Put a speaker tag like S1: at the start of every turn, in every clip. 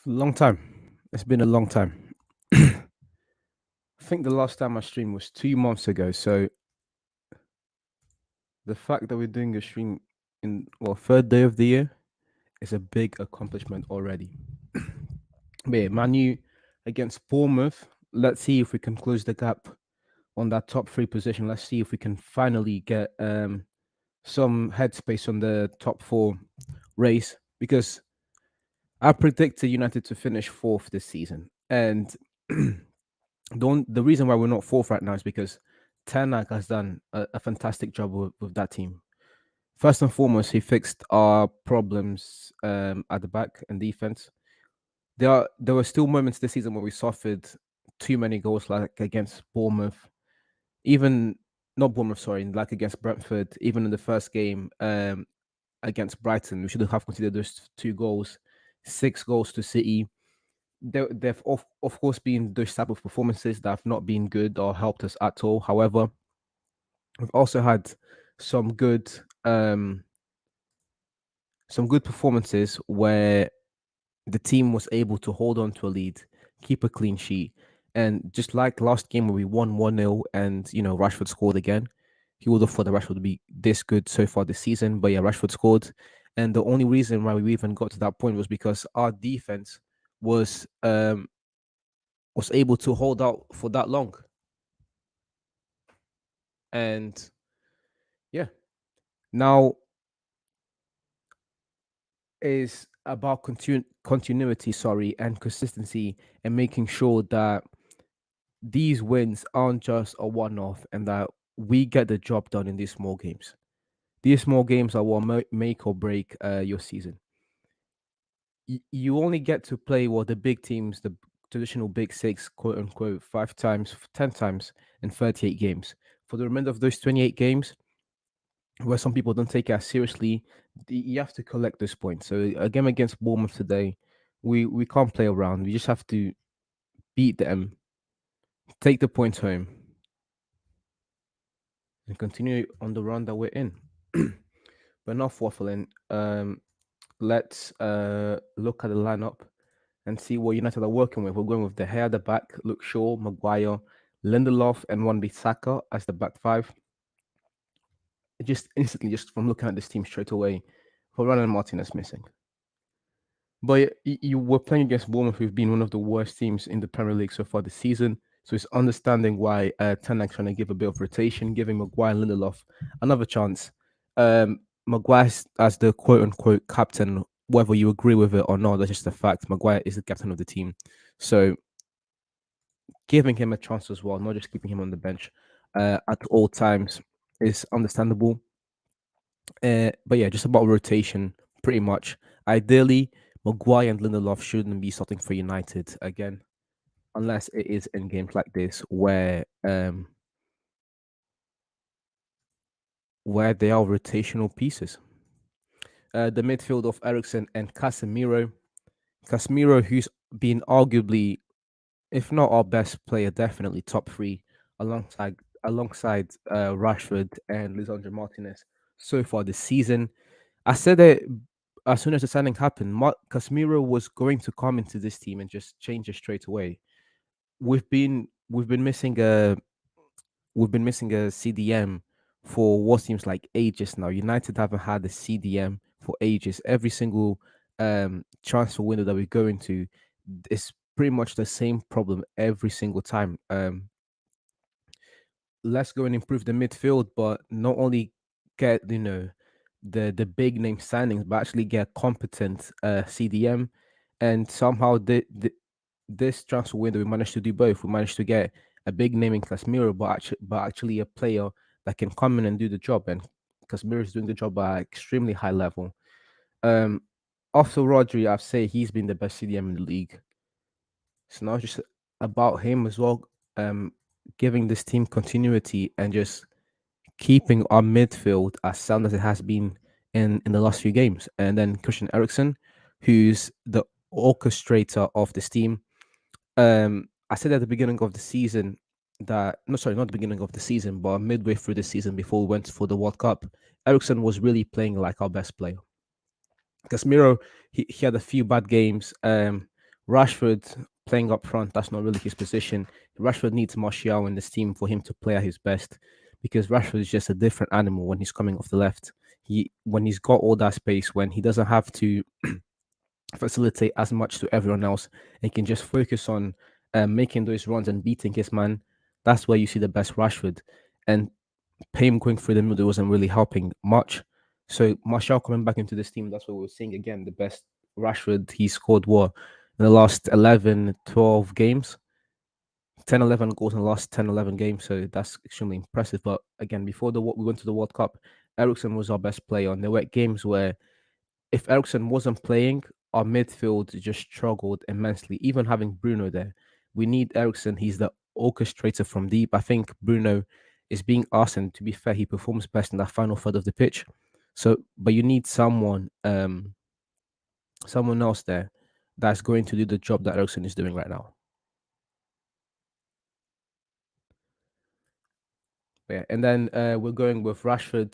S1: Long time. It's been a long time. I think the last time I streamed was 2 months ago. So the fact that we're doing a stream in third day of the year is a big accomplishment already. But yeah, Manu against Bournemouth. Let's see if we can close the gap on that top three position. Let's see if we can finally get some headspace on the top four race because I predicted United to finish fourth this season, and the reason why we're not fourth right now is because Ten Hag has done a fantastic job with that team. First and foremost, he fixed our problems at the back and defense. There were still moments this season where we suffered too many goals, like against Bournemouth, even not Bournemouth, sorry, like against Brentford, even in the first game against Brighton, we should have considered those two goals, 6 goals to City. They've of course been those type of performances that have not been good or helped us at all. However, we've also had some good um some good performances where the team was able to hold on to a lead, keep a clean sheet, and just like last game where we won 1-0 and Rashford scored again. You would have thought that Rashford would be this good so far this season, but yeah, Rashford scored. And the only reason why we even got to that point was because our defense was um was able to hold out for that long. And yeah, now is about continuity, sorry, and consistency, and making sure that these wins aren't just a one-off and that we get the job done in these small games. These small games are what make or break your season. You only get to play the big teams, the traditional big six, quote unquote, 5 times, 10 times in 38 games. For the remainder of those 28 games, where some people don't take it as seriously, you have to collect those points. So a game against Bournemouth today, we can't play around. We just have to beat them, take the points home, and continue on the run that we're in. But enough waffling. Let's look at the lineup and see what United are working with. We're going with De Gea at the back, Luke Shaw, Maguire, Lindelof, and Wan-Bissaka as the back five. Just instantly, just from looking at this team straight away, Varane and Martinez missing. But you were playing against Bournemouth, who've been one of the worst teams in the Premier League so far this season. So it's understanding why Ten Hag's trying to give a bit of rotation, giving Maguire and Lindelof another chance. Maguire as the quote unquote captain, whether you agree with it or not, that's just a fact. Maguire is the captain of the team. So giving him a chance as well, not just keeping him on the bench at all times, is understandable. But yeah, just about rotation, pretty much. Ideally, Maguire and Lindelof shouldn't be starting for United again, unless it is in games like this where they are rotational pieces. The midfield of Ericsson and Casemiro. Casemiro, who's been arguably, if not our best player, definitely top three, alongside Rashford and Lisandro Martinez so far this season. I said it as soon as the signing happened. Casemiro was going to come into this team and just change it straight away. We've been missing a CDM for what seems like ages now. United haven't had a CDM for ages. Every single transfer window that we go into is pretty much the same problem every single time. Let's go and improve the midfield, but not only get the big name signings, but actually get competent CDM. And somehow this transfer window we managed to do both. We managed to get a big name in Casemiro, but actually a player that can come in and do the job. And Casemiro is doing the job at an extremely high level. Um, After Rodri, I'd say he's been the best CDM in the league. So now it's just about him as well, giving this team continuity and just keeping our midfield as sound as it has been in the last few games. And then Christian Eriksen, who's the orchestrator of this team. I said at the beginning of the season that no, sorry, not the beginning of the season, but midway through the season before we went for the World Cup, Eriksen was really playing like our best player. Casemiro, he had a few bad games Rashford playing up front, that's not really his position. Rashford needs Martial in this team for him to play at his best because Rashford is just a different animal when he's coming off the left. When he's got all that space, when he doesn't have to facilitate as much to everyone else and can just focus on making those runs and beating his man, that's where you see the best Rashford. And him going through the middle wasn't really helping much. So Martial coming back into this team, that's what we're seeing again. The best Rashford, he scored what in the last 11, 12 games, 10, 11 goals in the last 10, 11 games. So that's extremely impressive. But again, before we went to the World Cup, Ericsson was our best player. And there were games where if Ericsson wasn't playing, our midfield just struggled immensely. Even having Bruno there, we need Ericsson. He's the orchestrator from deep. I think Bruno is being asked, and to be fair, he performs best in that final third of the pitch. So, but you need someone else there that's going to do the job that Ericsson is doing right now. Yeah, and then we're going with Rashford,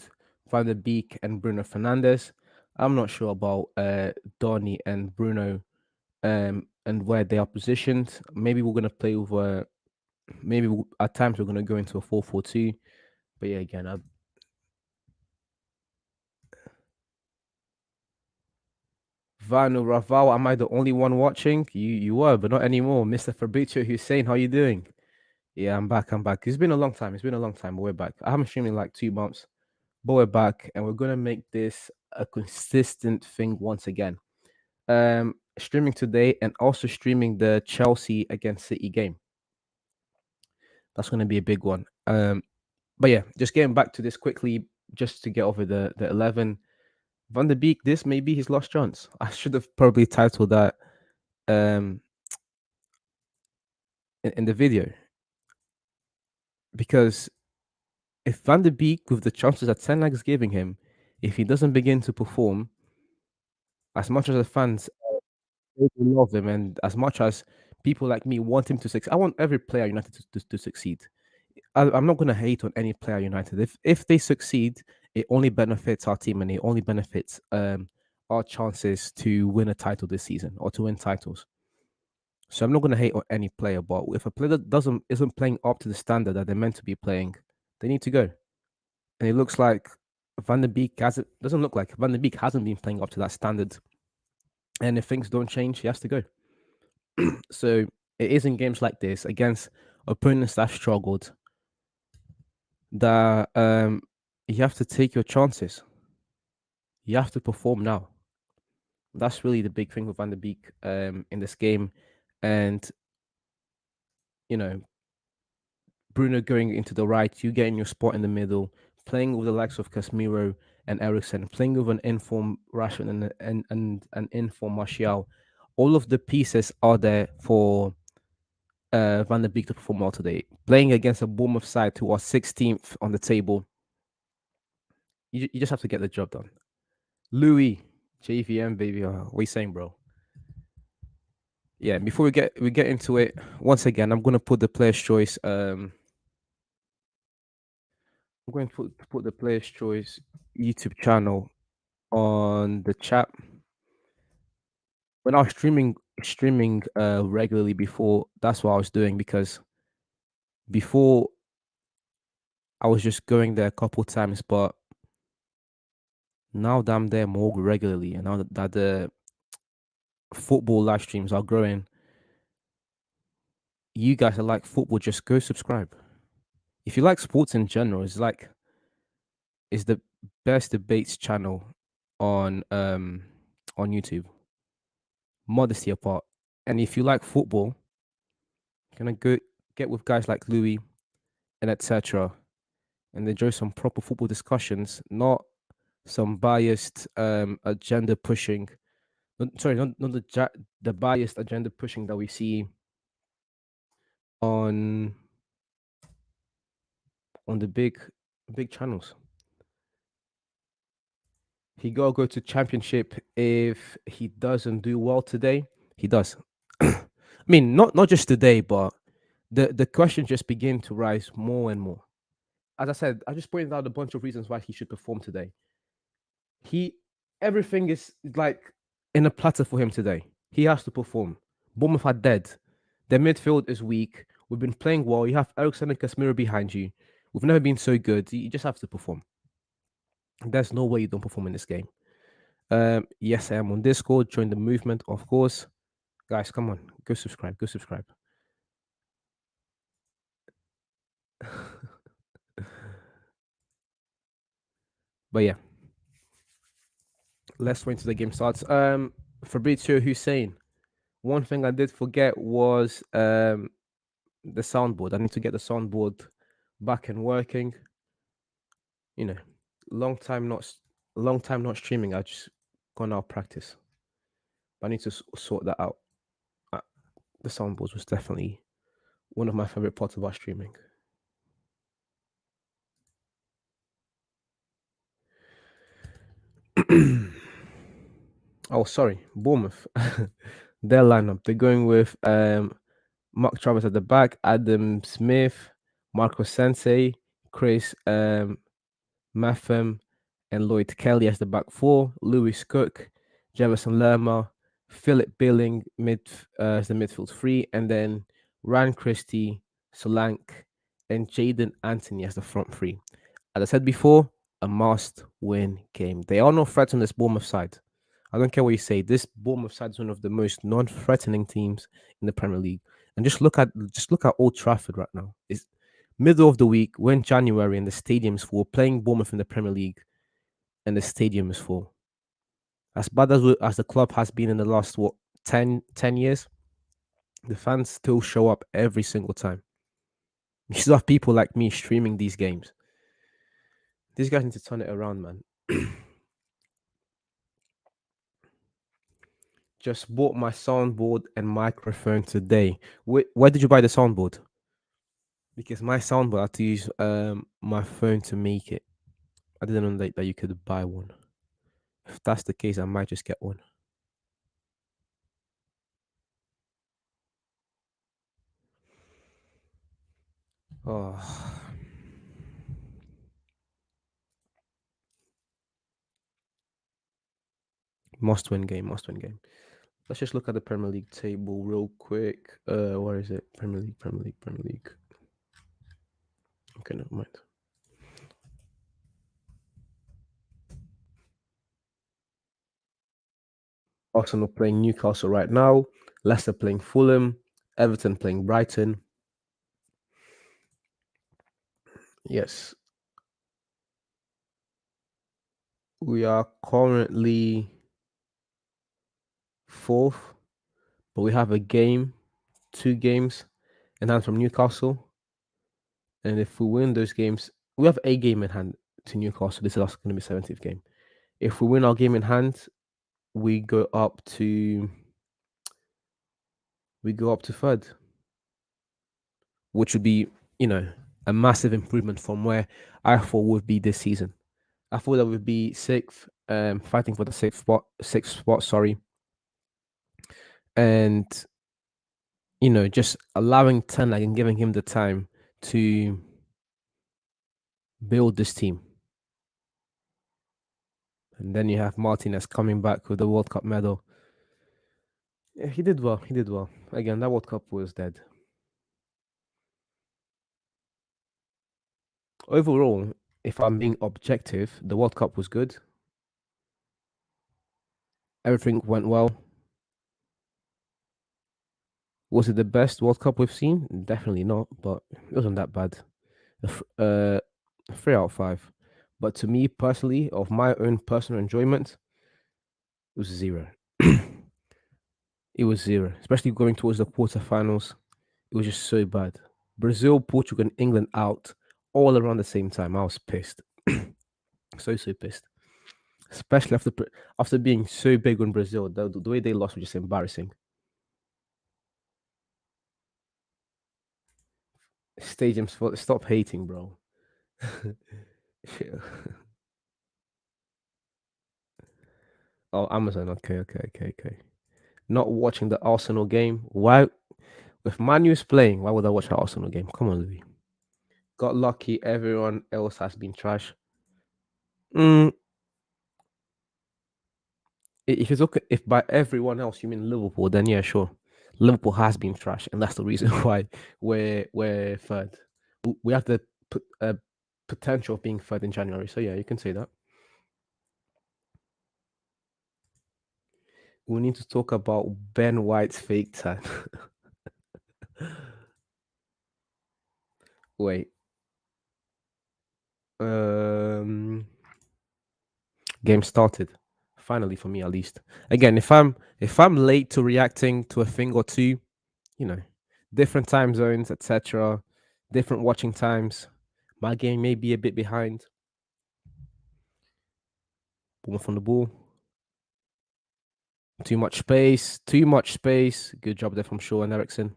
S1: Van der Beek, and Bruno Fernandes. I'm not sure about Donny and Bruno and where they are positioned. Maybe we're gonna play with at times we're gonna go into a 4-4-2. But yeah, again, Vanu Raval, am I the only one watching? You were, but not anymore. Mr. Fabrizio Hussein, how you doing? Yeah, I'm back. I'm back. It's been a long time. It's been a long time, but we're back. I haven't streamed in like 2 months, but we're back, and we're gonna make this a consistent thing once again. Streaming today and also streaming the Chelsea against City game. That's gonna be a big one. But yeah, just getting back to this quickly, just to get over the 11. Van der Beek, this may be his last chance. I should have probably titled that um in the video because if Van der Beek, with the chances that Ten Hag is giving him, if he doesn't begin to perform, as much as the fans love him and as much as people like me want him to succeed, I want every player United to succeed. I'm not going to hate on any player United. If they succeed, it only benefits our team and it only benefits our chances to win a title this season or to win titles. So I'm not going to hate on any player, but if a player doesn't isn't playing up to the standard that they're meant to be playing, they need to go. And it looks like Van der Beek doesn't look like Van der Beek hasn't been playing up to that standard. And if things don't change, he has to go. So it is in games like this against opponents that struggled that you have to take your chances. You have to perform now. That's really the big thing with Van der Beek in this game. And, you know, Bruno going into the right, you getting your spot in the middle, playing with the likes of Casemiro and Eriksen, playing with an informed Rashford and an informed Martial. All of the pieces are there for Van der Beek to perform well today. Playing against a Bournemouth side who are 16th on the table, you just have to get the job done. Louis, JVM, baby. What are you saying, bro? Yeah, before we get into it, once again, I'm gonna put the player's choice. I'm going to put the player's choice YouTube channel on the chat. When I was streaming regularly before, that's what I was doing because before I was just going there a couple times, but now that I'm there more regularly, and now that the football live streams are growing, you guys are like football, just go subscribe. If you like sports in general, it's the best debates channel on YouTube. Modesty apart. And if you like football, gonna go get with guys like Louis and etc. and enjoy some proper football discussions, not some biased agenda pushing. Sorry, not the biased agenda pushing that we see on the big channels. He gotta go to championship if he doesn't do well today. He does. I mean, not just today, but the questions just begin to rise more and more. As I said, I just pointed out a bunch of reasons why he should perform today. He Everything is like in a platter for him today. He has to perform. Bournemouth are dead. Their midfield is weak. We've been playing well. You have Ericsson and Casemiro behind you. We've never been so good. You just have to perform. There's no way you don't perform in this game. Yes, I am on Discord. Join the movement, of course. Guys, come on. Go subscribe. Go subscribe. But yeah, let's wait until the game starts. Fabrizio Hussein. One thing I did forget was the soundboard. I need to get the soundboard back and working. You know, long time not long time not streaming. I just gone out of practice. I need to sort that out. Uh, the soundboard was definitely one of my favorite parts about streaming. Oh, sorry, Bournemouth. Their lineup. They're going with Mark Travis at the back, Adam Smith, Marco Sensei, Chris Matham, and Lloyd Kelly as the back four, Lewis Cook, Jefferson Lerma, Philip Billing as the midfield three, and then Ryan Christie, Solank, and Jaden Anthony as the front three. As I said before, a must-win game. There are no threats on this Bournemouth side. I don't care what you say. This Bournemouth side is one of the most non-threatening teams in the Premier League. And just look at Old Trafford right now. It's middle of the week. We're in January and the stadium's full. Playing Bournemouth in the Premier League and the stadium is full. As bad as the club has been in the last 10 years, the fans still show up every single time. You still have people like me streaming these games. These guys need to turn it around, man. Just bought my soundboard and microphone today. Where did you buy the soundboard? Because my soundboard, I had to use my phone to make it. I didn't know that you could buy one. If that's the case, I might just get one. Oh, must win game, must win game. Let's just look at the Premier League table real quick. Where is it? Premier League, Premier League, Premier League. Okay, never mind. Arsenal playing Newcastle right now. Leicester playing Fulham. Everton playing Brighton. Yes. We are currently fourth, but we have a game, 2 games in hand from Newcastle. And if we win those games, we have a game in hand to Newcastle. This is also going to be 17th game. If we win our game in hand, we go up to third, which would be, a massive improvement from where I thought would be this season. I thought that would be sixth, fighting for the sixth spot, sorry. And just allowing Ten Hag and giving him the time to build this team. And then you have Martinez coming back with the World Cup medal. Yeah, he did well. He did well. Again, that World Cup was dead. Overall, if I'm being objective, the World Cup was good. Everything went well. Was it the best World Cup we've seen? Definitely not, but it wasn't that bad. A 3 out of 5. But to me personally, of my own personal enjoyment, it was zero. It was zero, especially going towards the quarterfinals. It was just so bad. Brazil, Portugal, and England out all around the same time. I was pissed. So pissed. Especially after being so big on Brazil. The way they lost was just embarrassing. Stadiums full. Stop hating, bro. Oh, Amazon. Okay. Not watching the Arsenal game. Why? If Manu's playing, why would I watch the Arsenal game? Come on, Louis. Got lucky. Everyone else has been trash. Mm, if it's okay, if by everyone else you mean Liverpool, then yeah, sure. Liverpool has been trash, and that's the reason why we're third. We have the potential of being third in January. So yeah, you can say that. We need to talk about Ben White's fake tan. Wait. Um, Game started. Finally, for me at least. Again, if I'm late to reacting to a thing or two, you know, different time zones, etc., different watching times, my game may be a bit behind. Bournemouth on the ball. Too much space. Too much space. Good job there from Shaw and Ericsson.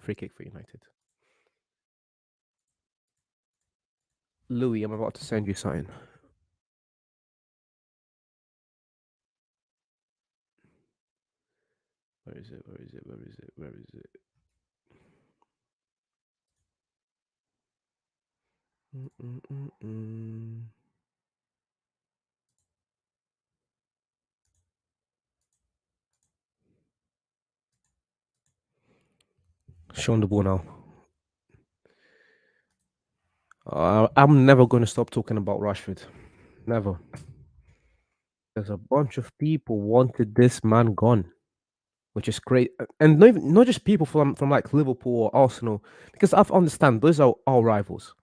S1: Free kick for United. Louis, I'm about to send you something. Where is it? Where is it? Where is it? Where is it? Mm-mm-mm-mm. Show on the ball now. I'm never going to stop talking about Rashford. Never. There's a bunch of people wanted this man gone, which is great, and not just people from like Liverpool or Arsenal, because I understand those are our rivals.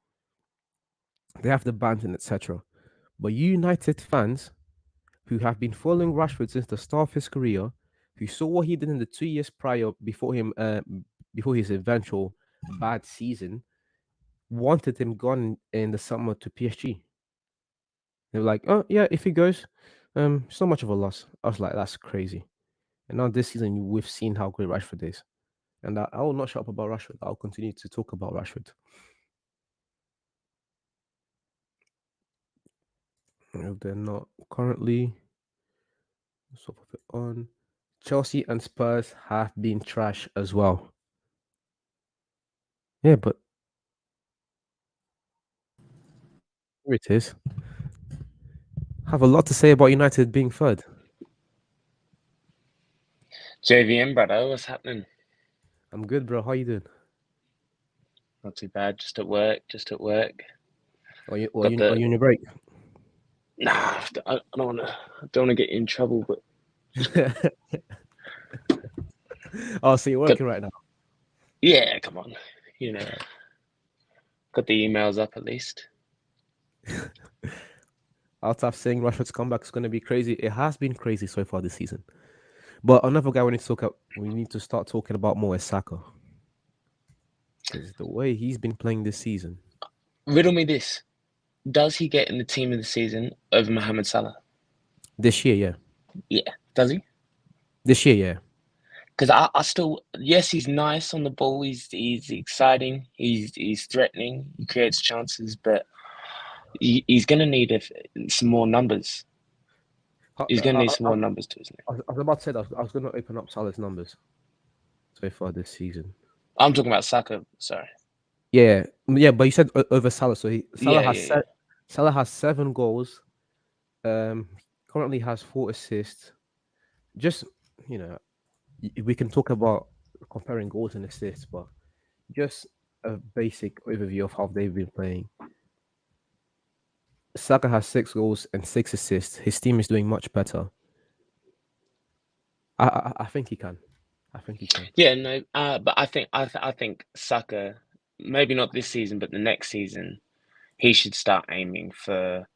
S1: They have the banter and etc. But United fans who have been following Rashford since the start of his career, who saw what he did in the 2 years prior before his eventual bad season, wanted him gone in the summer to PSG. They were like, "Oh yeah, if he goes, it's not much of a loss." I was like, "That's crazy." And now this season, we've seen how great Rashford is, and I will not shut up about Rashford. I'll continue to talk about Rashford. If they're not currently, so put it on. Chelsea and Spurs have been trash as well. Yeah, but here it is. Have a lot to say about United being third.
S2: JVM, brother, what's happening?
S1: I'm good, bro. How you doing?
S2: Not too bad. Just at work. Just at work. Got
S1: Are
S2: the
S1: you on your break?
S2: nah. I don't want to. I don't want to get you in trouble, but
S1: Oh, so you're
S2: got
S1: working right now?
S2: yeah. Come on,
S1: Yeah.
S2: got the emails up at least.
S1: Altaf saying Rashford's comeback is going to be crazy. It has been crazy so far this season. But another guy we need to start talking about more is Saka. Because the way he's been playing this season.
S2: Riddle me this: does he get in the team of the season over Mohamed Salah?
S1: This year, yeah.
S2: Yeah, does he?
S1: This year, yeah.
S2: Because I still, yes, he's nice on the ball. He's exciting. He's threatening. He creates chances, but he's going to need some more numbers.
S1: I,
S2: He's going to
S1: I,
S2: need some
S1: I,
S2: more numbers to his name.
S1: I was about to say that I was going to open up Salah's numbers so far this season.
S2: I'm talking about Saka. Sorry.
S1: Yeah, yeah, but you said over Salah. So
S2: Yeah, yeah, yeah.
S1: Salah has 7 goals. Currently has 4 assists. Just you know, we can talk about comparing goals and assists, but just a basic overview of how they've been playing. Saka has 6 goals and 6 assists. His team is doing much better. I think he can. I think he can.
S2: Yeah, no, but I think Saka, maybe not this season, but the next season, he should start aiming for.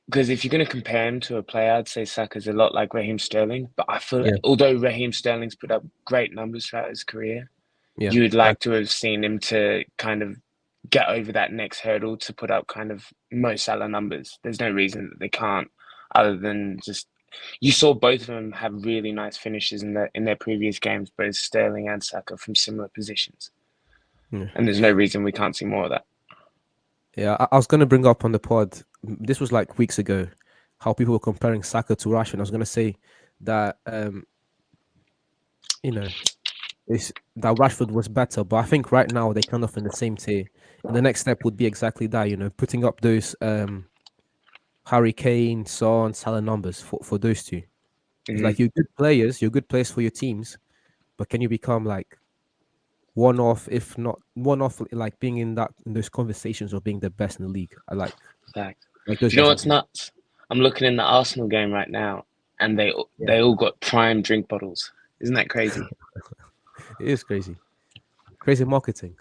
S2: Because if you're going to compare him to a player, I'd say Saka's a lot like Raheem Sterling. But I feel,
S1: Yeah,
S2: although Raheem Sterling's put up great numbers throughout his career,
S1: yeah.
S2: you would like to have seen him to kind of get over that next hurdle to put up kind of Mo Salah numbers. There's no reason that they can't, other than just you saw both of them have really nice finishes in their previous games, both Sterling and Saka from similar positions,
S1: Yeah.
S2: and there's no reason we can't see more of that.
S1: Yeah, I was going to bring up on the pod. This was like weeks ago, how people were comparing Saka to Rashford. I was going to say that you know is that Rashford was better, but I think right now they're kind of in the same tier. And the next step would be exactly that. Putting up those Harry Kane, Son, Salah numbers for those two. It's
S2: Hmm.
S1: like you're good players for your teams, but can you become like one off, if not one off, like being in that in those conversations of being the best in the league? I
S2: Fact.
S1: like those
S2: Do you know
S1: guys
S2: what's
S1: happen.
S2: nuts? I'm looking in the Arsenal game right now, and
S1: Yeah,
S2: they all got prime drink bottles. Isn't that crazy?
S1: it is crazy, crazy marketing.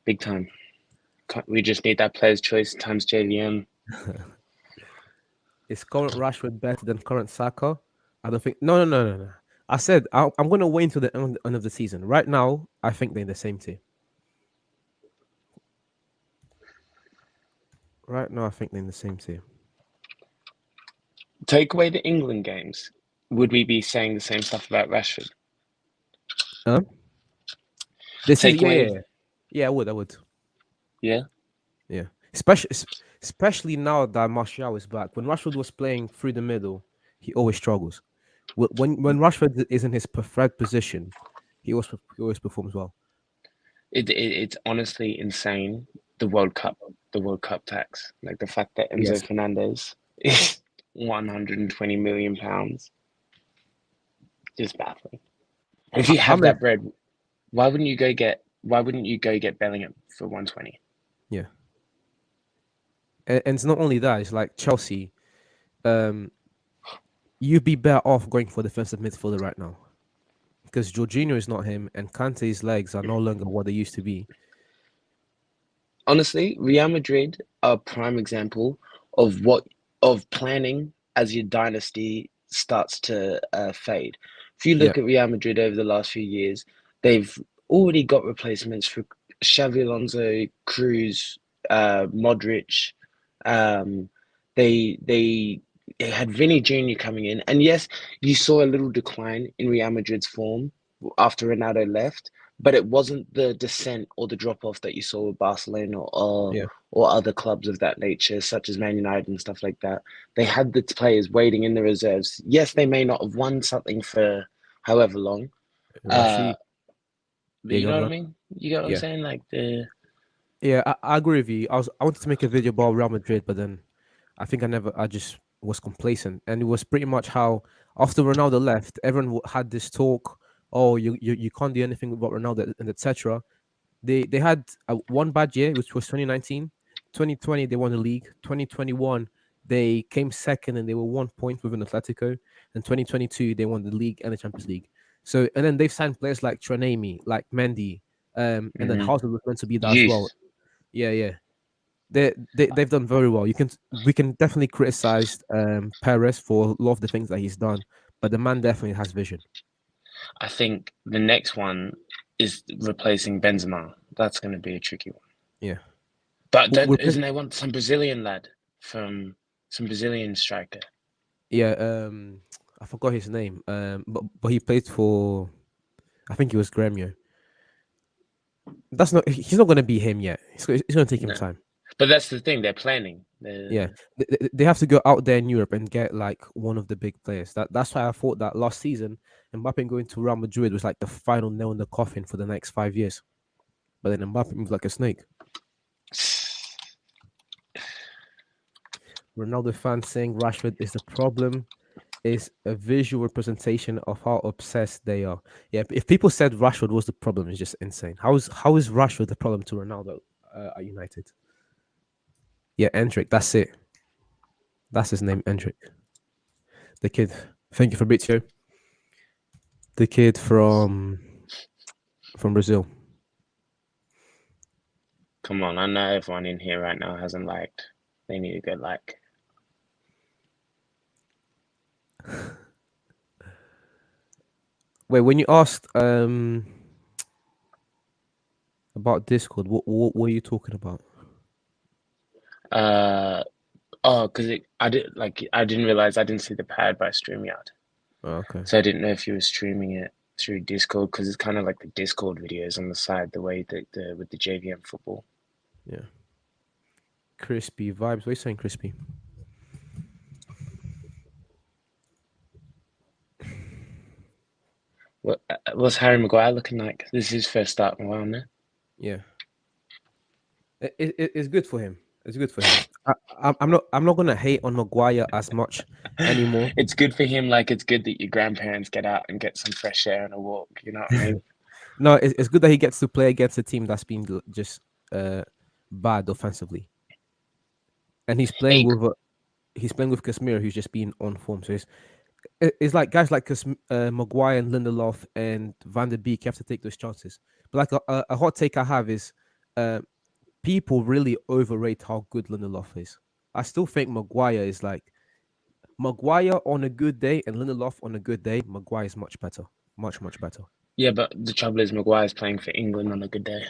S2: Big time. We just need that player's choice times JVM.
S1: Is current Rashford better than current Saka? I don't think. No. I said I'm going to wait until the end of the season. Right now, I think they're in the same tier. Right now, I think they're in the same tier.
S2: Take away the England games. Would we be saying the same stuff about Rashford?
S1: Huh? This is
S2: Take
S1: yeah, yeah,
S2: away,
S1: yeah. Yeah, I would.
S2: yeah.
S1: Yeah, especially now that Martial is back. When Rashford was playing through the middle, he always struggles. When Rashford is in his preferred position, he always performs well.
S2: It's honestly insane. The World Cup tax, like the fact that Enzo
S1: Yes,
S2: Fernandez is 120 million pounds, just baffling. And if you
S1: I'm
S2: have
S1: a
S2: that bread, why wouldn't you go get? Why wouldn't you go get Bellingham for 120?
S1: yeah, and it's not only that. It's like Chelsea. Um, you'd be better off going for defensive midfielder right now because Jorginho is not him, and Kante's legs are no longer what they used to be.
S2: Honestly, Real Madrid are a prime example of what of planning as your dynasty starts to fade. If you
S1: Yeah,
S2: look at Real Madrid over the last few years, they've already got replacements for Xavi Alonso, Cruz, Modric. Um, they had Vinny Jr. coming in, and yes, you saw a little decline in Real Madrid's form after Ronaldo left, but it wasn't the descent or the drop off that you saw with Barcelona
S1: yeah.
S2: or other clubs of that nature, such as Man United and stuff like that. They had the players waiting in the reserves. Yes, they may not have won something for however long, uh,
S1: Rashid,
S2: but
S1: yeah,
S2: you know what I
S1: go.
S2: mean. You get what I'm
S1: Yeah,
S2: saying? Like the
S1: yeah. I agree with you. I wanted to make a video about Real Madrid, but then I just was complacent. And it was pretty much how after Ronaldo left, everyone had this talk, oh, you can't do anything about Ronaldo and etc. They had one bad year, which was 2019. 2020, they won the league. 2021, they came second and they were 1 point within Atletico. And 2022, they won the league and the Champions League. So, and then they've signed players like Tranemi, like Mendy, and then
S2: mhm.
S1: Hazard was meant to be that as
S2: Youth.
S1: well. Yeah, yeah, they've done very well. We can definitely criticize Perez for a lot of the things that he's done, but the man definitely has vision.
S2: I think the next one is replacing Benzema. That's going to be a tricky one.
S1: Yeah,
S2: But
S1: we're
S2: isn't there one some Brazilian lad from some Brazilian striker?
S1: yeah. I forgot his name. But he played for I think it was Gremio. That's not he's not gonna be him yet. It's gonna take him
S2: No,
S1: time.
S2: but that's the thing. They're planning.
S1: Yeah, they have to go out there in Europe and get like one of the big players. That's why I thought that last season Mbappe going to Real Madrid was like the final nail in the coffin for the next 5 years. But then Mbappe moves like a snake. Ronaldo fans saying Rashford is the problem is a visual representation of how obsessed they are. Yeah, if people said Rashford was the problem, it's just insane. How is Rashford the problem to Ronaldo at United? Yeah, Endrick, that's it. That's his name, Endrick. The kid. Thank you, Fabrizio. The kid from Brazil.
S2: Come on, I know everyone in here right now hasn't liked. They need to go like.
S1: Wait, when you asked about Discord, what were you talking about?
S2: Uh oh, because I didn't realize I didn't see the pad by StreamYard,
S1: Oh, okay.
S2: so I didn't know if you were streaming it through Discord because it's kind of like the Discord videos on the side, the way that the with the JVM football.
S1: Yeah. Crispy vibes. What are you saying, crispy?
S2: What's Harry Maguire looking like? This is his first start in a while now.
S1: Yeah. It's good for him. It's good for him. I'm not gonna hate on Maguire as much anymore.
S2: It's good for him, like it's good that your grandparents get out and get some fresh air and a walk. You know what I mean?
S1: No, it's good that he gets to play against a team that's been just uh bad offensively, and
S2: Hey,
S1: he's playing with Casemiro, who's just been on form. So it's like guys like Maguire and Lindelof and Van der Beek. You have to take those chances. But like a hot take I have is, uh, people really overrate how good Lindelof is. I still think Maguire is like Maguire on a good day and Lindelof on a good day. Maguire is much better, much better.
S2: yeah, but the trouble is Maguire's playing for England on a good day.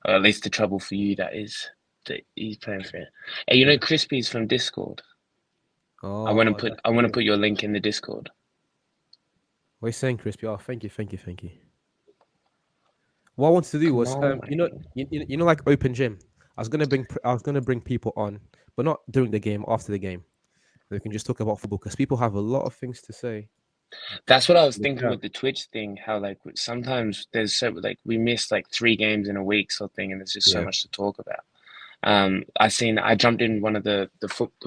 S2: Or at least the trouble for you that is that he's playing for it. Hey, you know
S1: Yeah.
S2: Crispy's from Discord.
S1: Oh, that's
S2: I want to
S1: good.
S2: put your link in the Discord.
S1: What are you saying, Crispy? Oh, thank you. What I wanted to do
S2: Come
S1: was,
S2: on,
S1: you know, like open gym. I was gonna bring people on, but not during the game. After the game, we can just talk about football because people have a lot of things to say.
S2: That's what I was thinking
S1: Yeah,
S2: with the Twitch thing. How like sometimes there's so like we miss like 3 games in a week sort of thing, and there's just so
S1: yeah,
S2: much to talk about. I jumped in one of the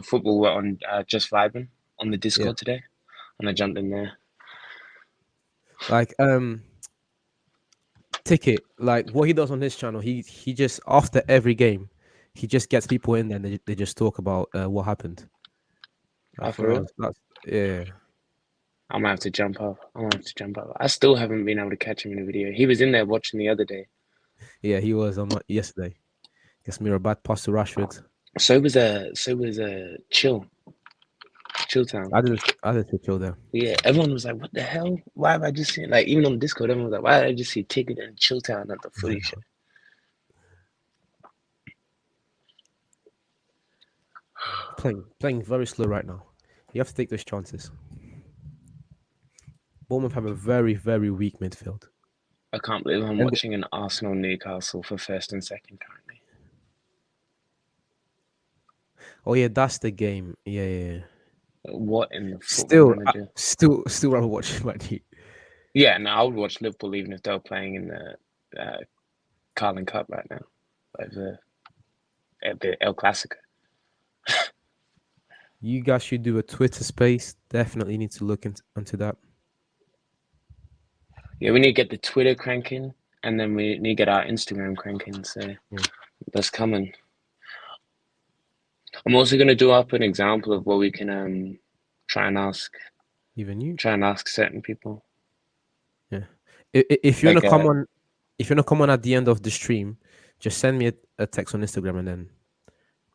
S2: football on just vibing on the
S1: yeah.
S2: Discord today, and I jumped in there.
S1: Like Ticket, like what he does on his channel, he just after every game, he just gets people in there and they just talk about what happened. I
S2: Oh,
S1: thought
S2: for real?
S1: that's yeah,
S2: I'm gonna have to jump up. I'm gonna have to jump up. I still haven't been able to catch him in a video. He was in there watching the other day.
S1: yeah. He was on yesterday. Guess me a bad pass to Rashford.
S2: So was Chill Town.
S1: I did a chill there.
S2: Yeah, everyone was like, "What the hell? Why have I just seen like even on Discord? Everyone was like, why did I just see Ticket and Chill Town at the footy show?"
S1: Playing very slow right now. You have to take those chances. Bournemouth have a very weak midfield.
S2: I can't believe I'm
S1: And
S2: watching an Arsenal Newcastle for first and second currently.
S1: oh yeah, that's the game. Yeah.
S2: What in the football manager?
S1: Still rather watching Man U.
S2: Yeah, no, I would watch Liverpool even if they were playing in the Carling Cup right now, like the El Clasico.
S1: You guys should do a Twitter space. Definitely need to look into that.
S2: Yeah, we need to get the Twitter cranking, and then we need to get our Instagram cranking. So
S1: Yeah.
S2: that's coming. I'm also going to do up an example of what we can try and ask
S1: Even you.
S2: certain people.
S1: Yeah. If you wanna
S2: Like
S1: come on, if you wanna come on at the end of the stream, just send me a text on Instagram and then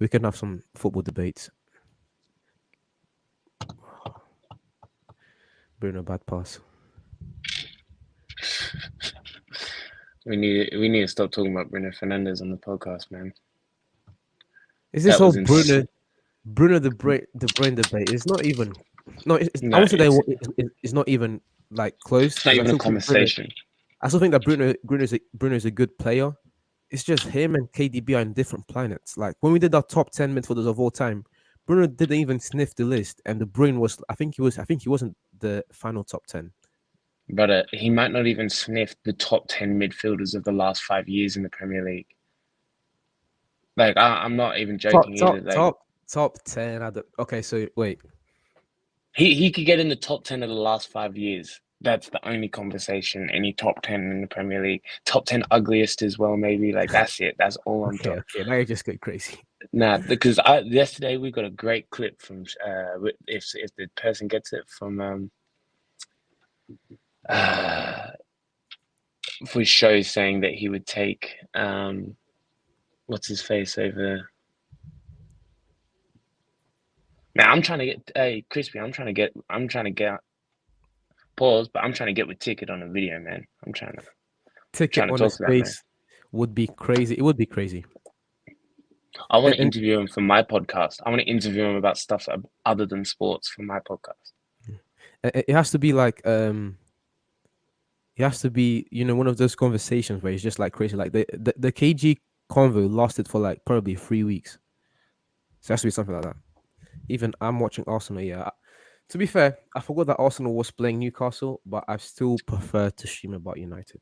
S1: we can have some football debates. Bruno bad pass.
S2: we need to stop talking about Bruno Fernandes on the podcast, man.
S1: Is this
S2: That
S1: whole
S2: was insane.
S1: Bruno the brain debate? It's not even. No, I
S2: No,
S1: won't say that it's not even like close
S2: it's not
S1: because
S2: even a conversation.
S1: I still think that Bruno's a good player. It's just him and KDB are in different planets. Like when we did our top 10 midfielders of all time, Bruno didn't even sniff the list, and De Bruyne was. I think he wasn't the final top 10.
S2: But he might not even sniff the top 10 midfielders of the last 5 years in the Premier League. Like, I'm not even joking either. Like,
S1: Top 10. Okay, so wait.
S2: he could get in the top 10 of the last 5 years. That's the only conversation. Any top 10 in the Premier League. Top 10 ugliest as well, maybe. Like, that's it. That's all I'm talking.
S1: Okay. Now you just get crazy.
S2: Nah, because yesterday we got a great clip from if the person gets it from for show saying that he would take what's his face over. Now I'm trying to get Crispy. I'm trying to get pause, but I'm trying to get with Ticket on a video, man. I'm trying
S1: Ticket
S2: to
S1: on a
S2: talk to that man.
S1: space would be crazy. It would be crazy.
S2: I want to
S1: And
S2: interview him for my podcast. I want to interview him about stuff other than sports for my podcast.
S1: it has to be like it has to be one of those conversations where it's just like crazy. Like the KG convo lasted for like probably 3 weeks. So it has to be something like that. Even I'm watching Arsenal. Yeah. To be fair, I forgot that Arsenal was playing Newcastle, but I still prefer to stream about United.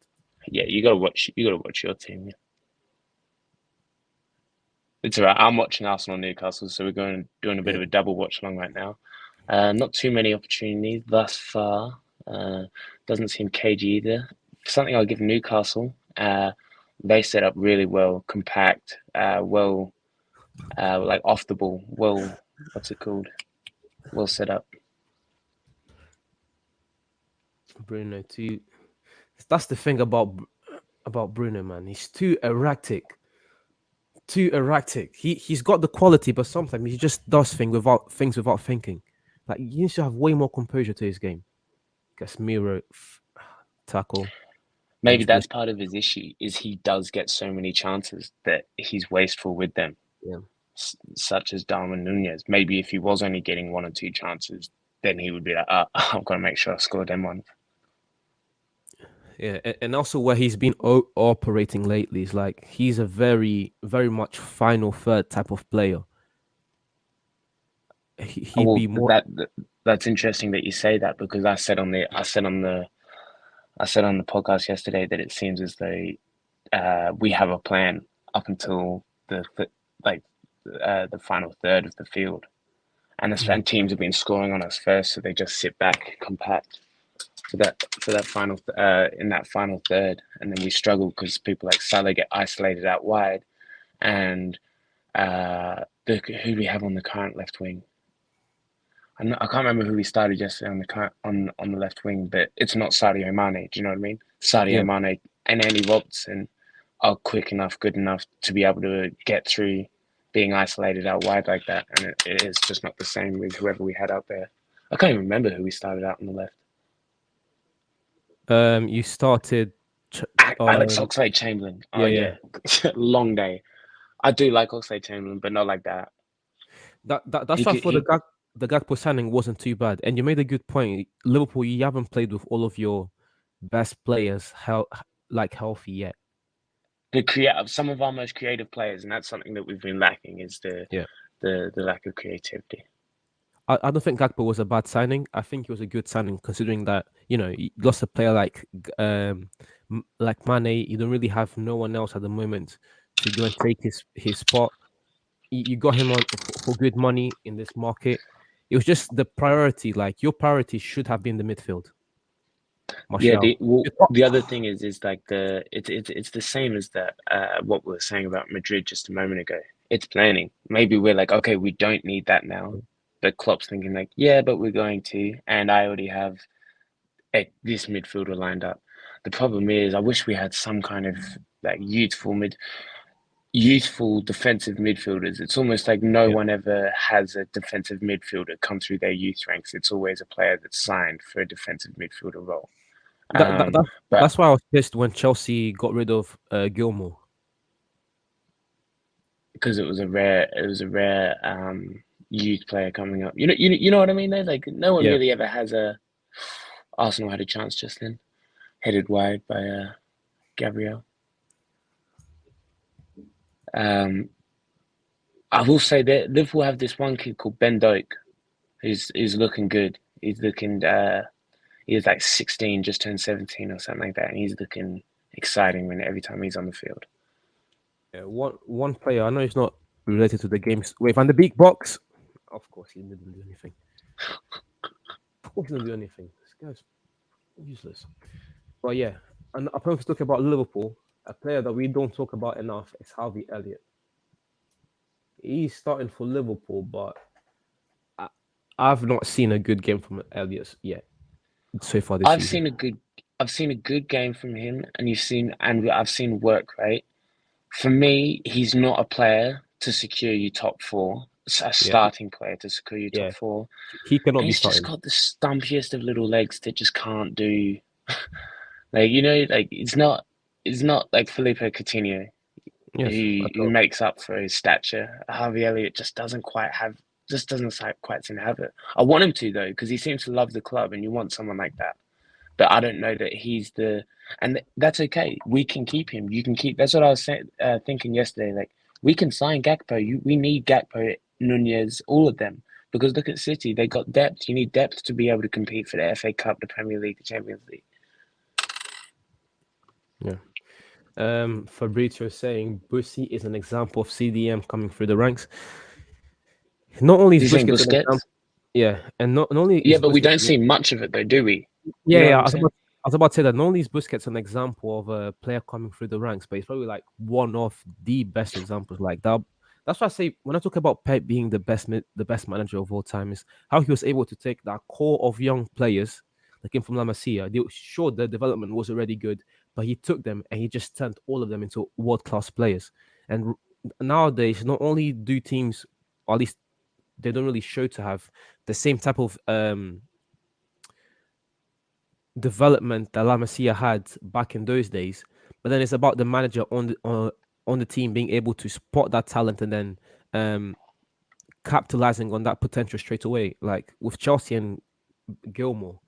S2: Yeah, you gotta watch. You gotta watch your team. Yeah. It's all right. I'm watching Arsenal Newcastle, so we're doing a bit
S1: Yeah.
S2: of a double watch along right now. Not too many opportunities thus far. Doesn't seem cagey either. Something I'll give Newcastle. They set up really well, compact, like off the ball. Well, what's it called? Well set up.
S1: Bruno too. That's the thing about Bruno, man. He's too erratic. Too erratic. He's got the quality, but sometimes he just does things without thinking. Like he needs to have way more composure to his game. Casemiro tackle and
S2: Maybe
S1: just
S2: that's part of his issue. Is he does get so many chances that he's wasteful with them,
S1: yeah.
S2: such as Darwin Nunez. Maybe if he was only getting one or two chances, then he would be like, I've got to make sure I score them one.
S1: Yeah, and also where he's been operating lately is like he's a very, very much final third type of player. He'd
S2: Well,
S1: be more.
S2: that's interesting that you say that because I said on the podcast yesterday that it seems as though we have a plan up until the final third of the field, and teams have been scoring on us first, so they just sit back compact for that final in that final third, and then we struggle because people like Salah get isolated out wide, and who do we have on the current left wing? I can't remember who we started yesterday on the left wing, but it's not Sadio Mane. Do you know what I mean?
S1: Yeah,
S2: Sadio Mane and Andy Robertson are quick enough, good enough to be able to get through being isolated out wide like that, and it is just not the same with whoever we had out there. I can't even remember who we started out on the left.
S1: you started.
S2: Alex Oxlade-Chamberlain. Oh
S1: Yeah.
S2: yeah, long day. I do like Oxlade-Chamberlain, but not like that.
S1: That's
S2: He
S1: why
S2: could
S1: for the Gakpo signing wasn't too bad. And you made a good point. Liverpool, you haven't played with all of your best players healthy yet.
S2: some of our most creative players, and that's something that we've been lacking is the
S1: Yeah.
S2: the lack of creativity.
S1: I don't think Gakpo was a bad signing. I think it was a good signing considering that you lost a player like Mane. You don't really have no one else at the moment to go and take his spot. You got him on for good money in this market. It was just the priority. Like your priority should have been the midfield.
S2: Yeah,
S1: Martial.
S2: the other thing is like it's the same as that what we were saying about Madrid just a moment ago. It's planning. Maybe we're like, okay, we don't need that now, but Klopp's thinking like, yeah, but we're going to, and I already have this midfielder lined up. The problem is, I wish we had some kind of like youthful defensive midfielders. It's almost like no one ever has a defensive midfielder come through their youth ranks. It's always a player that's signed for a defensive midfielder role.
S1: That,
S2: But
S1: that's why I was pissed when Chelsea got rid of Gilmore.
S2: because it was a rare youth player coming up. You know what I mean? Though, like no one
S1: Yeah.
S2: really ever has a. Arsenal had a chance just then, headed wide by Gabriel. I will say that Liverpool have this one kid called Ben Doak, who's looking good. He's looking. He's like 16, just turned 17 or something like that, and he's looking exciting every time he's on the field.
S1: Yeah, one player. I know it's not related to the games. Wait, Van the Beek box. Of course, he didn't do anything. Of course, he didn't do anything. This guy's useless. But yeah, and I to talk about Liverpool. A player that we don't talk about enough is Harvey Elliott. He's starting for Liverpool, but I've not seen a good game from Elliott yet so far this season.
S2: I've seen a good game from him, and I've seen work rate. For me, he's not a player to secure you top four. A starting player to secure you top four.
S1: He cannot be
S2: he's
S1: starting.
S2: Just got the stumpiest of little legs that just can't do. Like it's not like Felipe Coutinho, who makes up for his stature. Harvey Elliott just doesn't quite seem to have it. I want him to though, because he seems to love the club, and you want someone like that. But I don't know that he's and that's okay. We can keep him. You can keep. That's what I was thinking yesterday. Like we can sign Gakpo. We need Gakpo, Nunez, all of them. Because look at City, they got depth. You need depth to be able to compete for the FA Cup, the Premier League, the Champions League.
S1: Yeah. Fabrizio saying Bussy is an example of CDM coming through the ranks. Not only is
S2: You saying
S1: Busquets an example,
S2: Busquets?
S1: yeah, and not only
S2: Yeah,
S1: is
S2: but we
S1: Busquets
S2: don't see much of it though, do we? You
S1: yeah,
S2: know what
S1: yeah.
S2: I'm saying?
S1: I was about to say that not only is Busquets an example of a player coming through the ranks, but he's probably like one of the best examples like that. That's why I say when I talk about Pep being the best manager of all time is how he was able to take that core of young players that came from La Masia. Sure, the development was already good, but he took them and he just turned all of them into world class players. And nowadays, not only do teams, or at least they don't really show to have the same type of development that La Masia had back in those days. But then it's about the manager on the team being able to spot that talent and then um, capitalizing on that potential straight away. Like with Chelsea and Gilmore.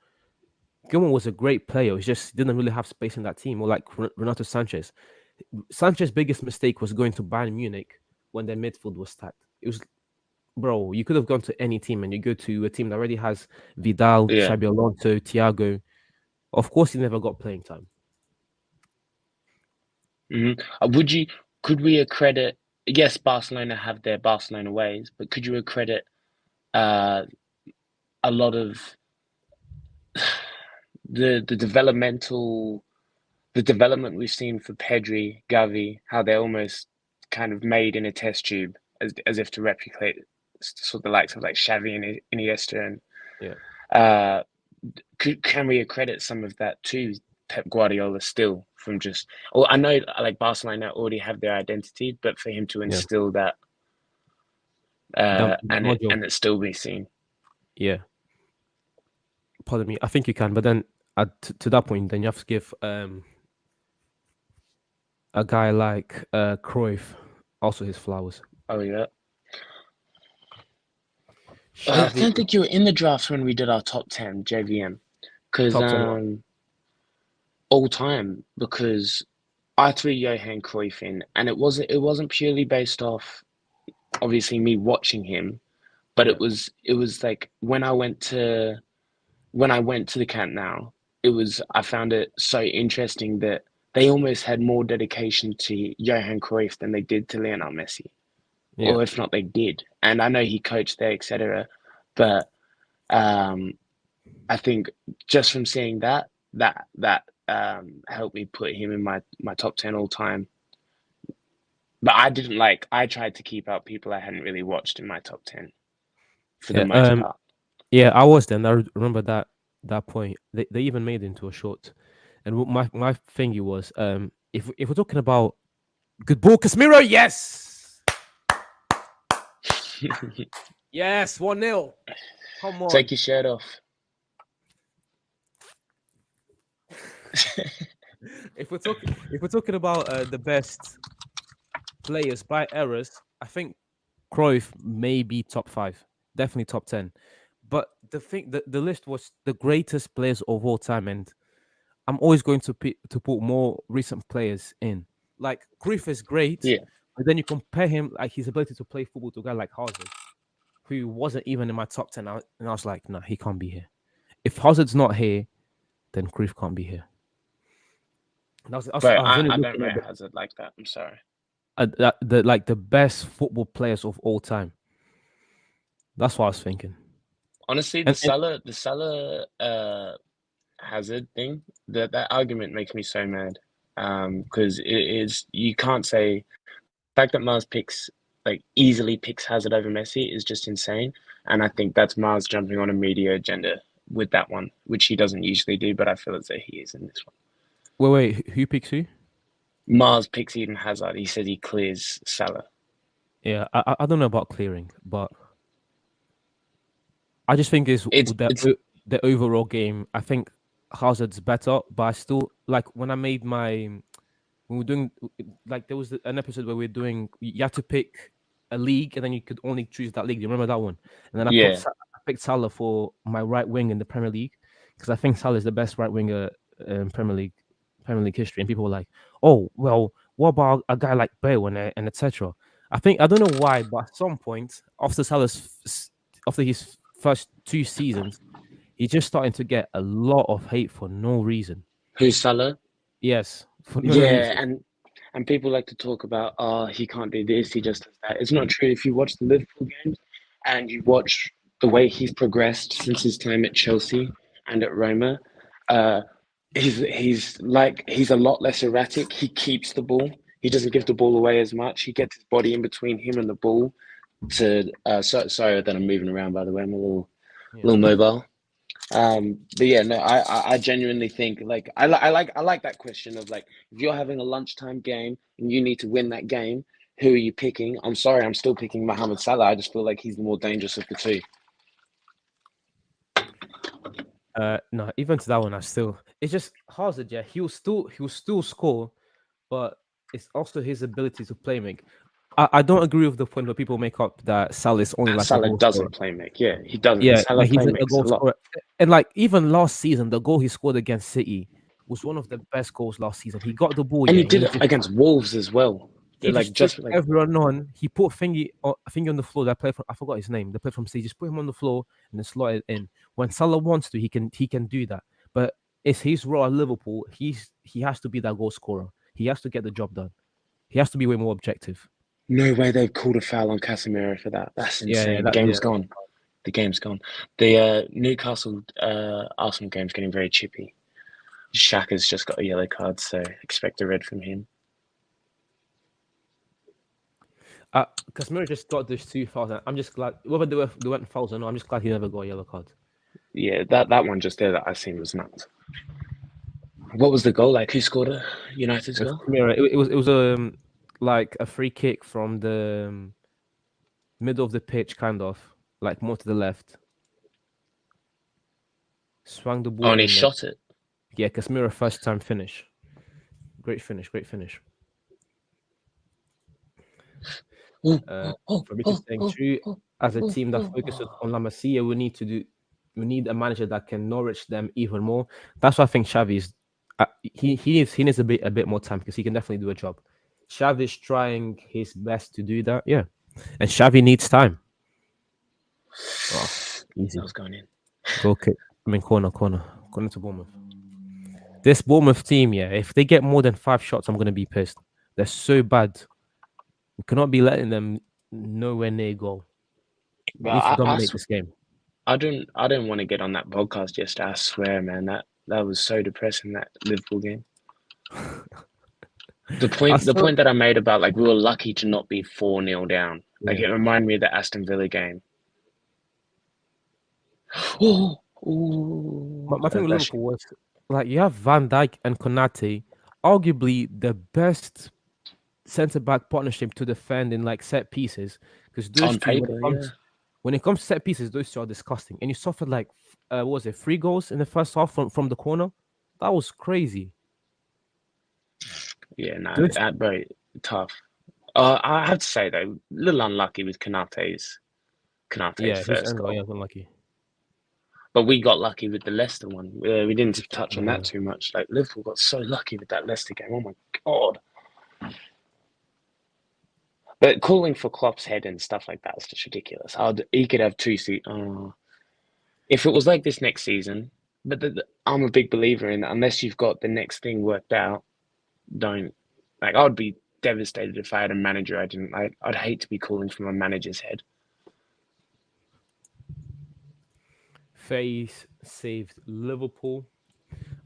S1: Gilmore was a great player. He just didn't really have space in that team. Or like Renato Sanchez. Sanchez's biggest mistake was going to Bayern Munich when their midfield was stacked. It was, bro, you could have gone to any team and you go to a team that already has Vidal,
S2: Yeah.
S1: Xabi Alonso, Thiago. Of course, he never got playing time.
S2: Would you? Could we accredit? Yes, Barcelona have their Barcelona ways, but could you accredit uh, a lot of the development we've seen for Pedri, Gavi, how they're almost kind of made in a test tube as if to replicate sort of the likes of like Xavi and Iniesta and
S1: Yeah.
S2: uh, can we accredit some of that to Pep Guardiola still from just? Well, I know like Barcelona already have their identity, but for him to
S1: Yeah.
S2: instill that
S1: That module.
S2: and it still be seen.
S1: Yeah. Pardon me. I think you can, but then to that point, then you have to give a guy like Cruyff also his flowers.
S2: Oh yeah. I
S1: Xavi
S2: don't think you were in the draft when we did our top 10 JVM because
S1: top 10 what?
S2: all time because I threw Johan Cruyff in and it wasn't purely based off obviously me watching him, but
S1: Yeah.
S2: it was like when I went to the camp now, I found it so interesting that they almost had more dedication to Johan Cruyff than they did to Lionel Messi,
S1: Yeah.
S2: or if not, they did. And I know he coached there, etc. But um, I think just from seeing that helped me put him in my top 10 all time. But I didn't like. I tried to keep out people I hadn't really watched in my top 10 for the
S1: Yeah.
S2: most part.
S1: Yeah, I was then. Remember that point. They even made it into a short. And my thingy was if we're talking about good ball, Casemiro, yes. Yes, 1-0. Come on.
S2: Take your shirt off.
S1: If we're talking about the best players by errors, I think Cruyff may be top 5, definitely top 10. But the list was the greatest players of all time, and I'm always going to put more recent players in. Like Cruyff is great,
S2: Yeah,
S1: but then you compare him like his ability to play football to a guy like Hazard, who wasn't even in my top 10. And I was like, nah, he can't be here. If Hazard's not here, then Cruyff can't be here. And
S2: but
S1: I was only
S2: I don't
S1: looking
S2: rate
S1: at
S2: Hazard like that. I'm sorry.
S1: the best football players of all time. That's what I was thinking.
S2: Honestly,
S1: And
S2: The Salah Hazard thing, that argument makes me so mad. Because it is you can't say the fact that Mars easily picks Hazard over Messi is just insane. And I think that's Mars jumping on a media agenda with that one, which he doesn't usually do, but I feel as though he is in this one.
S1: wait, who picks who?
S2: Mars picks Eden Hazard. He says he clears Salah.
S1: Yeah, I don't know about clearing, but I just think is
S2: It's
S1: the overall game. I think Hazard's better, but I still like when I made my when we're doing like there was an episode where we're doing you had to pick a league and then you could only choose that league. Do you remember that one? And then
S2: yeah.
S1: I picked Salah for my right wing in the Premier League because I think Salah is the best right winger in Premier League history. And people were like, "Oh, well, what about a guy like Bale and etc." I think I don't know why, but at some point after his first 2 seasons, he's just starting to get a lot of hate for no reason.
S2: Who's Salah?
S1: Yes, for no
S2: Yeah,
S1: reason.
S2: And people like to talk about, oh, he can't do this, he just does that. It's not true. If you watch the Liverpool games and you watch the way he's progressed since his time at Chelsea and at Roma, uh, he's a lot less erratic. He keeps the ball. He doesn't give the ball away as much. He gets his body in between him and the ball. Sorry that I'm moving around. By the way, I'm a
S1: Yeah.
S2: little mobile. But yeah, no, I genuinely think like I like that question of like if you're having a lunchtime game and you need to win that game, who are you picking? I'm sorry, I'm still picking Mohamed Salah. I just feel like he's the more dangerous of the two.
S1: No, even to that one, I still. It's just Hazard. Yeah, he will still score, but it's also his ability to play make. I don't agree with the point where people make up that Salah is only like a
S2: Salah
S1: goal scorer.
S2: doesn't play make. Yeah, he doesn't.
S1: Yeah,
S2: Salah
S1: like he's
S2: play
S1: a
S2: makes
S1: goal
S2: a lot.
S1: scorer, and like even last season, the goal he scored against City was one of the best goals last season. He got the ball,
S2: And
S1: yeah,
S2: he
S1: and
S2: did it against Wolves as well.
S1: he
S2: Like
S1: just took
S2: just like
S1: everyone on. He put Thingy on the floor. That player from I forgot his name. The player from City just put him on the floor and then slot it in. When Salah wants to, he can do that. But it's his role at Liverpool. He has to be that goal scorer. He has to get the job done. He has to be way more objective.
S2: no way they've called a foul on Casemiro for that. That's
S1: Yeah,
S2: insane. The
S1: that yeah.
S2: game's gone. The game's gone. The Newcastle Arsenal game's getting very chippy. Shaka's just got a yellow card, so expect a red from him.
S1: Casemiro just got those 2,000. I'm just glad whether they went fouls or not. I'm just glad he never got a yellow card.
S2: Yeah, that one just there that I seen was nuts. What was the goal like? Who scored a United's
S1: With
S2: goal?
S1: Casemiro, it was like a free kick from the middle of the pitch, kind of like more to the left. Swung the
S2: Oh,
S1: ball
S2: and he
S1: in there.
S2: shot it.
S1: Yeah, Casemiro first time finish. Great finish, great finish.
S2: Oh,
S1: Uh,
S2: oh,
S1: for me to
S2: oh,
S1: staying
S2: oh,
S1: true
S2: oh,
S1: as a
S2: oh,
S1: team that
S2: oh,
S1: focuses
S2: oh.
S1: on La Masia, we need a manager that can nourish them even more. That's why I think Xavi's he needs a bit more time because he can definitely do a job. Xavi's trying his best to do that, yeah, and Xavi needs time. Oh,
S2: That
S1: easy.
S2: was going in.
S1: Go kick. I mean, corner to Bournemouth. This Bournemouth team, yeah, if they get more than 5 shots, I'm gonna be pissed. They're so bad. We cannot be letting them nowhere near goal.
S2: But
S1: We need to dominate this game.
S2: I didn't want to get on that podcast yesterday. I swear, man, that was so depressing, that Liverpool game.
S1: I
S2: The
S1: saw,
S2: point that I made about like we were lucky to not be 4-0 down. Like
S1: yeah.
S2: it reminded me of the Aston Villa game. Oh,
S1: My thing with
S2: that's
S1: Liverpool was like you have Van Dijk and Konate, arguably the best centre back partnership to defend in like set pieces. Because those
S2: on
S1: two,
S2: paper, yeah.
S1: when it comes to set pieces, those two are disgusting. And you suffered like what was it, 3 goals in the first half from the corner? That was crazy.
S2: Yeah, no,
S1: Those,
S2: very tough. I have to say though, a little unlucky with Kanate's
S1: yeah, his
S2: first
S1: angle, yeah,
S2: goal,
S1: was unlucky.
S2: but we got lucky with the Leicester one. We didn't touch on that
S1: Yeah.
S2: too much. Like Liverpool got so lucky with that Leicester game. Oh my god! But calling for Klopp's head and stuff like that is just ridiculous. He could have two seat. If it was like this next season, but I'm a big believer in unless you've got the next thing worked out, don't. Like I would be devastated if I had a manager I didn't like. I'd hate to be calling from a manager's head.
S1: Phase saved Liverpool.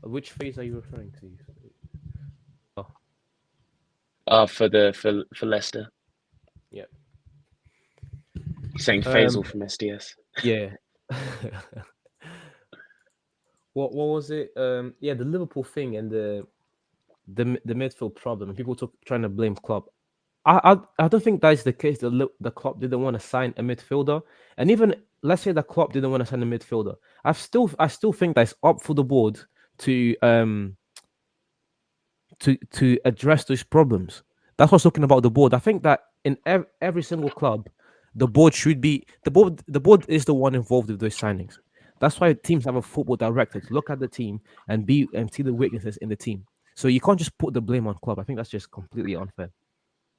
S1: Which phase are you referring to?
S2: For Leicester,
S1: Yeah.
S2: he's saying Faisal
S1: Um.
S2: from SDS.
S1: Yeah. What was it? Yeah, the Liverpool thing and the midfield problem. And people trying to blame Klopp. I don't think that's the case. The Klopp didn't want to sign a midfielder, and even let's say the Klopp didn't want to sign a midfielder. I still think that's up for the board to address those problems. That's what's talking about the board. I think that in every single club, the board should be the board. The board is the one involved with those signings. That's why teams have a football director to look at the team and see the weaknesses in the team. So you can't just put the blame on club. I think that's just completely unfair.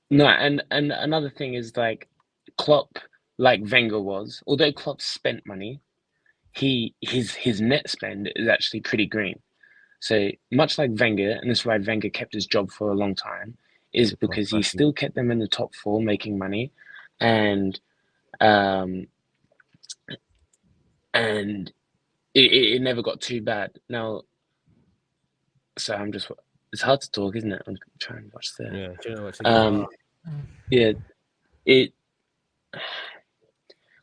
S2: No, and another thing is like Klopp, like Wenger was. Although Klopp spent money, his net spend is actually pretty green. So much like Wenger, and this is why Wenger kept his job for a long time, is
S1: The
S2: because he
S1: controversy.
S2: still kept them in the top four, making money, and um, and it never got too bad. Now, so it's hard to talk, isn't it? I'm trying to watch the.
S1: Yeah, do you know what's a game?
S2: Yeah, it.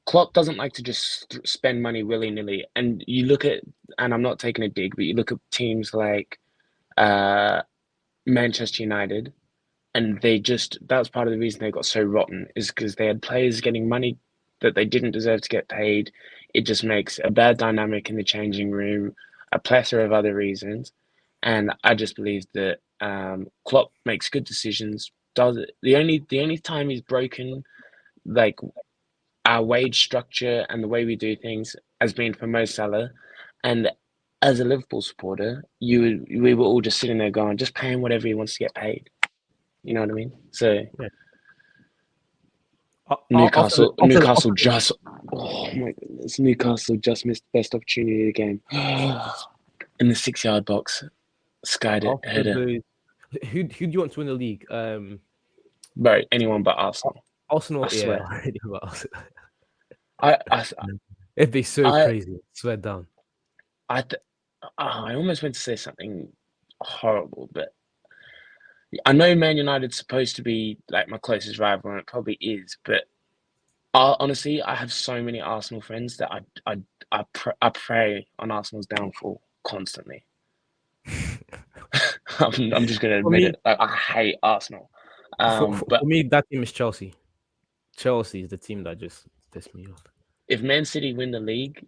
S2: Klopp doesn't like to just spend money willy-nilly. And you look at, and I'm not taking a dig, but you look at teams like Manchester United, and that was part of the reason they got so rotten, is because they had players getting money that they didn't deserve to get paid. It just makes a bad dynamic in the changing room, a plethora of other reasons. And I just believe that Klopp makes good decisions. Does it the only time he's broken like our wage structure and the way we do things has been for Mo Salah. And as a Liverpool supporter, we were all just sitting there going, just pay him whatever he wants to get paid. You know what I mean? So
S1: Yeah.
S2: Newcastle
S1: After
S2: just oh my goodness, Newcastle just missed the best opportunity of the game. In the 6-yard box. Skied it,
S1: after
S2: header.
S1: the who do you want to win the league?
S2: Bro, anyone but Arsenal.
S1: Arsenal.
S2: I
S1: Yeah,
S2: swear. I I
S1: it'd be so
S2: I
S1: crazy. Swear down.
S2: I, I almost went to say something horrible, but I know Man United's supposed to be like my closest rival, and it probably is. But honestly, I have so many Arsenal friends that I pray on Arsenal's downfall constantly. I'm just gonna
S1: For
S2: admit
S1: me,
S2: it. Like, I hate Arsenal.
S1: for
S2: But
S1: me, that team is Chelsea. Chelsea is the team that just pissed me off.
S2: if Man City win the league,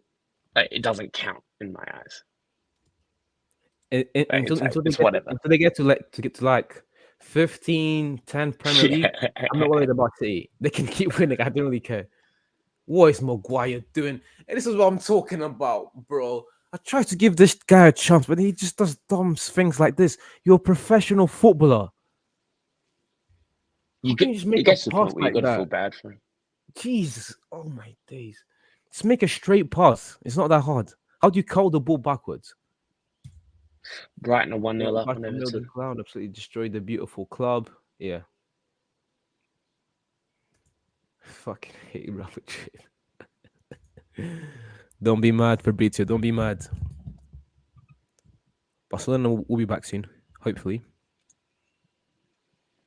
S2: it doesn't count in my eyes.
S1: Until
S2: It's whatever.
S1: until they get to like 15, 10 Premier League, I'm not worried about City. They can keep winning. I don't really care. What is Maguire doing? And this is what I'm talking about, bro. I try to give this guy a chance, but he just does dumb things like this. You're a professional footballer. How can you just
S2: It
S1: make a
S2: gets to the
S1: pass
S2: point where you
S1: like
S2: got to feel
S1: that?
S2: bad for him.
S1: Jesus, oh my days. Just make a straight pass. It's not that hard. How do you curl the ball backwards?
S2: Brighton are 1-0 up
S1: Back
S2: on
S1: from the
S2: Everton.
S1: cloud, absolutely destroyed the beautiful club. Yeah. Fucking hate Robert Trip. Don't be mad, Fabrizio. Don't be mad. Barcelona will be back soon, hopefully.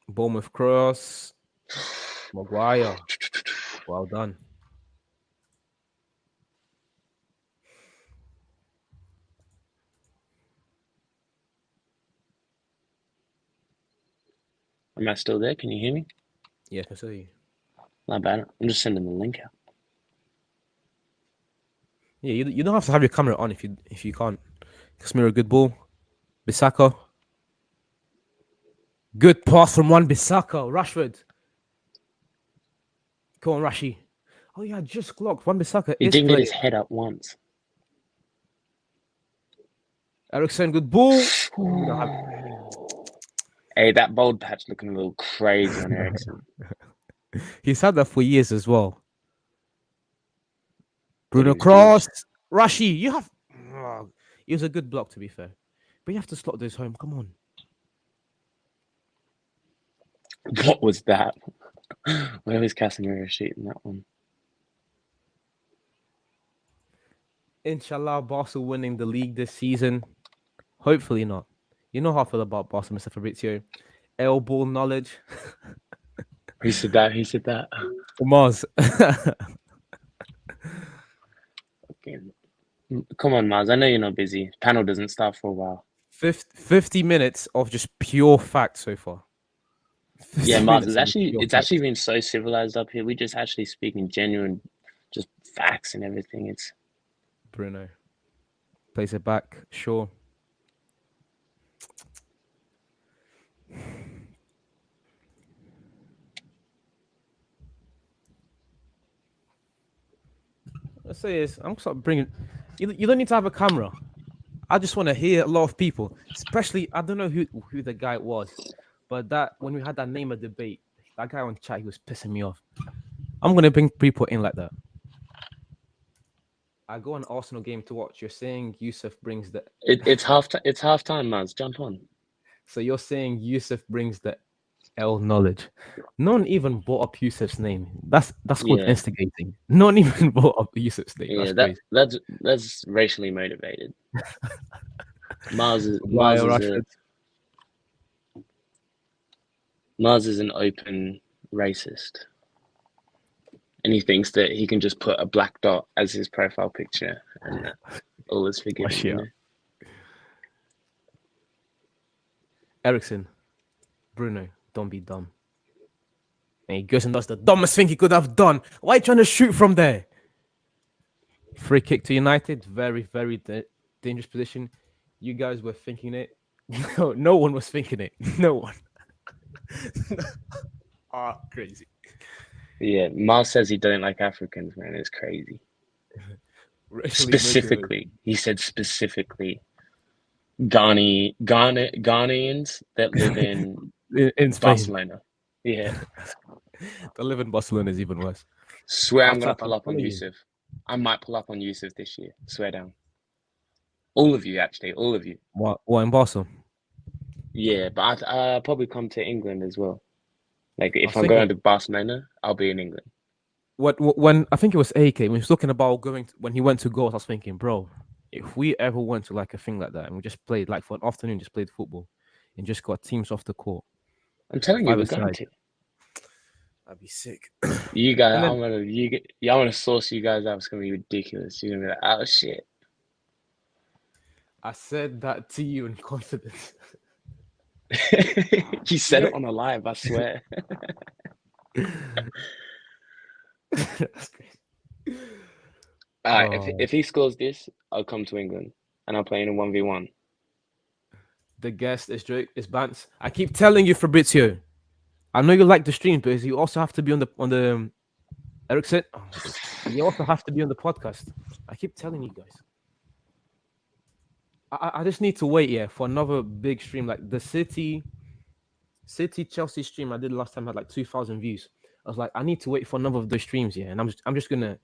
S1: Bournemouth cross. Maguire. Well done.
S2: Am I still there? Can you hear me?
S1: Yeah, I can see you.
S2: Not bad. I'm just sending the link out.
S1: Yeah, you don't have to have your camera on if you can't. Casemiro, good ball. Bissaka. Good pass from Wan Bissaka. Rashford. Come on, Rashi. Oh yeah, I just clocked. Wan Bissaka
S2: He
S1: is
S2: didn't get
S1: playing.
S2: his head up once.
S1: Ericsson, good ball.
S2: Hey, that bold patch looking a little crazy on Ericsson.
S1: He's had that for years as well.
S2: Thought he
S1: Bruno
S2: was Jewish.
S1: Cross. Rashi, you have. Oh, it was a good block, to be fair. But you have to slot those home. Come on.
S2: What was that? Where was Casemiro shooting that one?
S1: Inshallah, Barca winning the league this season. Hopefully not. You know how I feel about Barca, Mr. Fabrizio. Elbow knowledge.
S2: Who said that? Who said that?
S1: Mars.
S2: Come on, Mars. I know you're not busy. Panel doesn't start for a while.
S1: 50 minutes of just pure fact so far.
S2: Yeah, Mars. It's
S1: Pure
S2: actually been so civilized up here. We just actually speaking genuine, just facts and everything. It's
S1: Bruno plays it back. Sure. Let's say is I'm start bringing. You don't need to have a camera. I just want to hear a lot of people, especially I don't know who the guy was, but that when we had that name of debate, that guy on chat he was pissing me off. I'm gonna bring people in like that. I go on Arsenal game to watch. You're saying Yusuf brings the.
S2: it's half time, Mars. Jump on.
S1: So you're saying Yusuf brings the L knowledge. No one even brought up Yusuf's name. That's called
S2: Yeah,
S1: instigating. No one even brought up Yusuf's name. That's
S2: yeah.
S1: crazy.
S2: That's racially motivated.
S1: Why Rashford?
S2: Mars is an open racist, and he thinks that he can just put a black dot as his profile picture, and that all is forgiven.
S1: Wash
S2: You
S1: it up.
S2: know.
S1: Ericsson, Bruno, don't be dumb. And he goes and does the dumbest thing he could have done. Why are you trying to shoot from there? Free kick to United. Very, very dangerous position. You guys were thinking it. No, no one was thinking it. No one. Crazy.
S2: Yeah, Mars says he don't like Africans, man. It's crazy.
S1: Racially motivated.
S2: Specifically, he said specifically Ghanaians that live in
S1: In Spain.
S2: Barcelona. Yeah,
S1: The live in Barcelona is even worse.
S2: swear I'm
S1: After
S2: gonna
S1: I'm
S2: pull up on
S1: telling you.
S2: Yusuf. I might pull up on Yusuf this year. Swear down. All of you, actually, all of you.
S1: What in Barcelona?
S2: Yeah, but I probably come to England as well. Like
S1: I
S2: if
S1: was
S2: I'm
S1: thinking
S2: going to Barcelona, I'll be in England.
S1: when I think it was AK when he was talking about when he went to goals. I was thinking, bro, if we ever went to like a thing like that and we just played like for an afternoon, just played football and just got teams off the court,
S2: I'm telling you,
S1: five
S2: we're going
S1: aside,
S2: to.
S1: I'd be sick.
S2: You guys,
S1: And then
S2: I'm gonna source you guys out. It's gonna be ridiculous. You're gonna be like, oh shit.
S1: I said that to you in confidence.
S2: You said it on a live, I swear.
S1: That's crazy.
S2: All right,
S1: Oh,
S2: if he scores this, I'll come to England and I'll play in a 1v1.
S1: the guest is Drake is Bance. I keep telling you, Fabrizio. I know you like the stream, but you also have to be on the Eric said. Oh my God. You also have to be on the podcast. I keep telling you guys. I just need to wait, yeah, for another big stream like the City Chelsea stream I did last time had like 2,000 views. I was like, I need to wait for another of those streams, yeah, and I'm just gonna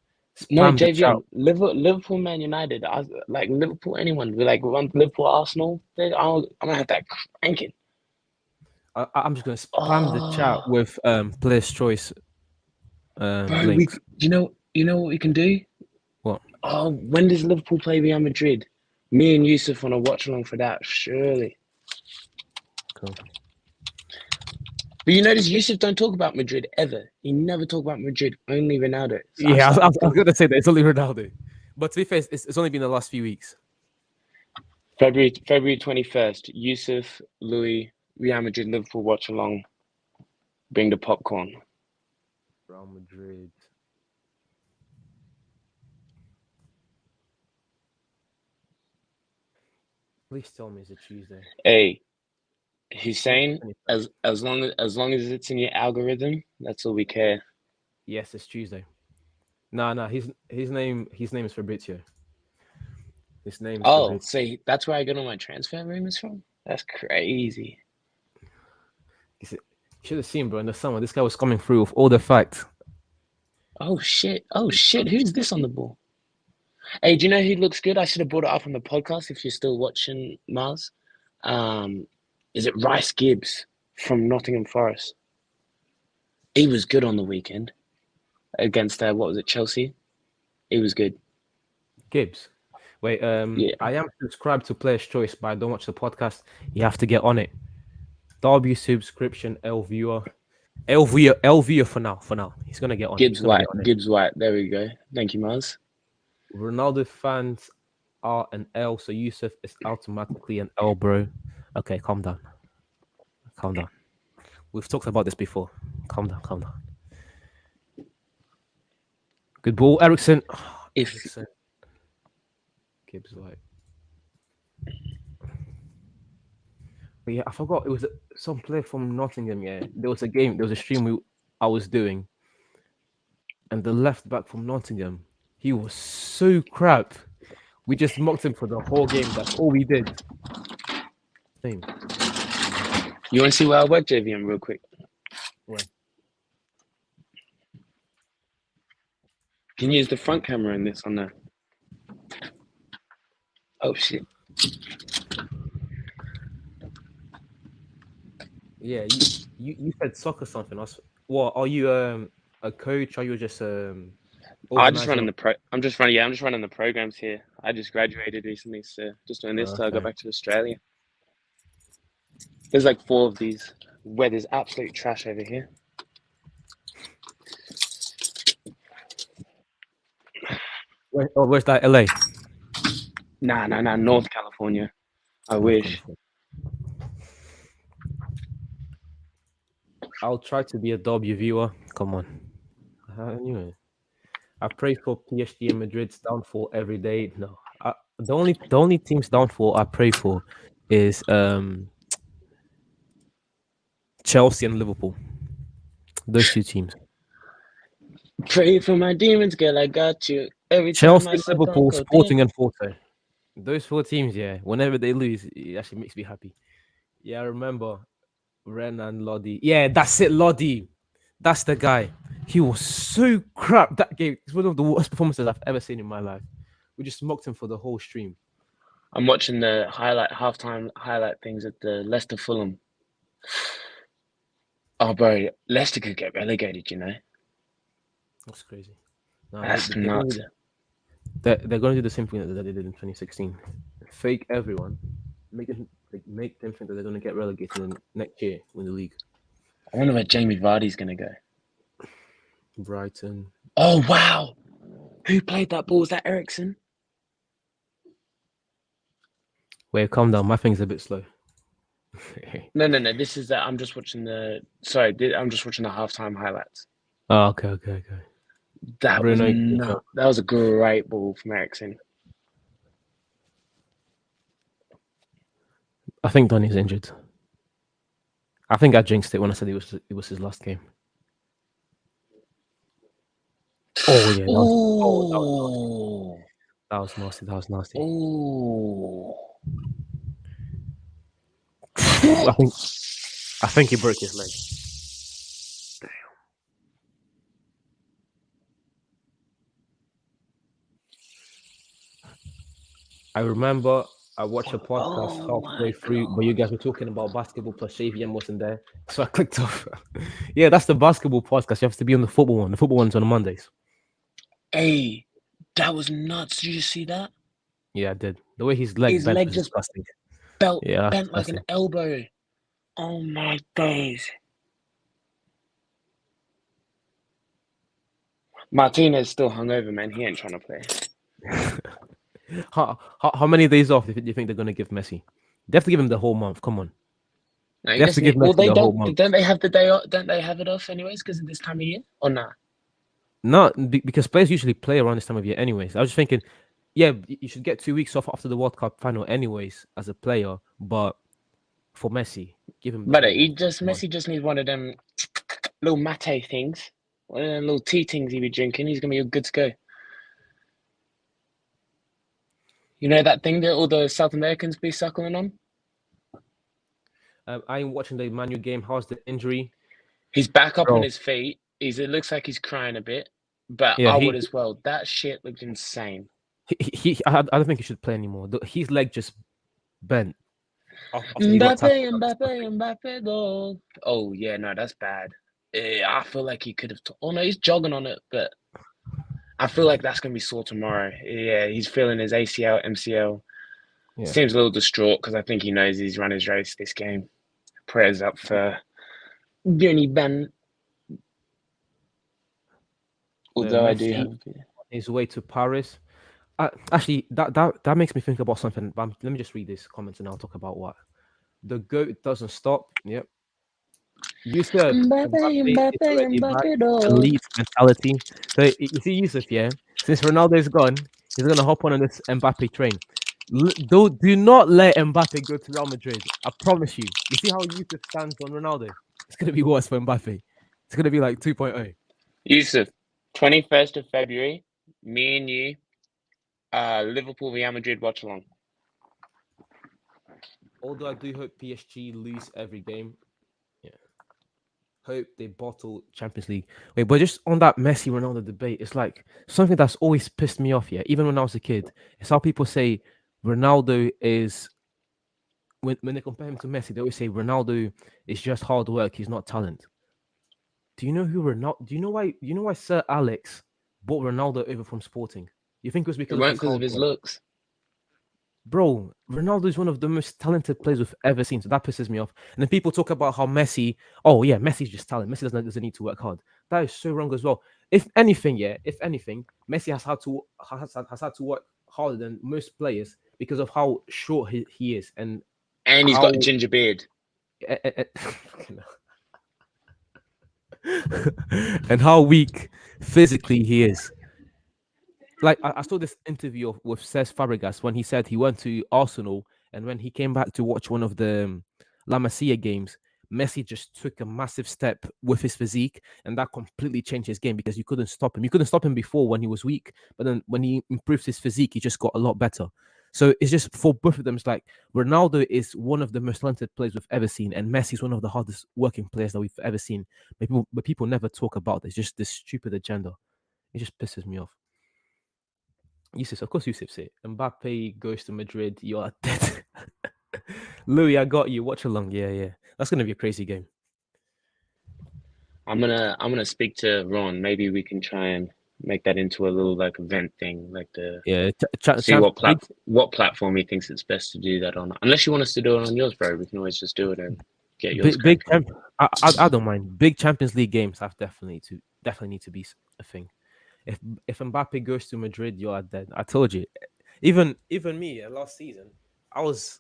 S2: No,
S1: spam the chat.
S2: JVM, Liverpool, Man United. Like Liverpool, anyone. Like Liverpool, Arsenal. I'm gonna have that cranking.
S1: I'm just gonna spam the chat
S2: Oh,
S1: with players' choice
S2: bro,
S1: links.
S2: you know what we can do?
S1: What?
S2: Oh, when does Liverpool play Real Madrid? Me and Yusuf want to watch along for that, surely.
S1: Cool.
S2: But you notice Yusuf don't talk about Madrid ever. He never talk about Madrid, only Ronaldo. So
S1: Yeah, I was gonna say that it's only Ronaldo, but to be fair, it's only been the last few weeks.
S2: February 21st, Yusuf, Louis, Real Madrid, Liverpool watch along. Bring the popcorn.
S1: Real Madrid. Please tell me it's a Tuesday.
S2: Hey, Hussein,
S1: 21st.
S2: as long as it's in your algorithm, that's all we care.
S1: Yes, it's Tuesday. No, his name is Fabrizio. His name is
S2: Oh,
S1: Fabrizio.
S2: say that's where I get all my transfer rumors from? That's crazy.
S1: You should have seen, bro, in the summer. This guy was coming through with all the facts.
S2: Oh shit. Who's this on the ball? Hey, do you know who looks good? I should have brought it up on the podcast if you're still watching Mars. Is it Rice Gibbs from Nottingham Forest? He was good on the weekend against what was it, Chelsea? He was good.
S1: Gibbs. Wait,
S2: Yeah.
S1: I am subscribed to Player's Choice, but I don't watch the podcast. You have to get on it. W subscription, L viewer. L viewer for now. For now. He's gonna get on. He's gonna get on it.
S2: Gibbs White. There we go. Thank you, Mars.
S1: Ronaldo fans are an L, so Yusuf is automatically an L, bro. Okay, calm down. Calm down. We've talked about this before. Calm down, calm down. Good ball, Ericsson. Oh,
S2: If
S1: Ericsson. Gibbs White. But yeah, I forgot. It was some player from Nottingham. Yeah, there was a stream I was doing, and the left back from Nottingham, he was so crap. We just mocked him for the whole game. That's all we did. Same.
S2: you want to see where I work, JVM, real quick?
S1: Where?
S2: Can you use the front camera in this on there? Oh shit.
S1: Yeah, you said soccer something. What are you a coach? Are you just
S2: I just
S1: organizer?
S2: running the pro. I'm just running. Yeah, I'm just running the programs here. I just graduated recently, so just doing this till I go
S1: Okay.
S2: back to Australia. There's like four of these. Weather's absolute trash over here.
S1: Where's that? LA.
S2: Nah, nah, nah. North California. I
S1: North
S2: wish.
S1: California. I'll try to be a W viewer. Come on. Anyway, I pray for PSG and Madrid's downfall every day. No, the only team's downfall I pray for is Chelsea and Liverpool. Those two teams.
S2: Pray for my demons, girl. I got you. Every time I
S1: Chelsea,
S2: suck on
S1: Liverpool,
S2: codeine.
S1: Sporting, and Porto. Those four teams, yeah. Whenever they lose, it actually makes me happy. Yeah, I remember Ren and Lodi. Yeah, that's it, Lodi. That's the guy. He was so crap that game. It's one of the worst performances I've ever seen in my life. We just mocked him for the whole stream.
S2: I'm watching the halftime highlight things at the Leicester Fulham. Oh, bro, Leicester could get relegated. You know,
S1: That's crazy. No,
S2: that's nuts.
S1: they're going to do the same thing that they did in 2016. Fake everyone, make them think that they're going to get relegated and next year win the league.
S2: I wonder where Jamie Vardy's gonna go.
S1: Brighton.
S2: Oh wow, who played that ball? Was that Ericsson?
S1: Wait, calm down. My thing's a bit slow.
S2: No, no, no. This is that. I'm just watching the. Sorry, I'm just watching the halftime highlights.
S1: Oh, okay.
S2: That was
S1: Bruno.
S2: not. That was a great ball from Ericsson.
S1: I think Donny's injured. I think I jinxed it when I said it was his last game. Oh yeah,
S2: Oh,
S1: that was nasty. That was nasty.
S2: oh.
S1: I think he broke his leg. I remember I watched a podcast
S2: Oh
S1: halfway
S2: my
S1: through, but you
S2: God.
S1: guys were talking about basketball plus JVM wasn't there, so I clicked off. Yeah, that's the basketball podcast. You have to be on the football one. The football one's on Mondays.
S2: Hey, that was nuts. Did you see that?
S1: Yeah, I did. The way his leg
S2: His
S1: bent
S2: leg
S1: was
S2: just
S1: disgusting.
S2: belt
S1: Yeah, that's
S2: bent like an
S1: disgusting.
S2: elbow. Oh my days. Martinez still hungover, man. He ain't trying to play.
S1: How many days off do you think they're gonna give Messi? They have to give him the whole month. Come on,
S2: No,
S1: they
S2: he
S1: have to
S2: doesn't
S1: give
S2: need. Well,
S1: Messi
S2: they
S1: the whole
S2: don't.
S1: month.
S2: Don't they have the day off? Don't they have it off anyways? Because of this time of year, or nah?
S1: No, because players usually play around this time of year, anyways. I was just thinking, yeah, you should get 2 weeks off after the World Cup final, anyways, as a player. But for Messi, give him the
S2: But
S1: whole month. Come on.
S2: Messi just needs one of them little mate things, one of them little tea things he be drinking. He's gonna be good to go. You know that thing that all the South Americans be suckling on?
S1: I am watching the Manu game. How's the injury,
S2: He's back up on
S1: bro?
S2: his feet. It looks like he's crying a bit, but
S1: Yeah,
S2: I would as well. That shit looked insane.
S1: I don't think he should play anymore. His leg just bent after he got
S2: Mbappe,
S1: tackled.
S2: Mbappe, Mbappe, goal. Oh yeah, no, that's bad. I feel like he could have. Oh no, he's jogging on it, but I feel like that's gonna be sore tomorrow. Yeah, he's feeling his ACL, MCL.
S1: Yeah,
S2: Seems a little distraught because I think he knows he's run his race this game. Prayers up for Johnny Ben. Although I do
S1: Messi
S2: have.
S1: his way to Paris. Actually, that makes me think about something. But let me just read this comments and I'll talk about what the goat doesn't stop. Yep. Yusuf
S2: Mbappe,
S1: Mbappe is
S2: Mbappe,
S1: already back.
S2: Mbappe, dog.
S1: Elite mentality. So you see, Yusuf, yeah. Since Ronaldo is gone, he's gonna hop on this Mbappe train. Do not let Mbappe go to Real Madrid. I promise you. You see how Yusuf stands on Ronaldo? It's gonna be worse for Mbappe. It's gonna be like 2.0.
S2: Yusuf, 21st of February, me and you, Liverpool, Real Madrid watch along.
S1: Although I do hope PSG lose every game. Yeah. Hope they bottle Champions League. Wait, but just on that Messi Ronaldo debate, it's like something that's always pissed me off. Yeah, even when I was a kid, it's how people say Ronaldo is when they compare him to Messi, they always say Ronaldo is just hard work. He's not talent. Do you know who Ronaldo? Do you know why? You know why Sir Alex bought Ronaldo over from Sporting? You think it was
S2: It
S1: because of
S2: weren't
S1: his
S2: because of
S1: hard
S2: his
S1: work?
S2: looks.
S1: Bro, Ronaldo is one of the most talented players we've ever seen. So that pisses me off. And then people talk about how Messi, oh yeah, Messi's just talent. Messi doesn't need to work hard. That is so wrong as well. If anything, Messi has had to work harder than most players because of how short he is and
S2: And he's got a
S1: how
S2: ginger beard.
S1: and how weak physically he is. Like I saw this interview with Cesc Fabregas when he said he went to Arsenal and when he came back to watch one of the La Masia games, Messi just took a massive step with his physique and that completely changed his game because you couldn't stop him. You couldn't stop him before when he was weak, but then when he improved his physique, he just got a lot better. So it's just for both of them. It's like Ronaldo is one of the most talented players we've ever seen, and Messi is one of the hardest working players that we've ever seen. But people never talk about this. Just this stupid agenda. It just pisses me off. Yusuf, of course, Yusuf say Mbappe goes to Madrid. You are dead. Louis, I got you. Watch along. Yeah, yeah. That's gonna be a crazy game.
S2: I'm gonna speak to Ron. Maybe we can try and make that into a little like event thing, like the
S1: Yeah,
S2: see what platform he thinks it's best to do that on. Unless you want us to do it on yours, bro, we can always just do it and get yours
S1: big
S2: cracking.
S1: champ. I don't mind. Big Champions League games have definitely need to be a thing. If Mbappe goes to Madrid, you are dead. I told you. Even me last season, I was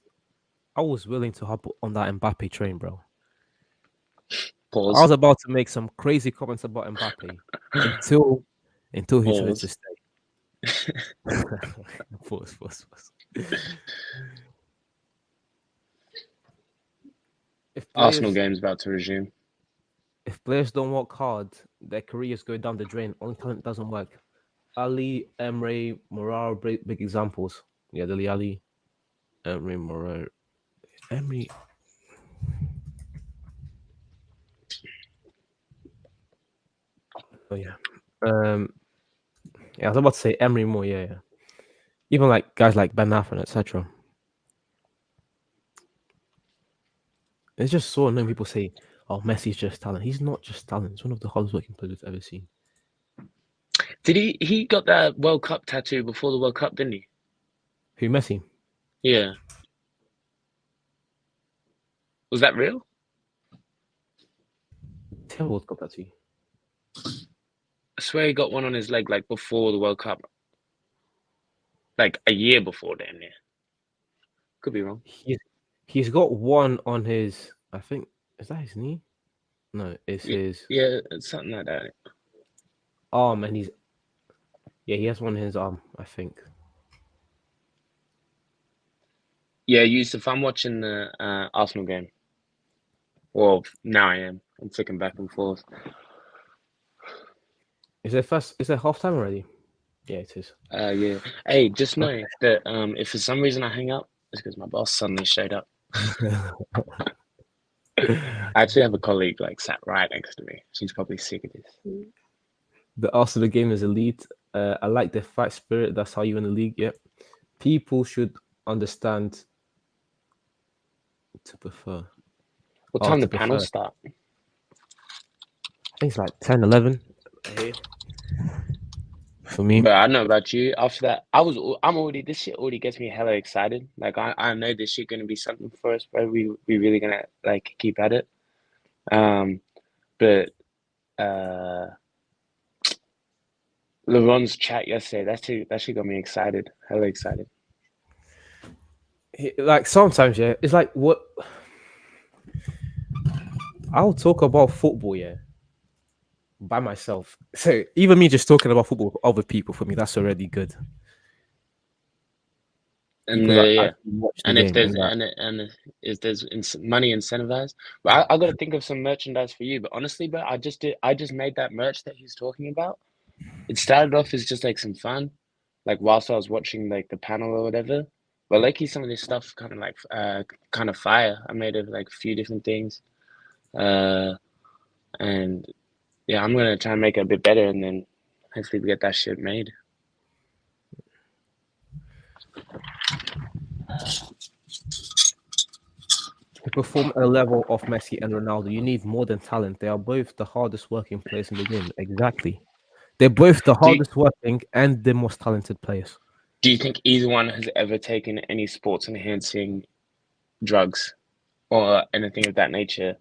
S1: I was willing to hop on that Mbappe train, bro. I
S2: Pause.
S1: was about to make some crazy comments about Mbappe until he decided to
S2: Pause.
S1: stay. Pause. If
S2: Arsenal
S1: players
S2: game's about to resume.
S1: if players don't work hard, their careers go down the drain. Only talent doesn't work. Ali, Emre, Morar, big examples. Yeah, Deli Ali, Emre, Morar, Emre. Oh yeah. Um. Yeah, I was about to say Emery more. Yeah, yeah. Even like guys like Ben Affleck, etc. It's just so annoying. People say, "Oh, Messi's just talent." He's not just talent. He's one of the hardest working players we've ever seen.
S2: Did he got that World Cup tattoo before the World Cup, didn't he?
S1: Who Messi?
S2: Yeah. Was that real?
S1: Tell World Cup tattoo.
S2: I swear he got one on his leg like before the World Cup. Like a year before then, yeah. Could be wrong.
S1: He's got one on his. I think is that his knee? No, it's
S2: Y-
S1: his
S2: Yeah, something like that.
S1: arm, and he has one in his arm. I think.
S2: Yeah, Yusuf, I'm watching the Arsenal game. Well, now I am. I'm flicking back and forth.
S1: Is it first? Is it half time already? Yeah, it is.
S2: Yeah. Hey, just
S1: Okay.
S2: know that if for some reason I hang up, it's because my boss suddenly showed up. I actually have a colleague like sat right next to me. She's probably sick of this.
S1: The Arsenal game is elite. I like the fight spirit. That's how you win the league. Yep. People should understand to prefer.
S2: What
S1: Oh,
S2: time the
S1: to
S2: panels
S1: prefer.
S2: start?
S1: I think it's like 10, 11 for me.
S2: But I don't know about you. After that, I'm already, this shit already gets me hella excited. Like I know this shit gonna be something for us, bro. We really gonna like keep at it. But LeBron's chat yesterday, that shit got me excited, hella excited.
S1: Like sometimes, yeah, it's like what I'll talk about football, yeah, by myself. So even me just talking about football with other people, for me, that's already good.
S2: And
S1: People that
S2: yeah,
S1: actually watch the
S2: and if
S1: game
S2: there's
S1: and that.
S2: if there's money incentivized, but I got to think of some merchandise for you. But honestly, bro, I just made that merch that he's talking about. It started off as just like some fun, like whilst I was watching like the panel or whatever. But like some of this stuff kind of like kind of fire. I made it like a few different things, uh, and yeah, I'm gonna try and make it a bit better, and then hopefully we get that shit made.
S1: to perform at a level of Messi and Ronaldo, you need more than talent. They are both the hardest working players in the game. Exactly. They're both the
S2: Do you,
S1: hardest working and the most talented players.
S2: do you think either one has ever taken any sports enhancing drugs or anything of that nature?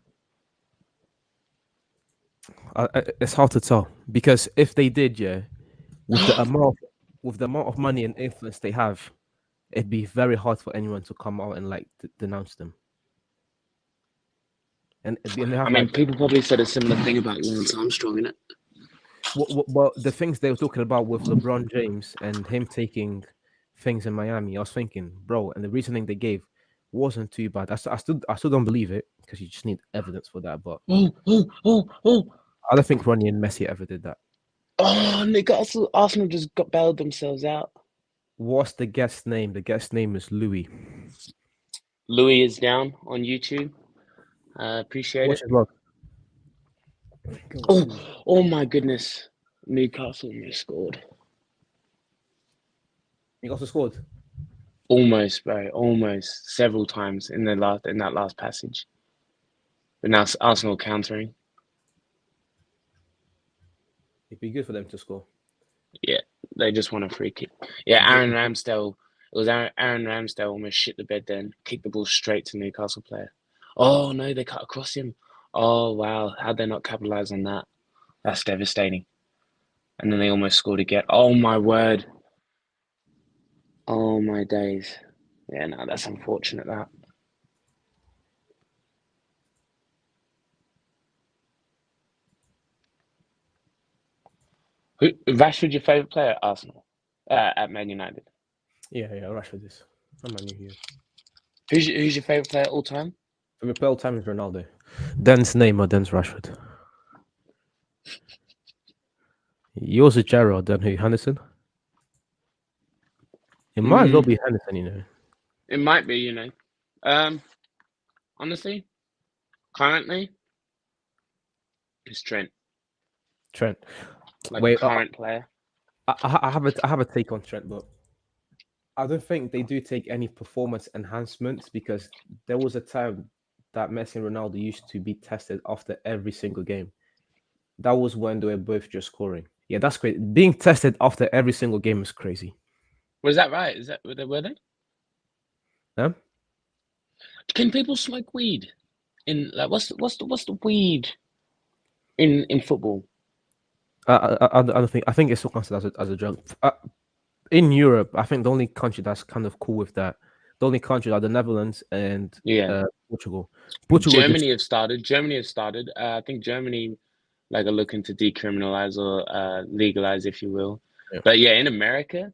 S1: It's hard to tell because if they did, yeah, with the amount with the amount of money and influence they have, it'd be very hard for anyone to come out and like denounce them. And they
S2: I
S1: have
S2: mean,
S1: like
S2: people probably said a similar thing about Lance Armstrong, innit?
S1: well, the things they were talking about with LeBron James and him taking things in Miami. I was thinking, bro, and the reasoning they gave wasn't too bad. I still don't believe it because you just need evidence for that. But
S2: Oh, oh, oh, oh.
S1: I don't think Ronnie and Messi ever did that.
S2: Oh, Newcastle, Arsenal just got bailed themselves out.
S1: What's the guest name? The guest name is Louis.
S2: Louis is down on YouTube. Appreciate
S1: Watch
S2: it.
S1: his vlog.
S2: Oh, oh my goodness. Newcastle almost scored.
S1: He also scored.
S2: Almost, bro. Almost. Several times in that last passage. But now Arsenal countering.
S1: It'd be good for them to score.
S2: Yeah, they just want a free kick. Yeah, Aaron Ramsdale. It was Aaron Ramsdale almost shit the bed then. Kicked the ball straight to Newcastle player. Oh no, they cut across him. Oh wow, how'd they not capitalize on that? That's devastating. And then they almost scored again. Oh my word. Oh my days. Yeah, no, that's unfortunate that. Rashford your favourite player at Arsenal? At Man United?
S1: Yeah, Rashford is. I'm a new here.
S2: Who's your favourite player all time?
S1: For me, all time is Ronaldo. Then's Neymar, then's Rashford. Yours is Gerrard, then who? Henderson? It might as well be Henderson, you know.
S2: It might be, you know. Honestly, currently, it's Trent.
S1: Trent.
S2: Like
S1: Wait,
S2: current player.
S1: I have a take on Trent, but I don't think they do take any performance enhancements because there was a time that Messi and Ronaldo used to be tested after every single game. That was when they were both just scoring. Yeah, that's great. Being tested after every single game is crazy.
S2: Was that right? Is that were they?
S1: Huh?
S2: Can people smoke weed in like what's the weed in football?
S1: I don't think. I think it's still considered as a drug. In Europe, I think the only country that's kind of cool with that, the only country are the Netherlands and
S2: Yeah,
S1: Portugal. Portugal just
S2: Germany have started. Germany have started. I think Germany like are looking to decriminalize or legalize, if you will.
S1: yeah.
S2: But yeah, in America,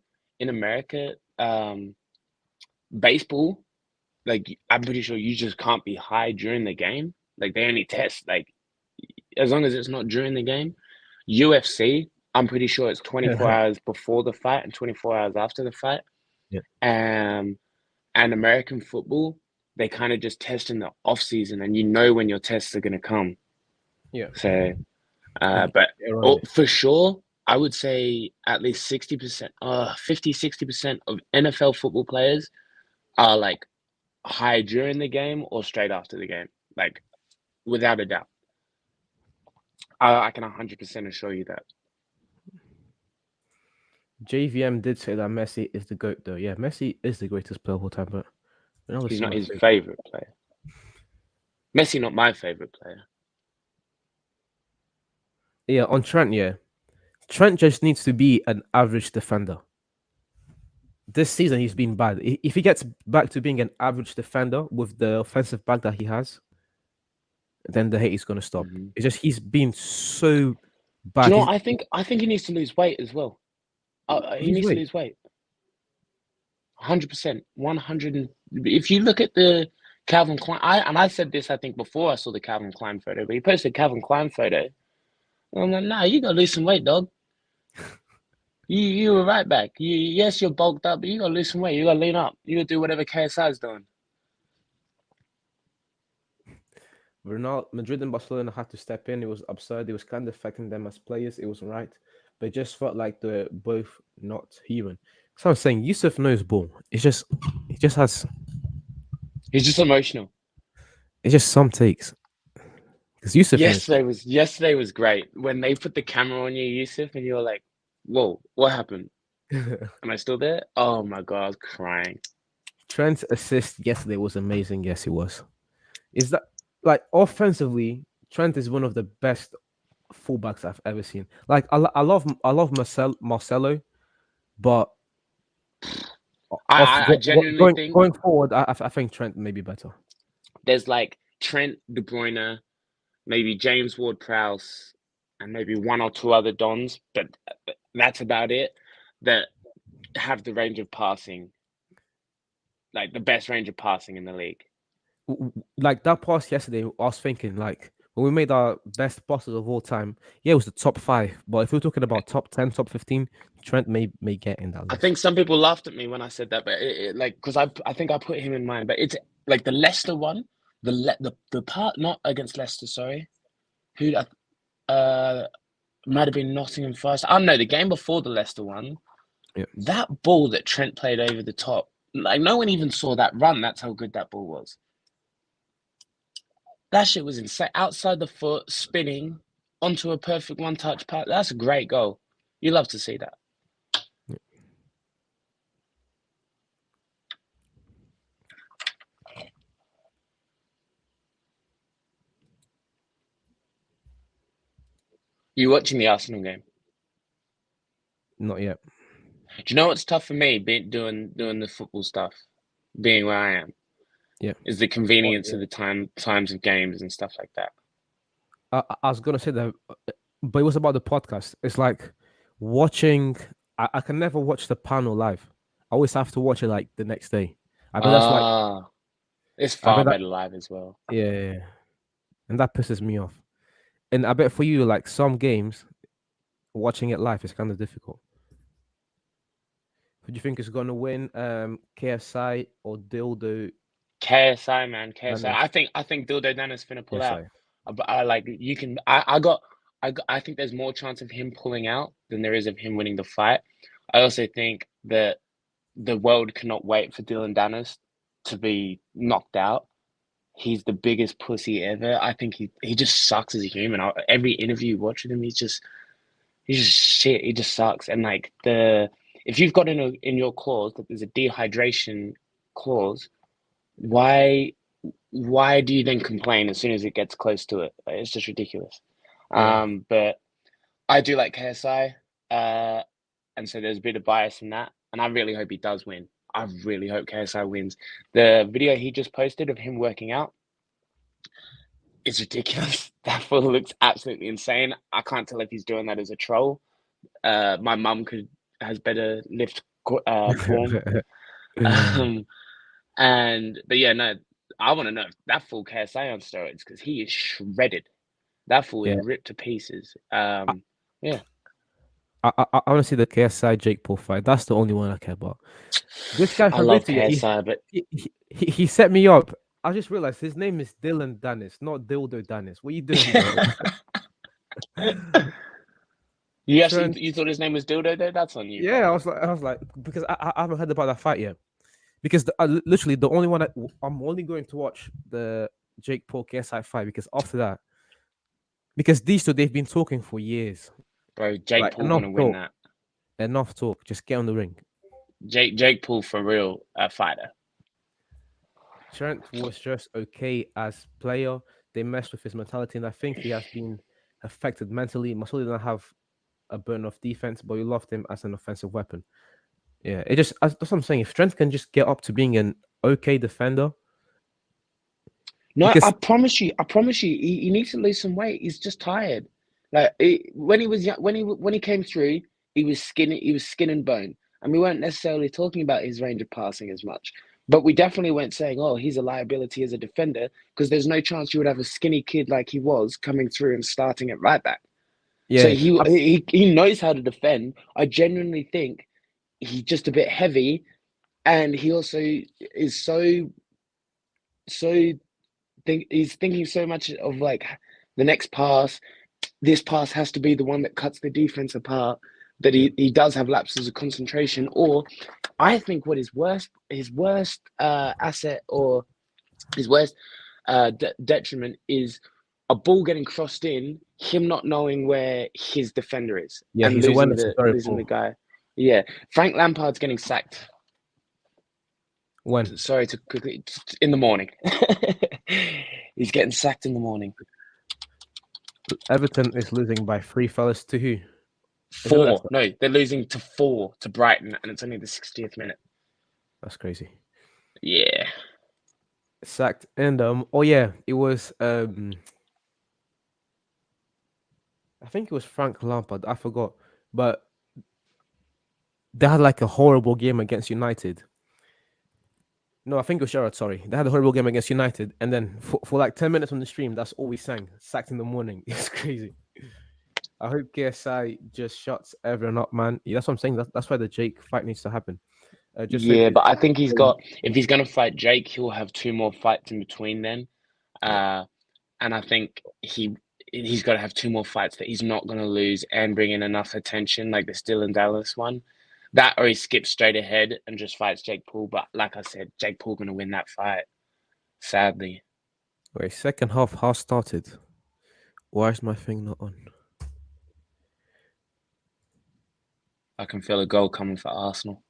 S2: baseball, like I'm pretty sure you just can't be high during the game. Like they only test like as long as it's not during the game. UFC, I'm pretty sure it's 24 hours before the fight and 24 hours after the fight.
S1: Yeah.
S2: And American football, they kind of just test in the off season, and you know when your tests are gonna come.
S1: Yeah.
S2: So,
S1: And
S2: but
S1: you're right.
S2: for sure, I would say at least 60%, 50, 60% of NFL football players are like high during the game or straight after the game, like without a doubt. I can 100% assure you that.
S1: JVM did say that Messi is the GOAT, though. Yeah, Messi is the greatest player of all time, but Ronaldo's
S2: He's
S1: still
S2: not
S1: my
S2: his
S1: favorite.
S2: favorite player. Messi, not my favorite player.
S1: Yeah, on Trent, yeah. Trent just needs to be an average defender. This season, he's been bad. If he gets back to being an average defender with the offensive back that he has, then the hate is going to stop.
S2: Mhm.
S1: It's just he's been so
S2: Do
S1: bad.
S2: you know what? I think he needs to lose weight as well. He
S1: Lose
S2: needs to
S1: weight.
S2: lose weight. 100%, 100. If you look at the Calvin Klein, I said this I think before I saw the Calvin Klein photo, but he posted a Calvin Klein photo. And I'm like, nah, you gotta lose some weight, dog. You were right back. Yes, you're bulked up, but you gotta lose some weight. You gotta lean up. You gotta do whatever KSI is doing.
S1: Ronaldo, Madrid and Barcelona had to step in. It was absurd. It was kind of affecting them as players. It was right, but it just felt like they're both not human. So I'm saying Yusuf knows ball. It's just he just has
S2: He's just emotional.
S1: It's just some takes because Yusuf finished it.
S2: Yesterday was great when they put the camera on you, Yusuf, and you were like, "Whoa, what happened? Am I still there?" Oh my God, I was crying.
S1: Trent's assist yesterday was amazing. Yes, it was. Is that like offensively? Trent is one of the best fullbacks I've ever seen. Like I love Marcelo, but
S2: I genuinely think
S1: going forward, I think Trent may be better.
S2: there's like Trent, De Bruyne, maybe James Ward-Prowse, and maybe one or two other Dons, but that's about it. That have the range of passing, like the best range of passing in the league.
S1: Like that pass yesterday, I was thinking like when we made our best passes of all time, yeah, it was the top five. But if we're talking about top 10, top 15, Trent may get in that
S2: I
S1: list.
S2: think some people laughed at me when I said that, but like because I think I put him in mind, but it's like the Leicester one, the part not against Leicester, sorry, who uh might have been Nottingham Forest. I don't know, the game before the Leicester one,
S1: Yeah.
S2: that ball that Trent played over the top, like no one even saw that run. That's how good that ball was. That shit was insane. Outside the foot, spinning onto a perfect one-touch pass. That's a great goal. You love to see that.
S1: Yeah.
S2: You watching the Arsenal game?
S1: Not yet.
S2: Do you know what's tough for me? Doing the football stuff, being where I am,
S1: Yeah.
S2: is the convenience of the times of games and stuff like that.
S1: I was gonna say that, but it was about the podcast. It's like watching. I can never watch the panel live. I always have to watch it like the next day. I bet that's like
S2: Ah, it's
S1: I
S2: far
S1: bet that
S2: better live as well.
S1: yeah, and that pisses me off. And I bet for you, like some games, watching it live is kind of difficult. Who do you think is gonna win? KSI or Dildo
S2: KSI, man, KSI.
S1: Dennis?
S2: I think Dildo Dan's finna pull out.
S1: KSI.
S2: But I like you can. I think there's more chance of him pulling out than there is of him winning the fight. I also think that the world cannot wait for Dylan Dennis to be knocked out. He's the biggest pussy ever. I think he just sucks as a human. Every interview you watch with him, he's just shit. He just sucks. And like the if you've got in your clause that there's a dehydration clause, why why do you then complain as soon as it gets close to it? Like, it's just ridiculous.
S1: Yeah,
S2: But I do like KSI, and so there's a bit of bias in that. And I really hope he does win. I really hope KSI wins. The video he just posted of him working out is ridiculous. That fool looks absolutely insane. I can't tell if he's doing that as a troll. My mum has better lift form. Um, but yeah, no, I want to know if that fool KSI on steroids because he is shredded. That fool is
S1: yeah.
S2: ripped to pieces.
S1: I,
S2: Yeah.
S1: I want to see the KSI Jake Paul fight. That's the only one I care about. This guy
S2: I love
S1: Fabrizio,
S2: KSI, but
S1: he set me up. I just realized his name is Dylan Dennis, not Dildo Dennis. What are you doing, bro? Trent,
S2: you thought his name was Dildo though? That's on you,
S1: yeah,
S2: bro.
S1: I was like, because I haven't heard about that fight yet. Because literally the only one I'm only going to watch the Jake Paul KSI fight because after that, because these two they've been talking for years.
S2: Bro, Jake
S1: Like
S2: Paul gonna win that.
S1: enough talk. Just get on the ring.
S2: Jake Paul for real, fighter.
S1: Trent was just okay as player. They messed with his mentality, and I think he has been affected mentally. Masoli didn't have a burn of defense, but we loved him as an offensive weapon. Yeah, that's what I'm saying. If Trent can just get up to being an okay defender,
S2: No,
S1: because
S2: I promise you, he needs to lose some weight. He's just tired. Like when he was young, when he came through, he was skin and bone, and we weren't necessarily talking about his range of passing as much. But we definitely weren't saying, "Oh, he's a liability as a defender," because there's no chance you would have a skinny kid like he was coming through and starting at right back. So
S1: yeah,
S2: he knows how to defend. I genuinely think he's just a bit heavy, and he also is so he's thinking so much of like the next pass. This pass has to be the one that cuts the defense apart. That
S1: yeah,
S2: he does have lapses of concentration, or I think what his worst asset or his worst detriment is a ball getting crossed in, him not knowing where his defender is,
S1: Yeah,
S2: and
S1: his awareness is very
S2: losing the
S1: poor.
S2: guy. Yeah, Frank Lampard's getting sacked.
S1: When
S2: Sorry to quickly in the morning. He's getting sacked in the morning.
S1: Everton is losing by 3 fellas to who? Is it
S2: Four.
S1: Leicester?
S2: No, they're losing to four to Brighton, and it's only the 60th minute.
S1: That's crazy.
S2: Yeah.
S1: Sacked and oh yeah, it was I think it was Frank Lampard. I forgot, but they had like a horrible game against United. No, I think it was Gerrard. Sorry, they had a horrible game against United, and then for like 10 minutes on the stream, that's all we sang. Sacked in the morning. It's crazy. I hope KSI just shuts everyone up, man. Yeah, that's what I'm saying. That's why the Jake fight needs to happen. Just hope
S2: Yeah,
S1: it's
S2: but I think if he's going to fight Jake, he'll have two more fights in between then.
S1: yeah.
S2: Uh, and I think he's got to have two more fights that he's not going to lose and bring in enough attention, like the Still in Dallas one. That or he skips straight ahead and just fights Jake Paul. But like I said, Jake Paul going to win that fight, sadly.
S1: Wait, second half has started. Why is my thing not on?
S2: I can feel a goal coming for Arsenal.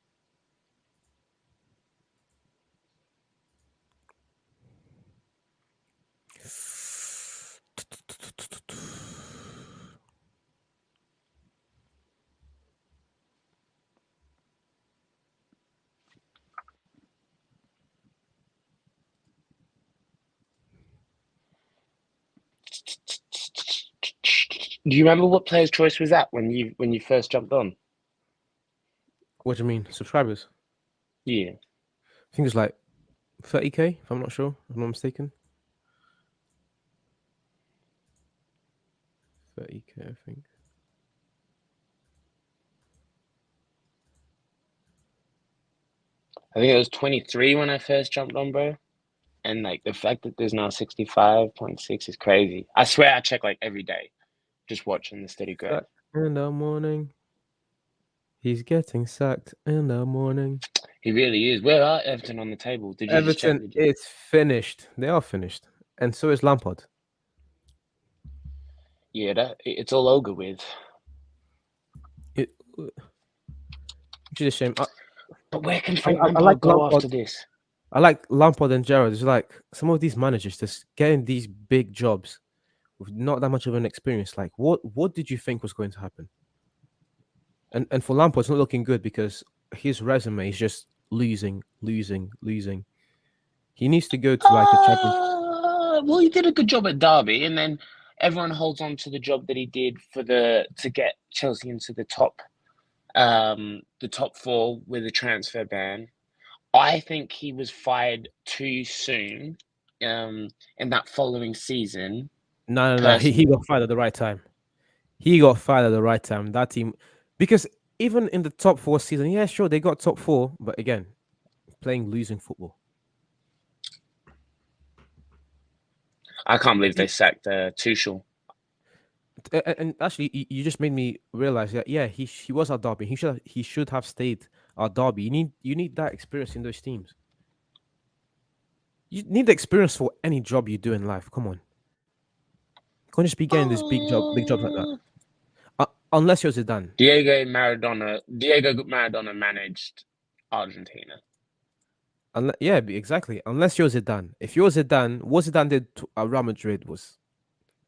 S2: Do you remember what player's choice was that when you first jumped on?
S1: What do you mean, subscribers?
S2: Yeah.
S1: I think it's like 30K, if I'm not sure, if I'm not mistaken. 30K, I think.
S2: I think it was 23 when I first jumped on, bro. And like the fact that there's now 65.6 is crazy. I swear I check like every day, just watching the steady growth.
S1: Sacked in the morning. He's getting sacked in the morning.
S2: He really is. Where are Everton on the table? Did you just check?
S1: Everton
S2: Did you?
S1: is finished. They are finished. And so is Lampard.
S2: Yeah, it's all over with.
S1: Which is a shame.
S2: But where can
S1: I,
S2: Frank
S1: I like
S2: Lampard go
S1: Lampard.
S2: after this?
S1: I like Lampard and Gerrard. It's like some of these managers just getting these big jobs with not that much of an experience. Like, what did you think was going to happen? And for Lampard, it's not looking good because his resume is just losing, losing, losing. He needs to go to like a champion.
S2: Well, he did a good job at Derby, and then everyone holds on to the job that he did to get Chelsea into the top four with a transfer ban. I think he was fired too soon, in that following season.
S1: No, no, no. He
S2: Personally,
S1: got fired at the right time. He got fired at the right time. That team, because even in the top four season, yeah, sure, they got top four, but again, playing losing football.
S2: I can't believe they sacked Tuchel.
S1: And actually, you just made me realize that yeah, he was at Derby. He should have stayed at Derby. You need that experience in those teams. You need the experience for any job you do in life. Come on, you can't just be getting this big jobs like that.
S2: Uh,
S1: Unless you're Zidane.
S2: Diego Maradona managed Argentina.
S1: Yeah, exactly. Unless you're Zidane. If you're Zidane, what Zidane did at Real Madrid was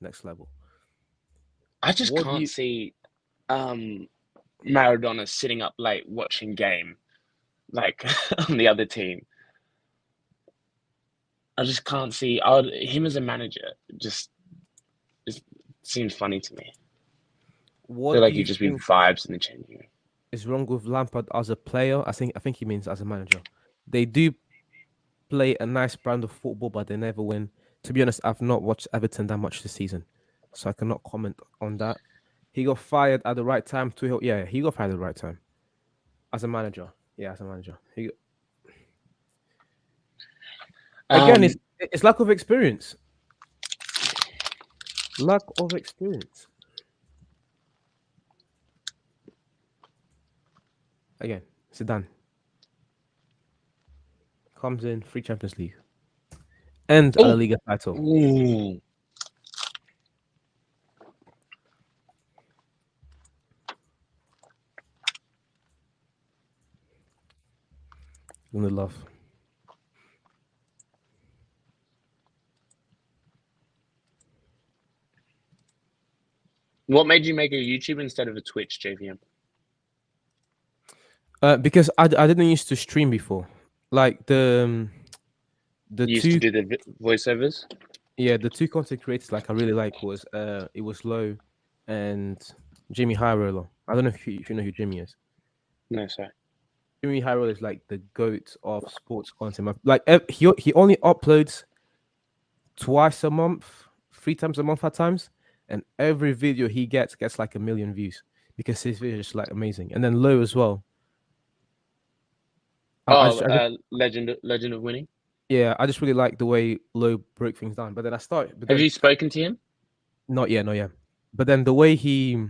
S1: next level.
S2: I just
S1: What do
S2: can't
S1: you?
S2: see Maradona sitting up late watching game like on the other team. I just can't see him as a manager. Just seems funny to me. I feel
S1: What do
S2: like
S1: you
S2: he'd just be
S1: think
S2: vibes in the changing room.
S1: is wrong with Lampard as a player? I think he means as a manager. They do play a nice brand of football, but they never win. To be honest, I've not watched Everton that much this season, so I cannot comment on that. He got fired at the right time. Yeah, he got fired at the right time as a manager. Yeah, as a manager. Again,
S2: Um,
S1: it's lack of experience. Lack of experience. Again, Zidane comes in free Champions League. and a La
S2: Oh,
S1: Liga title.
S2: ooh.
S1: In the love.
S2: What made you make a YouTube instead of a Twitch, JVM?
S1: Because I didn't used to stream before. Like the
S2: You used to
S1: two
S2: do the voiceovers?
S1: yeah, the two content creators like I really like was it was Low and Jimmy High Roller. I don't know if you know who Jimmy is.
S2: No, sorry.
S1: Jimmy High Roller is like the goat of sports content. Like he only uploads twice a month, 3 times a month at times, and every video he gets like 1 million views because his video is just like amazing. And then Low as well.
S2: Oh,
S1: I just
S2: Legend of Winning.
S1: yeah, I just really like the way Low broke things down. But then I started, but
S2: Have
S1: then
S2: you spoken to him?
S1: not yet, not yet. But then the way he,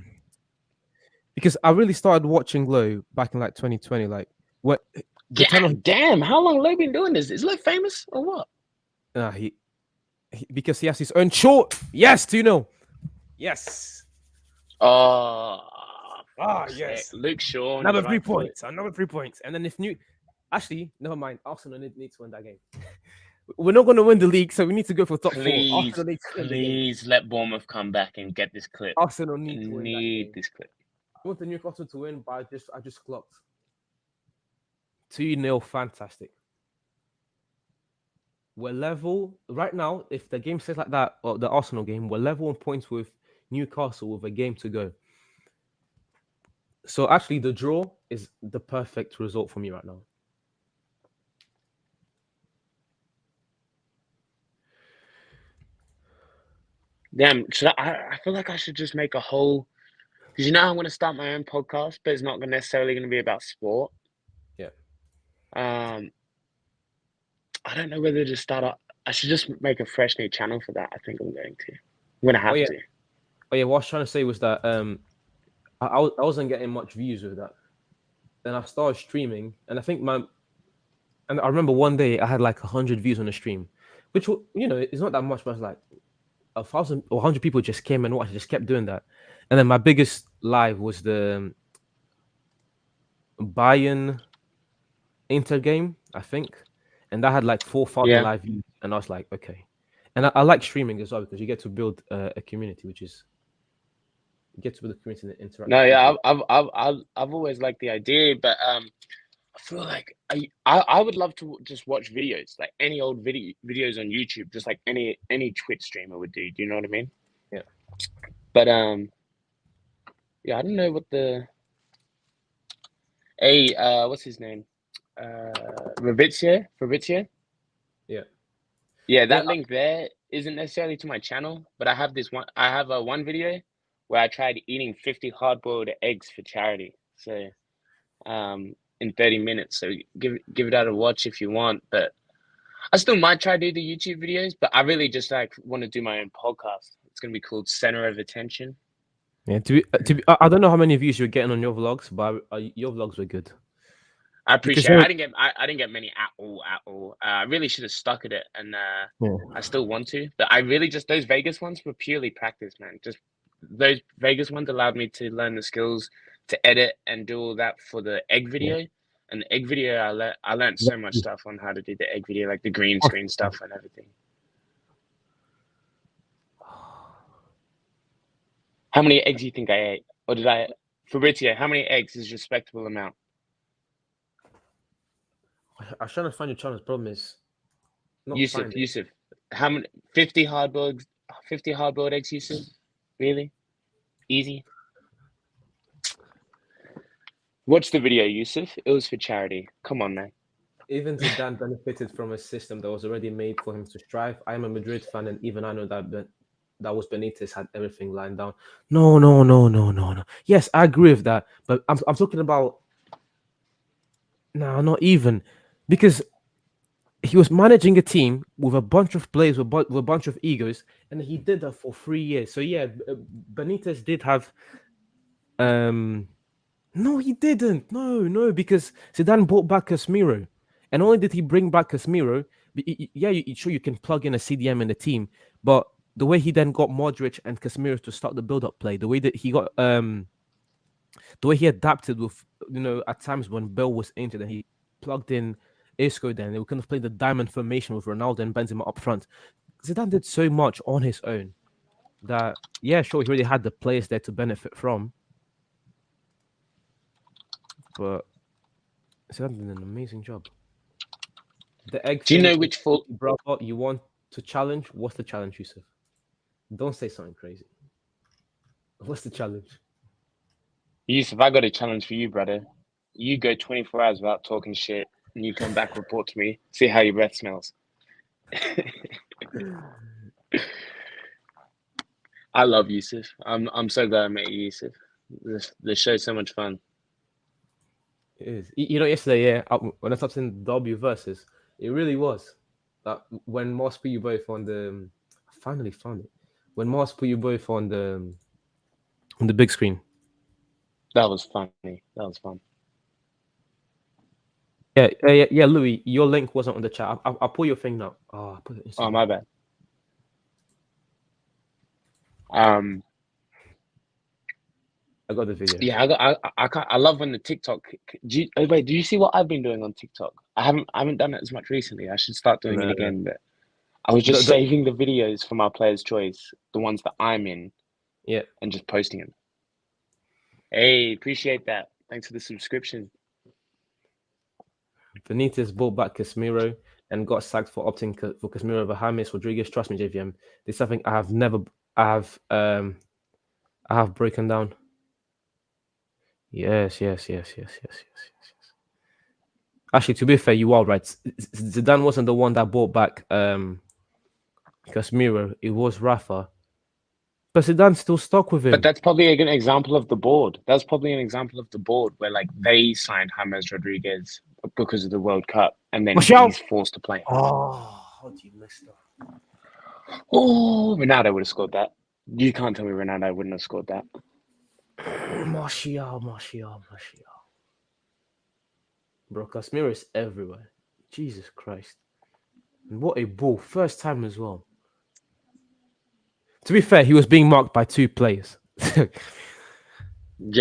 S1: because I really started watching Low back in like 2020, like what the channel.
S2: God damn! How long Lo been doing this? Is Lo famous or what?
S1: Uh, because he has his own short. Yes, do you know? Yes.
S2: Oh,
S1: Ah,
S2: fuck's sake.
S1: yes.
S2: Luke Shaw on your
S1: Another three
S2: right foot.
S1: points. Another 3 points. And then if new, actually, never mind. Arsenal need to win that game. We're not going to win the league, so we need to go for top four.
S2: Please,
S1: Arsenal need to win the game.
S2: please let Bournemouth come back and get this clip.
S1: Arsenal
S2: I
S1: need to win that
S2: need
S1: game.
S2: this clip.
S1: I want the Newcastle to win, but I just clocked 2-0. Fantastic. We're level right now. If the game stays like that, or the Arsenal game, we're level on points with Newcastle with a game to go. So actually, the draw is the perfect result for me right now.
S2: Damn, I feel like I should just make a whole, because you know I'm going to start my own podcast, but it's not necessarily going to be about sport.
S1: Yeah.
S2: Um, I don't know whether to start up. I should just make a fresh new channel for that. I think I'm going to. I'm going to have to.
S1: Oh yeah. What I was trying to say was that I wasn't getting much views with that. Then I started streaming, and I think and I remember one day I had like 100 views on a stream, which it's not that much, but it's like 1,000 or 100 people just came and watched. I just kept doing that, and then my biggest live was the Bayern Inter game, I think, and that had like 4,000
S2: Yeah.
S1: live views, and I was like, okay. And I like streaming as well because you get to build a community, which is you get to build a community and interact.
S2: No,
S1: with
S2: yeah,
S1: people.
S2: I've always liked the idea, but I feel like I would love to just watch videos, like any old videos on YouTube, just like any Twitch streamer would do. Do you know what I mean?
S1: Yeah.
S2: But yeah, I don't know what the what's his name? Fabrizio?
S1: Yeah.
S2: Yeah,
S1: Yeah.
S2: that link there isn't necessarily to my channel, but I have a one video where I tried eating 50 hard-boiled eggs for charity. So in 30 minutes. So give that a watch if you want. But I still might try to do the YouTube videos, but I really just like want to do my own podcast. It's gonna be called Center of Attention.
S1: Yeah, I don't know how many views you're getting on your vlogs, but your vlogs were good.
S2: I
S1: Because
S2: appreciate it. I didn't get many at all. I really should have stuck at it, and
S1: yeah.
S2: I still want to. But I really just those Vegas ones were purely practice, man. Just those Vegas ones allowed me to learn the skills to edit and do all that for the egg video. And the egg video, I learned so much stuff on how to do the egg video, like the green screen stuff and everything. How many eggs do you think I ate? Or did I, Fabrizio, how many eggs is a respectable amount?
S1: I was trying to find your channel's problem is not
S2: Yusuf, how many 50 hard-boiled eggs, Yusuf? Really? Easy. Watch the video, Yusuf. It was for charity. Come on, man.
S1: Even Zidane benefited from a system that was already made for him to strive. I am a Madrid fan, and even I know that was Benitez had everything lined down. No. Yes, I agree with that, but I'm talking about no, not even because he was managing a team with a bunch of players with a bunch of egos, and he did that for 3 years. So yeah, Benitez did have. No, he didn't. No, because Zidane brought back Casemiro, and only did he bring back Casemiro Yeah, sure you can plug in a CDM in the team, but the way he then got Modric and Casemiro to start the build-up play, the way that he got the way he adapted with, at times when Bell was injured and he plugged in Isco, then they were kind of playing the diamond formation with Ronaldo and Benzema up front. Zidane did so much on his own that, yeah, sure, he already had the players there to benefit from, but Zidane did an amazing job. The egg
S2: Do you
S1: thing
S2: know
S1: is,
S2: which full
S1: brother, you want to challenge? What's the challenge, Yusuf? Don't say something crazy. What's the challenge?
S2: Yusuf, I got a challenge for you, brother. You go 24 hours without talking shit, and you come back, report to me, see how your breath smells. I love Yusuf. I'm so glad I met you, Yusuf. The show's so much fun.
S1: It is. Yesterday, yeah, when I typed in W versus, it really was. That when Moss put you both on the, I finally found it. When Moss put you both on the big screen.
S2: That was funny. That was fun.
S1: Yeah, Louis, your link wasn't on the chat. I'll pull your thing now. Oh, I put it
S2: Oh,
S1: Instagram.
S2: my bad. Um,
S1: I got the video.
S2: yeah, I love when the TikTok. Wait, do you see what I've been doing on TikTok? I haven't done it as much recently. I should start doing it
S1: No, no.
S2: again. But I was just saving the videos from our player's choice, the ones that I'm in,
S1: Yeah,
S2: and just posting them. Hey, appreciate that. Thanks for the subscription.
S1: Benitez bought back Casemiro and got sacked for opting for Casemiro over James Rodriguez. Trust me, JVM. This is something I have broken down. Yes. Actually, to be fair, you are right. Zidane wasn't the one that brought back Casemiro. It was Rafa. But Zidane still stuck with
S2: But
S1: him.
S2: that's probably an example of the board. That's probably an example of the board where like they signed James Rodriguez because of the World Cup, and then
S1: Michelle!
S2: he's forced to play.
S1: Oh, how do you miss that?
S2: Oh, Ronaldo would have scored that. You can't tell me Ronaldo wouldn't have scored that.
S1: Martial. Bro, Casemiro is everywhere. Jesus Christ. And what a ball. First time as well. To be fair, he was being marked by two players.
S2: Yeah,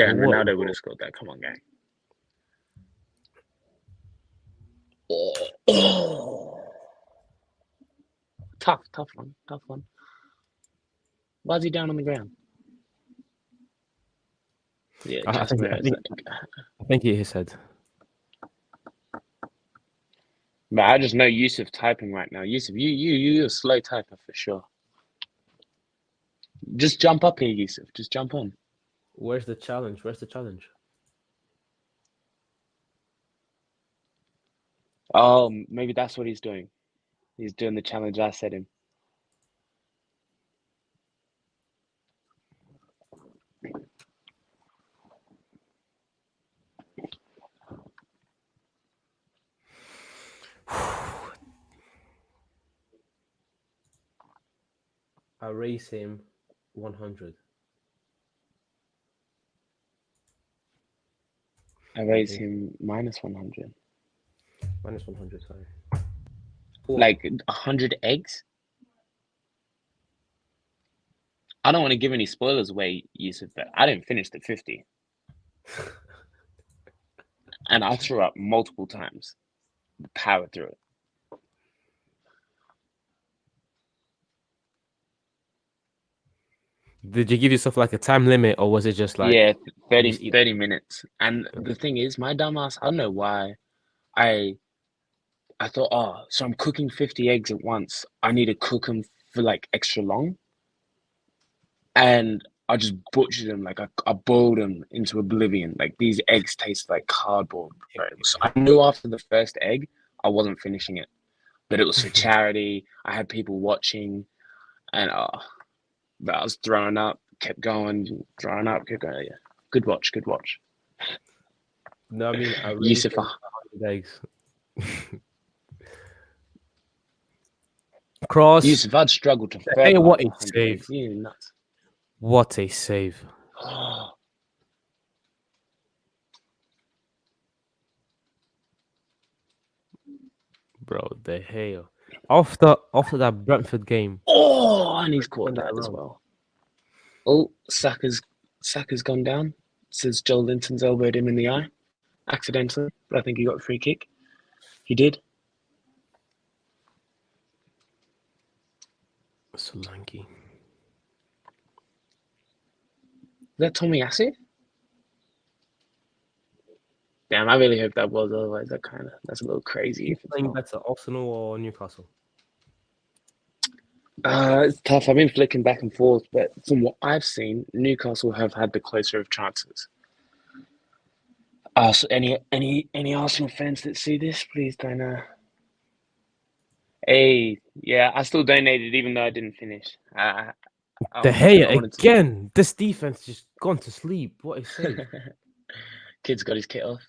S2: and
S1: What a
S2: Ronaldo would
S1: ball.
S2: have scored that. Come on, gang. Oh. Tough one, tough one. Why is he down on the ground? Yeah,
S1: I think,
S2: Casemiro
S1: I
S2: is.
S1: think I think he hit his head.
S2: But I just know Yusuf typing right now. Yusuf, you're a slow typer for sure. Just jump up here, Yusuf. Just jump on.
S1: Where's the challenge?
S2: Oh, maybe that's what he's doing. He's doing the challenge I set him.
S1: I raise him 100.
S2: I raise him minus 100.
S1: Minus 100, sorry.
S2: Like 100 eggs? I don't want to give any spoilers away, Yusuf, but I didn't finish the 50. And I threw up multiple times. Power through it.
S1: Did you give yourself like a time limit, or was it just like,
S2: Yeah,
S1: you just
S2: 30,
S1: eat?
S2: 30 minutes. And the thing is, my dumbass, I don't know why. I I thought, oh, so I'm cooking 50 eggs at once. I need to cook them for like extra long. And I just butchered them. Like I boiled them into oblivion. Like these eggs taste like cardboard. Right? So I knew after the first egg, I wasn't finishing it. But it was for charity. I had people watching. And but I was throwing up, kept going, throwing up, kept going. Yeah. Good watch, good watch.
S1: No, I mean, I raised
S2: Yusuf,
S1: him 100 eggs. Cross.
S2: Yusuf, I'd struggle to
S1: Hey, what
S2: fertilize
S1: a
S2: 100
S1: save.
S2: eggs. You're nuts.
S1: What a save. Bro, the hell. After that Brentford game,
S2: Oh, and
S1: trying
S2: he's
S1: to turn
S2: caught
S1: that
S2: that as
S1: around.
S2: well. Oh, Saka's gone down. Says Joel Linton's elbowed him in the eye accidentally, but I think he got a free kick. He did.
S1: Solanke.
S2: Is that Tomiyasu? Damn, I really hope that was. Otherwise, that's a little crazy
S1: You
S2: if it's
S1: playing
S2: not.
S1: better, Arsenal or Newcastle?
S2: It's tough. I've been flicking back and forth, but from what I've seen, Newcastle have had the closer of chances. So any Arsenal fans that see this, please don't. Hey, yeah, I still donated even though I didn't finish.
S1: De
S2: I
S1: Gea
S2: wanted to.
S1: again. This defense just gone to sleep. What a save!
S2: Kid's got his kit off.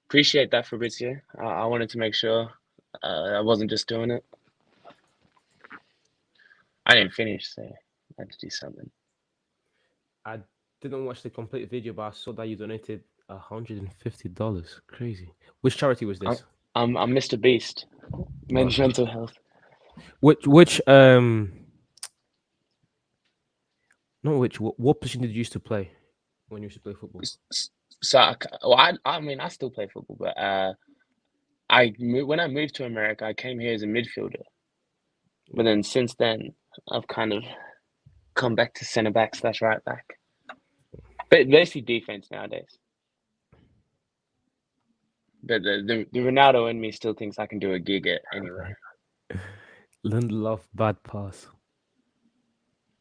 S2: Appreciate that, Fabrizio. I wanted to make sure I wasn't just doing it. I didn't finish, so I had to do something.
S1: I didn't watch the complete video, but I saw that you donated $150. Crazy. Which charity was
S2: I'm
S1: this?
S2: I'm Mr. Beast. Men's
S1: Okay.
S2: mental health.
S1: Which not which what position did you used to play when you used to play football?
S2: So I mean I still play football, but when I moved to America, I came here as a midfielder. But then since then, I've kind of come back to centre back slash right back. But basically defense nowadays. But the Ronaldo in me still thinks I can do a gig at anywhere.
S1: Lindelof bad pass.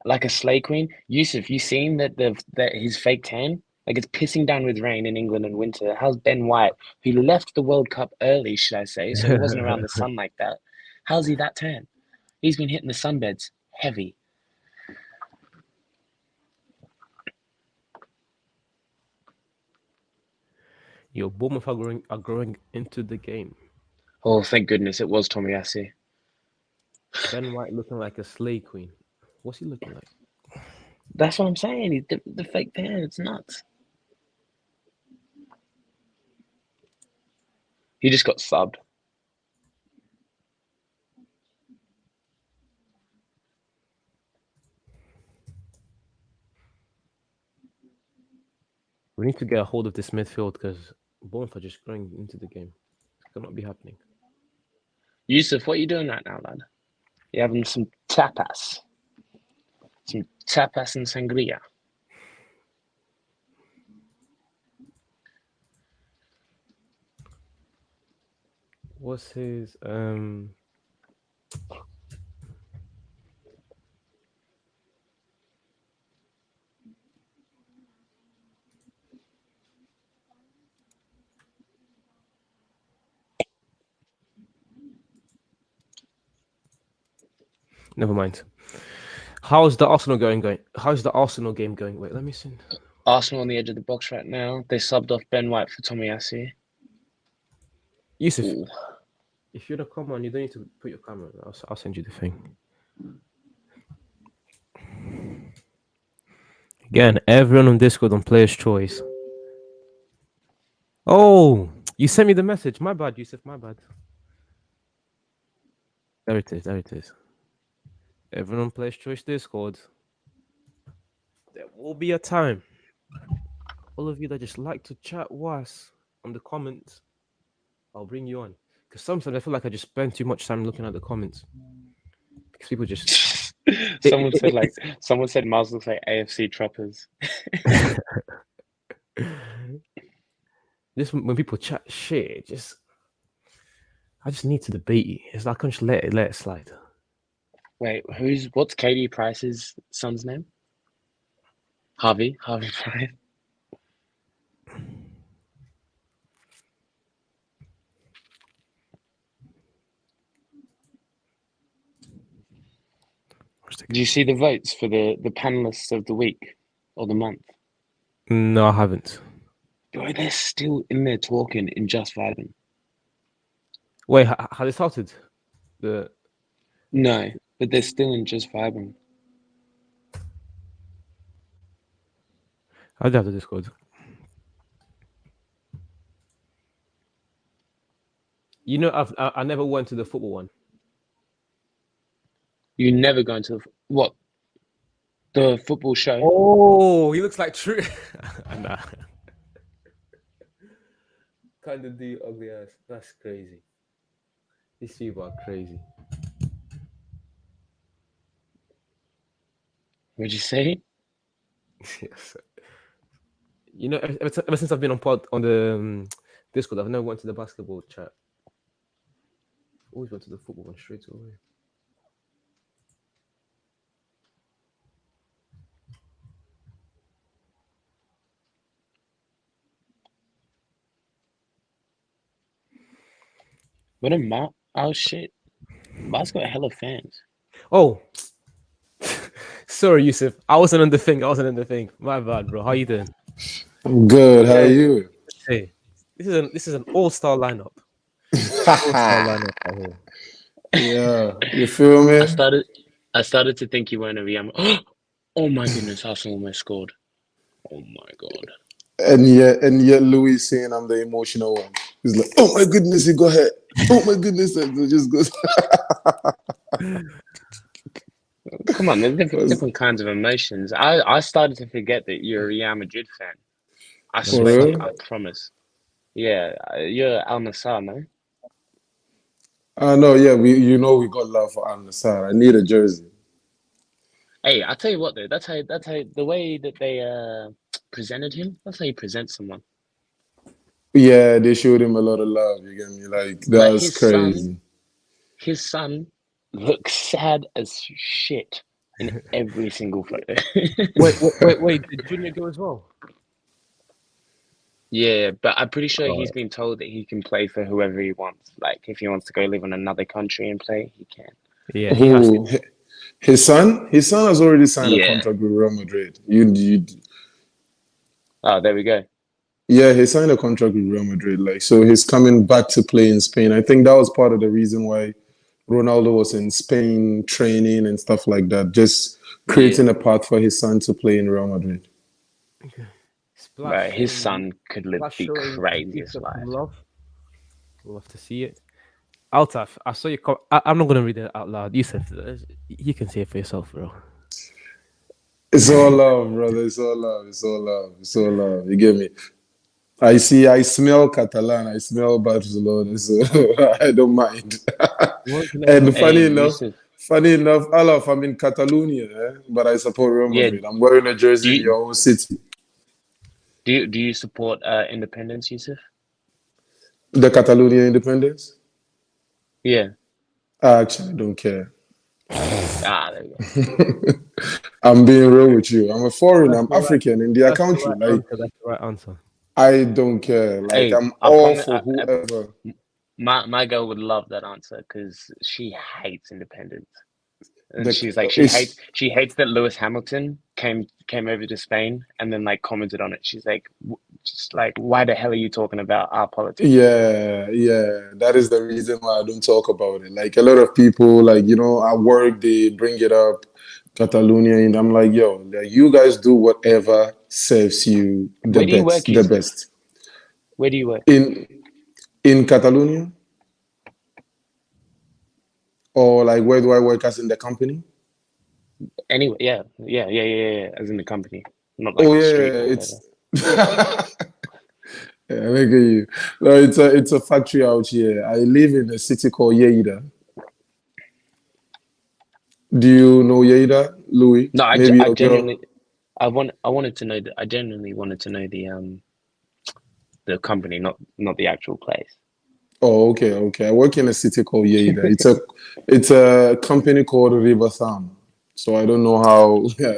S2: Like a Slay Queen. Yusuf, you seen that his fake tan? Like it's pissing down with rain in England in winter. How's Ben White, who left the World Cup early, should I say, so he wasn't around the sun like that? How's he that tan? He's been hitting the sunbeds heavy.
S1: Your Bournemouth are growing into the game.
S2: Oh, thank goodness it was Tomiyasu.
S1: Ben White looking like a slay queen. What's he looking like?
S2: That's what I'm saying. He's the fake tan. It's nuts. He just got subbed.
S1: We need to get a hold of this midfield because Bournemouth are just growing into the game. It cannot be happening.
S2: Yusuf, what are you doing right now, lad? You having some tapas? Some tapas and sangria.
S1: What's his never mind. How's the Arsenal going? How's the Arsenal game going? Wait, let me see.
S2: Arsenal on the edge of the box right now. They subbed off Ben White for Tomiyasu.
S1: Yusuf,
S2: Ooh.
S1: if you're the come on, you don't need to put your camera on. I'll send you the thing. Again, everyone on Discord on Player's Choice. Oh, you sent me the message. My bad, Yusuf. My bad. There it is. There it is. Everyone on Player's Choice Discord. There will be a time. All of you that just like to chat was on the comments, I'll bring you on. Because sometimes I feel like I just spend too much time looking at the comments. Because people just
S2: Someone said Mars looks like AFC Troppers.
S1: just when people chat shit, I just need to debate you. It's like I can just let it slide.
S2: Wait, what's Katie Price's son's name? Harvey Price. Do you see the votes for the panelists of the week or the month?
S1: No, I haven't.
S2: Boy, they're still in there talking in Just Vibing.
S1: Wait, how they started? The
S2: No, but they're still in Just Vibing.
S1: how do have the Discord? You know, I never went to the football one.
S2: You never go into what the football show.
S1: Oh, he looks like true. Nah, kind of the ugly ass. That's crazy. These people are crazy.
S2: Would you say?
S1: Yes. You know, ever since I've been on pod on the Discord, I've never went to the basketball chat. Always went to the football one straight away.
S2: What a oh shit! Bar's got a hell of fans.
S1: Oh, sorry, Yusuf. I wasn't in the thing. I wasn't in the thing. My bad, bro. How you doing?
S3: I'm good. How are
S1: Yeah.
S3: you?
S1: Hey, this is an all-star lineup. All-star lineup out here.
S3: Yeah, you feel
S2: I
S3: me?
S2: started. I started to think you weren't a Real. Oh my goodness! Arsenal almost scored. Oh my god!
S3: And yet, Louis saying I'm the emotional one. He's like, oh my goodness, he got hit. Oh my goodness, and it just goes.
S2: Come on, there's
S3: Was-
S2: different kinds of emotions. I started to forget that you're a Real Madrid fan. I
S1: I'm
S3: For
S2: swear to you,
S3: real?
S2: I
S1: excited.
S2: promise. Yeah, you're Al Nassr, no?
S3: No, yeah, we got love for Al Nassr. I need a jersey.
S2: Hey, I tell you what though, that's how the way that they presented him. That's how you present someone.
S3: Yeah, they showed him a lot of love. You get me? Like
S2: But
S3: that's crazy.
S2: his son looks sad as shit in every single photo.
S1: Wait. Did Junior go as well?
S2: Yeah, but I'm pretty sure he's
S1: God.
S2: been told that he can play for whoever he wants. Like if he wants to go live in another country and play, he can.
S1: Yeah, he has to.
S3: Who? His son? His son has already signed a
S2: Yeah.
S3: contract with Real Madrid. You
S2: Oh, there we go.
S3: Yeah, he signed a contract with Real Madrid. Like, so he's coming back to play in Spain. I think that was part of the reason why Ronaldo was in Spain training and stuff like that, just
S2: Yeah.
S3: creating a path for his son to play in Real Madrid.
S1: Splash
S2: But his
S1: showing
S2: son could live
S1: Splash
S2: the
S1: showing
S2: craziest
S1: Yusuf some
S2: life.
S1: love. Love to see it. Altaf, I saw you. I'm not gonna read it out loud. Yusuf, you can see it for yourself, bro.
S3: It's all love, brother. It's all love. It's all love. It's all love. You get me? I smell Catalan. I smell Barcelona, so I don't mind.
S1: What was the name
S3: And
S1: of it?
S2: Hey, Yusuf.
S3: funny enough, Alaf, I'm in Catalonia, but I support Real
S2: Yeah,
S3: Madrid. I'm wearing a
S2: do
S3: jersey in
S2: you
S3: your own city.
S2: do you support independence, Yusuf?
S3: The Catalonia independence?
S2: Yeah.
S3: I actually don't care.
S2: Ah, there we go.
S3: I'm being real with you. I'm a foreigner.
S1: That's
S3: I'm
S1: the right.
S3: African in their
S1: That's the
S3: country.
S1: right
S3: Like,
S1: answer. That's the right answer.
S3: I don't care. Like,
S2: Hey,
S3: I'm
S2: I
S3: all
S2: promise.
S3: for whoever.
S2: My girl would love that answer because she hates independence, and
S3: The
S2: she's like
S3: it's
S2: she hates that Lewis Hamilton came over to Spain and then like commented on it. She's like, just like, why the hell are you talking about our politics?
S3: Yeah, yeah. That is the reason why I don't talk about it. Like a lot of people, like at work, they bring it up, Catalonia, and I'm like, yo, like, you guys do whatever serves you the
S2: Where do you work,
S3: best, the
S2: Yusuf?
S3: best.
S2: Where do you work?
S3: In Catalonia, or like where do I work as in the company?
S2: Anyway, yeah. As in the company, not like
S3: Oh
S2: the street
S3: yeah,
S2: or whatever.
S3: it's yeah, look at you. No, it's a factory out here. I live in a city called Lleida. Do you know Lleida, Louis?
S2: No,
S3: Maybe
S2: I
S3: your girl.
S2: genuinely, I wanted to know that. I genuinely wanted to know the company, not the actual place.
S3: Oh, okay, okay. I work in a city called Lleida. It's a company called Rivertham. So I don't know how yeah,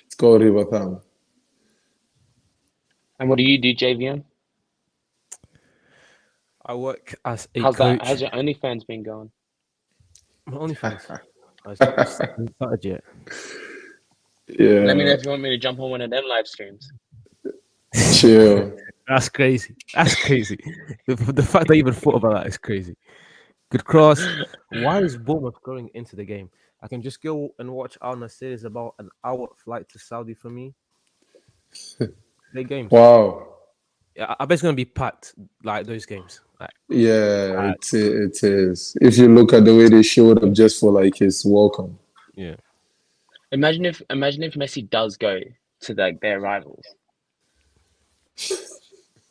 S3: it's called Rivertham.
S2: And what do you do, JVM?
S1: I work as a coach.
S2: How's your OnlyFans been going?
S1: My OnlyFans. Hasn't started yet.
S2: Let me know
S3: Yeah,
S2: if you want me to jump on one of them live streams.
S3: chill.
S1: That's crazy. That's crazy. The fact that I even thought about that is crazy. Good cross. Why is Bournemouth going into the game? I can just go and watch Al Nassr. It's about an hour flight to Saudi for me. Play games.
S3: Wow.
S1: Yeah, I bet it's gonna be packed like those games. Like,
S3: Yeah,
S1: packed.
S3: it is. If you look at the way they showed up just for like his welcome.
S1: Yeah.
S2: Imagine if Messi does go to like their rivals.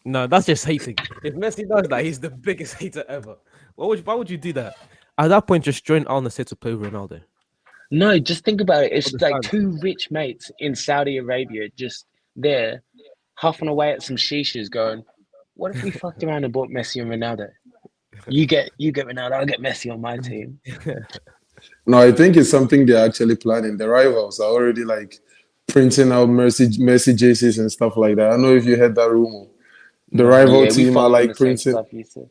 S1: No, that's just hating. If Messi does that, he's the biggest hater ever. Why would you do that? At that point, just join Al Nassr to play with Ronaldo.
S2: No, just think about it.
S1: For
S2: It's
S1: the
S2: like
S1: fans.
S2: two rich mates in Saudi Arabia just there, huffing away at some shishas, going, "What if we fucked around and bought Messi and Ronaldo? You get Ronaldo, I'll get Messi on my team."
S3: No, I think it's something they're actually planning. The rivals are already like printing out Messi jerseys and stuff like that. I don't know if you heard that rumor. The
S1: No.
S3: rival
S2: Yeah, we
S3: team are
S2: follow on
S3: like
S2: the same
S3: printing.
S2: stuff you said.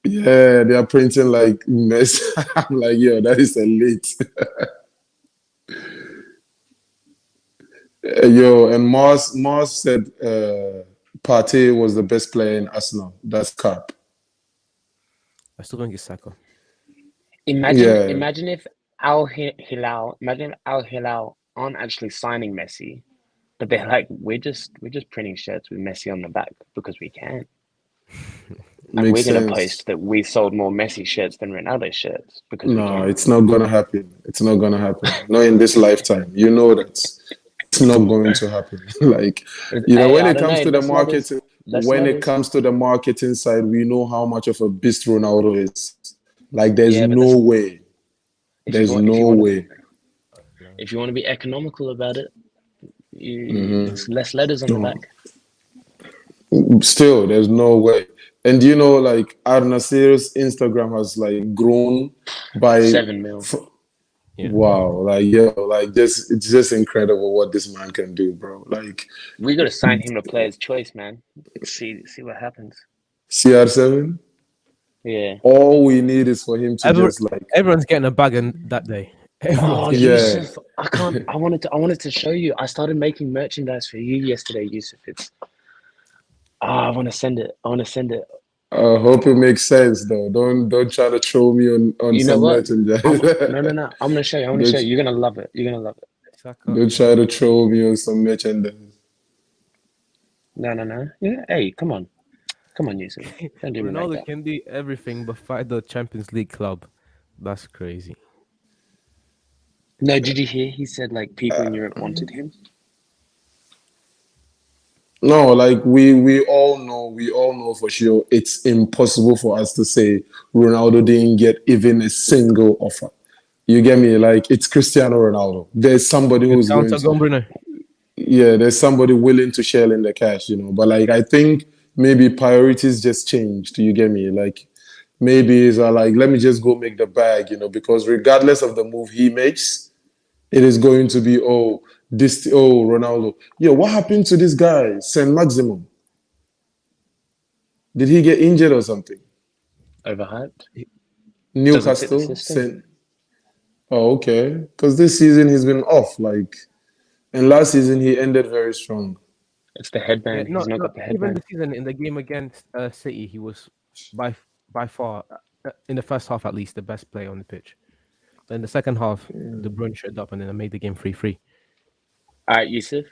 S3: Yeah, they are printing like Messi. I'm like, yo, that is elite. Yo, and Mars said Partey was the best player in Arsenal. That's cap.
S1: I still think it's Saka.
S2: Imagine,
S3: Yeah,
S2: imagine if imagine if Al Hilal aren't actually signing Messi, but they're like, we're just printing shirts with Messi on the back because we can, and
S3: makes
S2: we're gonna
S3: sense.
S2: post that we sold more Messi shirts than Ronaldo shirts because we
S3: No,
S2: can.
S3: it's not gonna happen. It's not gonna happen. Not in this lifetime. You know that it's not going to happen. Like,
S2: Hey,
S3: when
S2: I
S3: it
S2: don't
S3: comes
S2: know.
S3: to the
S2: Less letters,
S3: marketing,
S2: less
S3: when it
S2: letters.
S3: comes to the marketing side, we know how much of a beast Ronaldo is. Like, there's
S2: Yeah, but
S3: no
S2: that's
S3: way.
S2: if you
S3: There's
S2: want if you
S3: no
S2: want to
S3: way.
S2: if you want to be economical about it,
S3: Hmm.
S2: it's less letters on the
S3: No.
S2: back.
S3: Still, there's no way. And like Al Nassr's Instagram has like grown by
S2: 7 mil.
S1: Yeah.
S3: wow, like yo, like just it's just incredible what this man can do, bro. Like
S2: We got to sign him to player's choice, man. See what happens.
S3: CR7,
S2: Yeah.
S3: all we need is for him to
S1: Every,
S3: just like
S1: everyone's getting a bag in that day. Everyone's
S2: Oh,
S1: getting a bag.
S3: yeah.
S2: Yusuf, I can't. I wanted to show you. I started making merchandise for you yesterday, Yusuf. It's. I want to send it. I want to send it.
S3: I hope it makes sense though. Don't try to throw me on
S2: You know
S3: some
S2: what?
S3: merchandise.
S2: No, no, no. I'm gonna show you. I'm gonna show
S3: don't,
S2: you. You're gonna love it. You're gonna love it.
S1: Saka.
S3: don't try to throw me on some merchandise.
S2: No, no, no. Yeah. Hey, come on, Yusuf. Don't do me like
S1: Ronaldo
S2: that.
S1: can do everything but fight the Champions League club. That's crazy.
S2: No, did you hear? He said like people in Europe wanted him.
S3: No, like we all know for sure it's impossible for us to say Ronaldo didn't get even a single offer. You get me? Like it's Cristiano Ronaldo. There's somebody
S1: Good
S3: who's going
S1: counter,
S3: to,
S1: go on, Bruno.
S3: yeah, there's somebody willing to shell in the cash. But like I think maybe priorities just changed. You get me? Like maybe it's like let me just go make the bag, because regardless of the move he makes, it is going to be Ronaldo. Yo, what happened to this guy, Saint Maximum? Did he get injured or something?
S2: Overhyped. Doesn't fit the
S3: Newcastle,
S2: system.
S3: Saint. Oh, okay. Because this season he's been off, and last season he ended very strong.
S2: It's the
S1: Yeah,
S2: headband.
S1: no,
S2: He's not
S1: no.
S2: got the
S1: Even
S2: headband.
S1: the season in the game against City, he was by far in the first half at least the best player on the pitch. Then the second half, De Bruyne showed up and then I made the game 3-3.
S2: All right, Yusuf.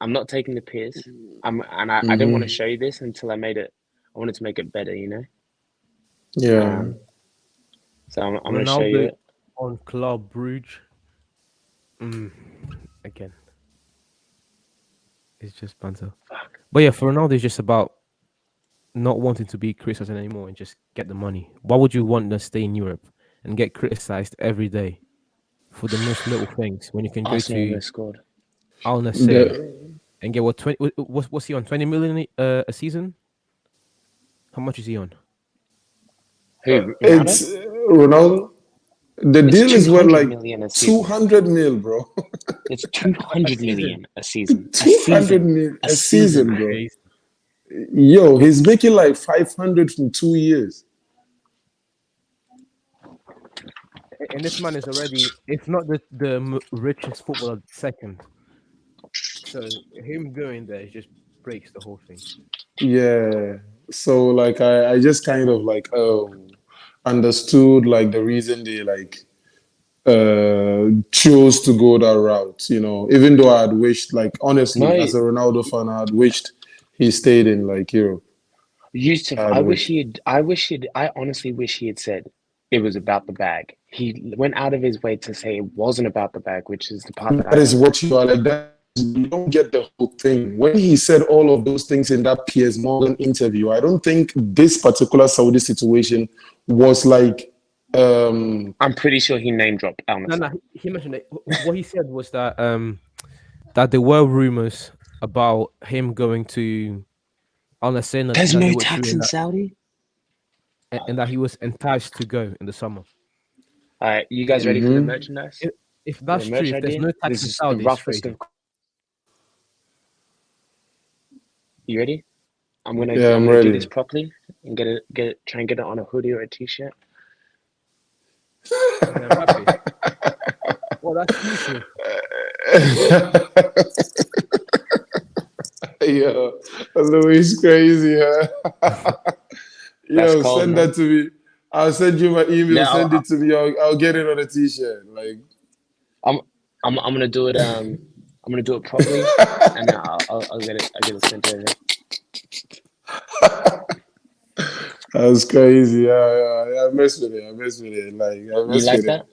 S2: I'm not taking the piss. I didn't want to
S3: Hmm.
S2: show you this until I made it. I wanted to make it better.
S3: Yeah.
S2: Um, so I'm gonna show you
S1: Ronaldo
S2: it.
S1: on Club Brugge. Mm, again, it's just banter.
S2: Fuck.
S1: But yeah, for Ronaldo, it's just about not wanting to be criticized anymore and just get the money. Why would you want to stay in Europe and get criticized every day for the most little things when you can go
S2: Arsenal
S1: to
S2: almost scored.
S1: Al Nassr
S3: The,
S1: and get what's he on 20 million a season? How much is he on?
S2: Who? Ronaldo?
S3: it's Ronaldo. The
S2: It's
S3: deal is worth
S2: 200
S3: like
S2: million a season.
S3: 200 mil, bro.
S2: It's
S1: A
S2: 200
S1: season.
S2: million a season. A
S3: 200
S2: season.
S3: mil
S2: A
S3: a season,
S2: season.
S3: bro.
S1: Crazy.
S3: Yo, he's making like 500 from 2 years.
S1: And this man is already, if not the richest footballer, second. So him going there just breaks the whole thing.
S3: Yeah. So like I just kind of like understood like the reason they like chose to go that route. Even though I had wished, like honestly,
S2: No,
S3: as a Ronaldo fan, I had wished he stayed in like Europe.
S2: Yusuf,
S3: Hard work.
S2: I honestly wish he had said it was about the bag. He went out of his way to say it wasn't about the bag, which is the part that
S3: That is what you are like. That you don't get the whole thing. When he said all of those things in that Piers Morgan interview, I don't think this particular Saudi situation was like
S2: I'm pretty sure he name dropped Al
S1: No,
S2: Nassr.
S1: no, he mentioned it. What he said was that there were rumors about him going to Al Nassr,
S2: There's
S1: that they
S2: no
S1: were true,
S2: tax in Saudi.
S1: and that he was enticed to go in the summer.
S2: All right, you guys ready for the merchandise?
S1: If
S2: The
S1: that's true,
S2: merch
S1: if there's
S2: idea?
S1: no tax
S2: This
S1: in
S2: is the
S1: Saudi, it's
S2: roughest
S1: crazy.
S2: of. You ready? I'm
S3: Yeah,
S2: gonna
S3: I'm
S2: do
S3: ready.
S2: this properly and try and get it on a hoodie or a t-shirt.
S1: Yeah, I'm happy. Well, that's useless.
S3: Yo, Louis crazy, huh?
S2: That's
S3: Yo,
S2: cold,
S3: send
S2: man.
S3: that to me. I'll send you my email.
S2: Yeah,
S3: Send it to me. I'll get it on a t-shirt. Like,
S2: I'm gonna do it. I'm gonna do it properly, and I'll get it sent over.
S3: that's crazy. Yeah. I mess with it. I mess with it. Like, I
S2: You
S3: mess
S2: like
S3: with it.
S2: that?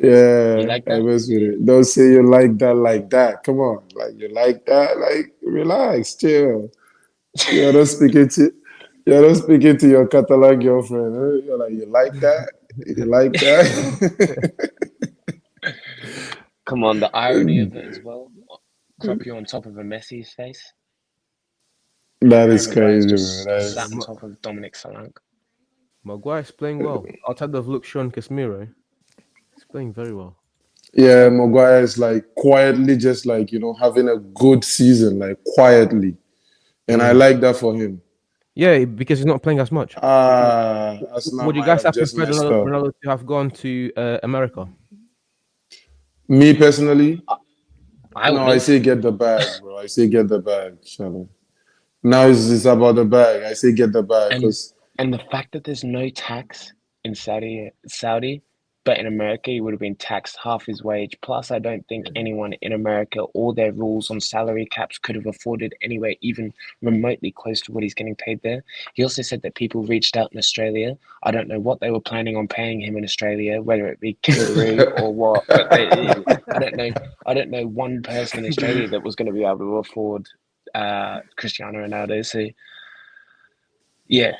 S2: You
S3: Yeah,
S2: like
S3: I
S2: that?
S3: mess with it. Don't say you like that like that. Come on. Like, you like that? Like, relax, chill. You're not speaking to your Catalan girlfriend. Huh? You're like, you like that? You like that?
S2: Come on, the irony of it as well. Crop you on top of a Messi's face,
S3: That
S2: and
S3: is
S2: the guy's
S3: crazy, bro.
S2: just
S3: That
S2: sat
S3: is,
S2: on top of Dominic Solanke.
S1: Maguire's playing well. Outside of Luke Shaw and Casemiro, he's playing very well.
S3: yeah, Maguire is like quietly just like, having a good season, like quietly. And I like that for him.
S1: Yeah, because he's not playing as much.
S3: Arsenal
S1: Would you
S3: might
S1: guys
S3: have
S1: have
S3: just
S1: preferred
S3: messed up.
S1: Ronaldo to have gone to America?
S3: Me personally,
S2: I
S3: no,
S2: would
S3: I
S2: have.
S3: say get the bag, bro. I say get the bag, Shalom. Now it's about the bag. I say get the bag
S2: And
S3: because
S2: and the fact that there's no tax in Saudi, but in America you would have been taxed half his wage. Plus, I don't think anyone in America or their rules on salary caps could have afforded anywhere even remotely close to what he's getting paid there. He also said that people reached out in Australia. I don't know what they were planning on paying him in Australia, whether it be kangaroo or what. But I don't know. I don't know one person in Australia that was going to be able to afford Cristiano Ronaldo. So yeah.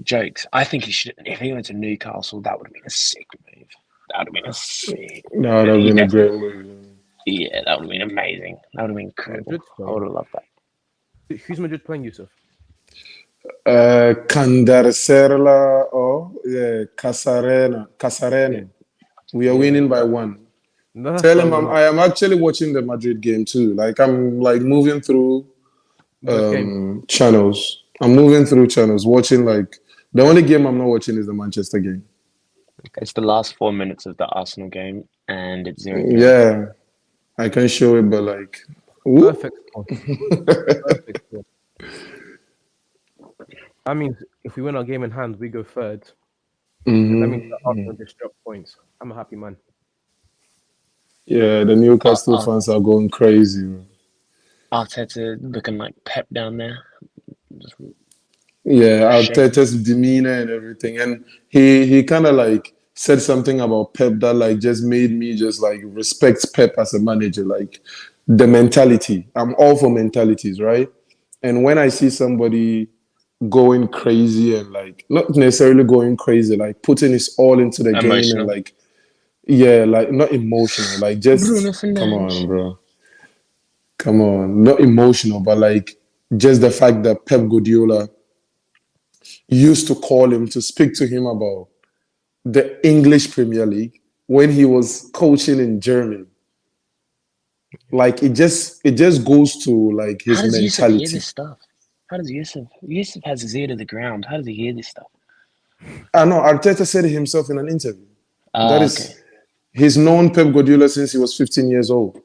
S2: Jokes. I think he should. If he went to Newcastle, that would have been a sick move. That would have been a sick.
S3: that would have
S2: He
S3: been a great
S2: definitely.
S3: move.
S2: Yeah, that would have been amazing. That would have been incredible.
S1: Madrid
S2: I would
S1: playing.
S2: have loved that.
S1: Who's Madrid playing, Yusuf?
S3: Candarcerla or
S1: Yeah,
S3: Casareno. We are
S1: yeah.
S3: winning by one.
S1: No, that's
S3: Tell
S1: not
S3: him
S1: even up.
S3: I am actually watching the Madrid game too. Like I'm like moving through
S1: Which game?
S3: channels. I'm moving through channels, watching like the only game I'm not watching is the Manchester game.
S2: It's the last 4 minutes of the Arsenal game, and it's 0-0.
S3: Yeah, I can show it, but like, ooh.
S1: Perfect score. Perfect score. That means if we win our game in hand, we go third. And that means that Arsenal just drop points. I'm a happy man.
S3: Yeah, the Newcastle
S2: Ar-
S3: fans are going crazy, bro.
S2: Arteta looking like Pep down there.
S3: Yeah,
S2: Shaking.
S3: Arteta's demeanor and everything, and he kind of like said something about Pep that like just made me just like respect Pep as a manager, like the mentality. I'm all for mentalities, right? And when I see somebody going crazy and like not necessarily going crazy, like putting his all into the game and
S2: Emotional.
S3: like yeah, like not emotional, like
S2: Bruno
S3: just come
S2: Fernandes.
S3: on, bro, come on, not emotional, but like just the fact that Pep Guardiola used to call him to speak to him about the English Premier League when he was coaching in Germany. Like it just goes to like
S2: How
S3: his
S2: does Yusuf hear
S3: mentality.
S2: this stuff? How does Yusuf has his ear to the ground. How does he hear this stuff?
S3: I know Arteta said it himself in an interview. That
S2: Okay.
S3: is he's known Pep Guardiola since he was 15 years old.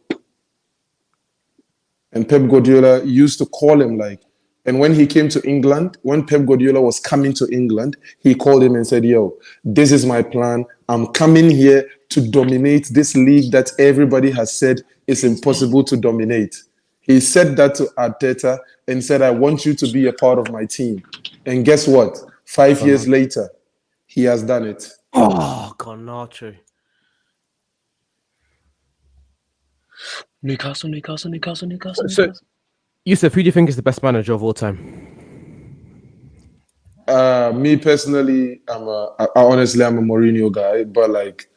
S3: And Pep Guardiola used to call him like, and when he came to England, when Pep Guardiola was coming to England, he called him and said, yo, this is my plan. I'm coming here to dominate this league that everybody has said is impossible to dominate. He said that to Arteta, and said, I want you to be a part of my team. And guess what? 5 years later, he has done it.
S1: Oh, Garnacho.
S2: Newcastle.
S1: So, Yusuf, who do you think is the best manager of all time?
S3: Me personally, honestly, I'm a Mourinho guy, but like,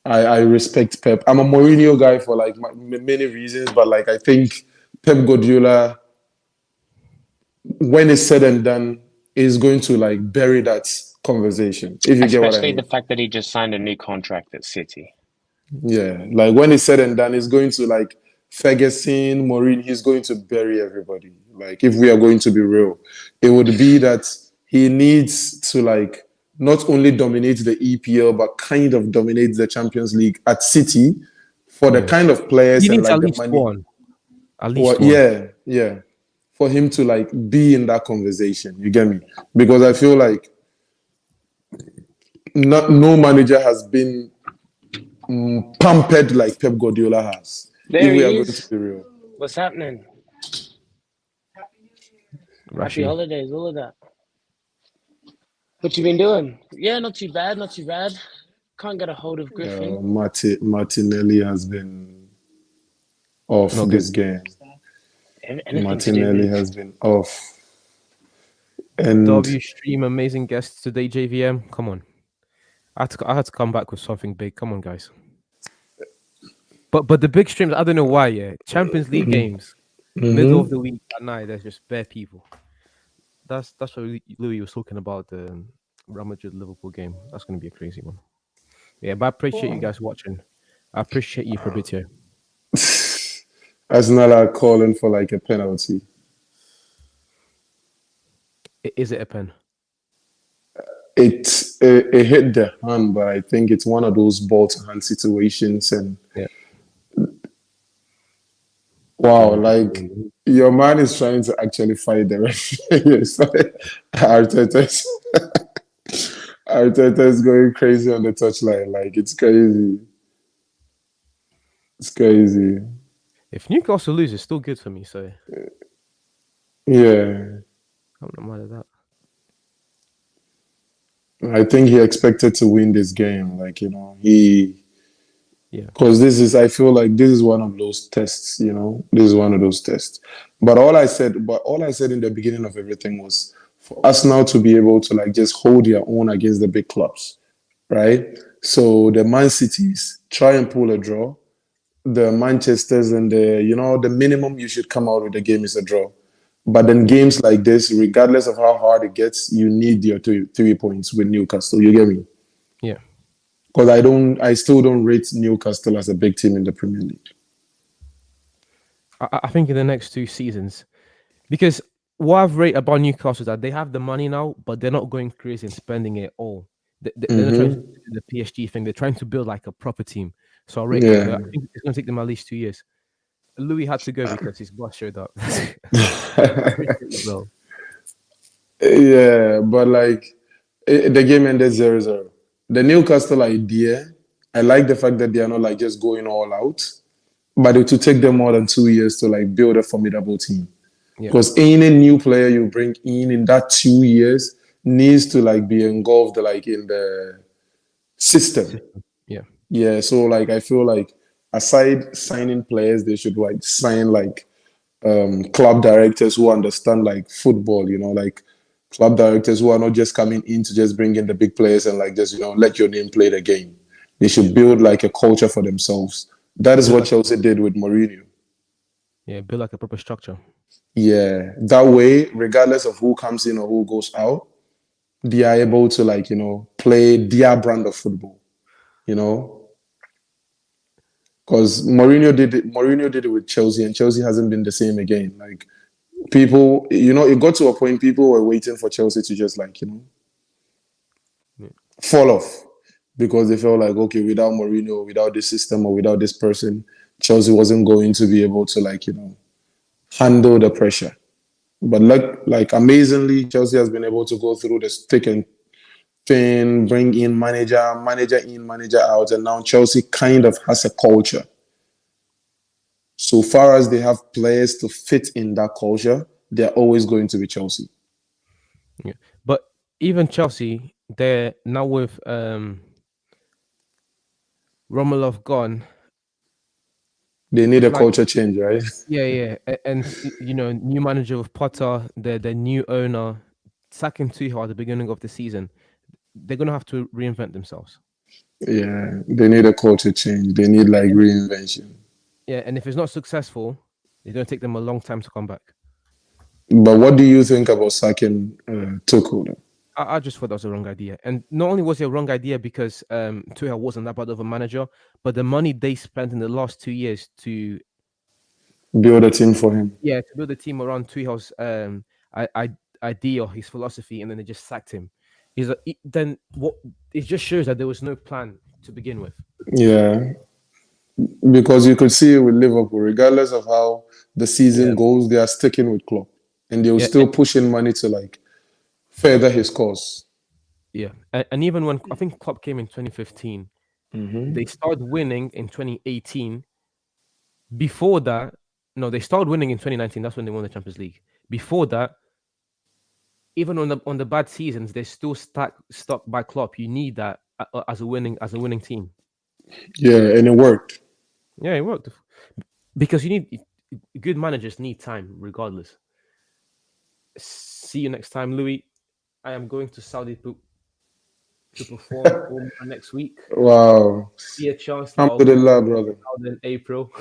S3: I respect Pep. I'm a Mourinho guy for like many reasons, but like, I think Pep Guardiola, when it's said and done, is going to like bury that conversation. If you get what I
S2: Especially
S3: mean.
S2: the fact that he just signed a new contract at City.
S3: Yeah, like when it's said and done, it's going to like Ferguson, Mourinho, he's going to bury everybody. Like, if we are going to be real, it would be that he needs to like not only dominate the EPL, but kind of dominate the Champions League at City for the kind of players
S1: He
S3: and
S1: needs
S3: like
S1: at
S3: the
S1: least
S3: money.
S1: one. At
S3: Well,
S1: least one.
S3: yeah. For him to like be in that conversation. You get me? Because I feel like no manager has been pampered like Pep Guardiola has.
S2: There
S3: If we are
S2: he
S3: going to
S2: is.
S3: be real.
S2: What's happening? Happy
S1: Rashi.
S2: holidays, all of that. What you been doing? Yeah, not too bad. Can't get a hold of Griffin.
S3: Martinelli has been off
S1: Not
S3: this
S1: good.
S3: game.
S2: Anything
S3: Martinelli
S2: to do with
S3: has been off. And
S1: W stream amazing guests today, JVM. Come on. I had to come back with something big. Come on, guys. But the big streams, I don't know why, yeah. Champions League games, middle of the week at night, there's just bare people. That's what Louis was talking about, the Real Madrid Liverpool game. That's gonna be a crazy one. Yeah, but I appreciate you guys watching. I appreciate you, Fabrizio.
S3: Arsenal are calling for like a penalty.
S1: Is it a pen?
S3: It hit the hand, but I think it's one of those ball to hand situations. And
S1: Yeah.
S3: wow, like your man is trying to actually fight the referee. Arteta is going crazy on the touchline. Like, it's crazy. It's crazy.
S1: If Newcastle lose, it's still good for me, so
S3: Yeah.
S1: I'm not mad at that.
S3: I think he expected to win this game. Like,
S1: Yeah.
S3: because I feel like this is one of those tests, this is one of those tests. But all I said in the beginning of everything was for us now to be able to like just hold their own against the big clubs, right? So the Man Cities try and pull a draw. The Manchesters and the minimum you should come out with the game is a draw. But then games like this, regardless of how hard it gets, you need your 3 points with Newcastle. You get me?
S1: Yeah.
S3: Because I still don't rate Newcastle as a big team in the Premier League.
S1: I think in the next 2 seasons, because what I've rated about Newcastle is that they have the money now, but they're not going crazy and spending it all. They're not trying to do the PSG thing. They're trying to build like a proper team. So I rate them. I think it's going to take them at least 2 years. Louis had to go because his boss showed up.
S3: Yeah, but like the game ended 0-0. The Newcastle idea, I like the fact that they are not like just going all out, but it will take them more than 2 years to like build a formidable team. Because any new player you bring in that 2 years needs to like be engulfed like in the system. Yeah. So like I feel like aside signing players, they should like sign like club directors who understand like football, like club directors who are not just coming in to just bring in the big players and like just let your name play the game. They should build like a culture for themselves. That is what Chelsea did with Mourinho.
S1: Yeah, build like a proper structure.
S3: Yeah, that way, regardless of who comes in or who goes out, they are able to like play their brand of football. Because Mourinho did it with Chelsea, and Chelsea hasn't been the same again. Like people, it got to a point people were waiting for Chelsea to just like fall off because they felt like, okay, without Mourinho, without this system, or without this person, Chelsea wasn't going to be able to like handle the pressure. But like amazingly, Chelsea has been able to go through this thick and thin, bring in manager in, manager out, and now Chelsea kind of has a culture. So far as they have players to fit in that culture, they're always going to be Chelsea.
S1: Yeah. But even Chelsea, they're now with Romanov gone.
S3: They need
S1: It's
S3: a
S1: like
S3: culture change, right?
S1: yeah. And you know, new manager with Potter, the new owner, sacking Tuchel at the beginning of the season. They're gonna have to reinvent themselves.
S3: Yeah, they need a culture change. They need like
S1: And
S3: reinvention.
S1: yeah, and if it's not successful, it's gonna take them a long time to come back.
S3: But what do you think about sacking Tuchel? Then?
S1: I just thought that was a wrong idea. And not only was it a wrong idea because Tuchel wasn't that bad of a manager, but the money they spent in the last 2 years to
S3: Build a team for him.
S1: to build a team around Tuchel's idea or his philosophy, and then they just sacked him. Then what? It just shows that there was no plan to begin with.
S3: Yeah, because you could see it with Liverpool, regardless of how the
S1: Yeah,
S3: season goes, they are sticking with Klopp, and they will
S1: yeah,
S3: still push in money to like further his cause.
S1: yeah. And even when I think Klopp came in 2015, they started winning in 2018. Before that, no, they started winning in 2019. That's when they won the Champions League. Before that, even on the bad seasons, they're still stuck by Klopp. You need that as a winning team.
S3: Yeah, and it worked.
S1: Yeah, it worked because you need good managers need time regardless. See you next time, Louis. I am going to Saudi to perform next week.
S3: Wow.
S1: Be a chance that I'll go
S3: Alhamdulillah, brother.
S1: out in April.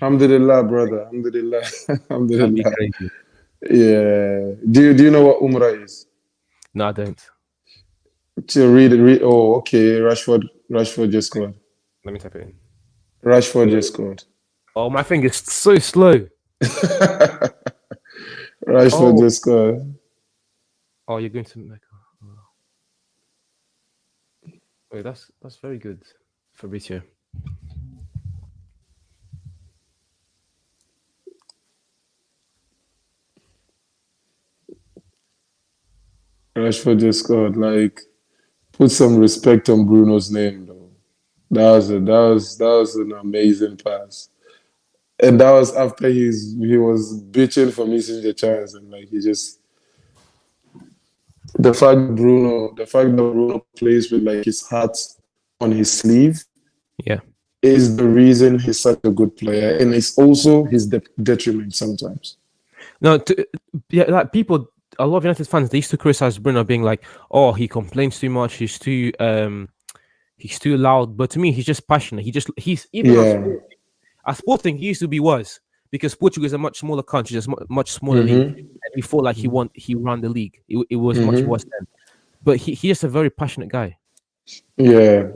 S3: Alhamdulillah, brother. Alhamdulillah.
S1: That'd be
S3: Alhamdulillah.
S1: crazy.
S3: Yeah. Do you know what Umrah is?
S1: No, I don't.
S3: To read it. Oh, okay. Rashford just scored.
S1: Let me type it in.
S3: Rashford just scored.
S1: Oh, my thing is so slow.
S3: Rashford
S1: Oh,
S3: just scored.
S1: oh, you're going to Mecca. Oh. Wait, that's very good, Fabrizio.
S3: Rashford just scored. Like, put some respect on Bruno's name, though. That was an amazing pass. And that was after he was bitching for missing the chance, and like he just the fact that Bruno plays with like his heart on his sleeve
S1: Yeah.
S3: is the reason he's such a good player, and it's also his detriment sometimes.
S1: No, yeah, like people, a lot of United fans, they used to criticize Bruno, being like, "Oh, he complains too much. He's too loud." But to me, he's just passionate. He's even
S3: Yeah.
S1: at Sporting, he used to be worse because Portugal is a much smaller country, just much smaller league,
S3: Mm-hmm.
S1: and he felt like he ran the league. It was much
S3: Mm-hmm.
S1: worse then. But he's just a very passionate guy.
S3: Yeah.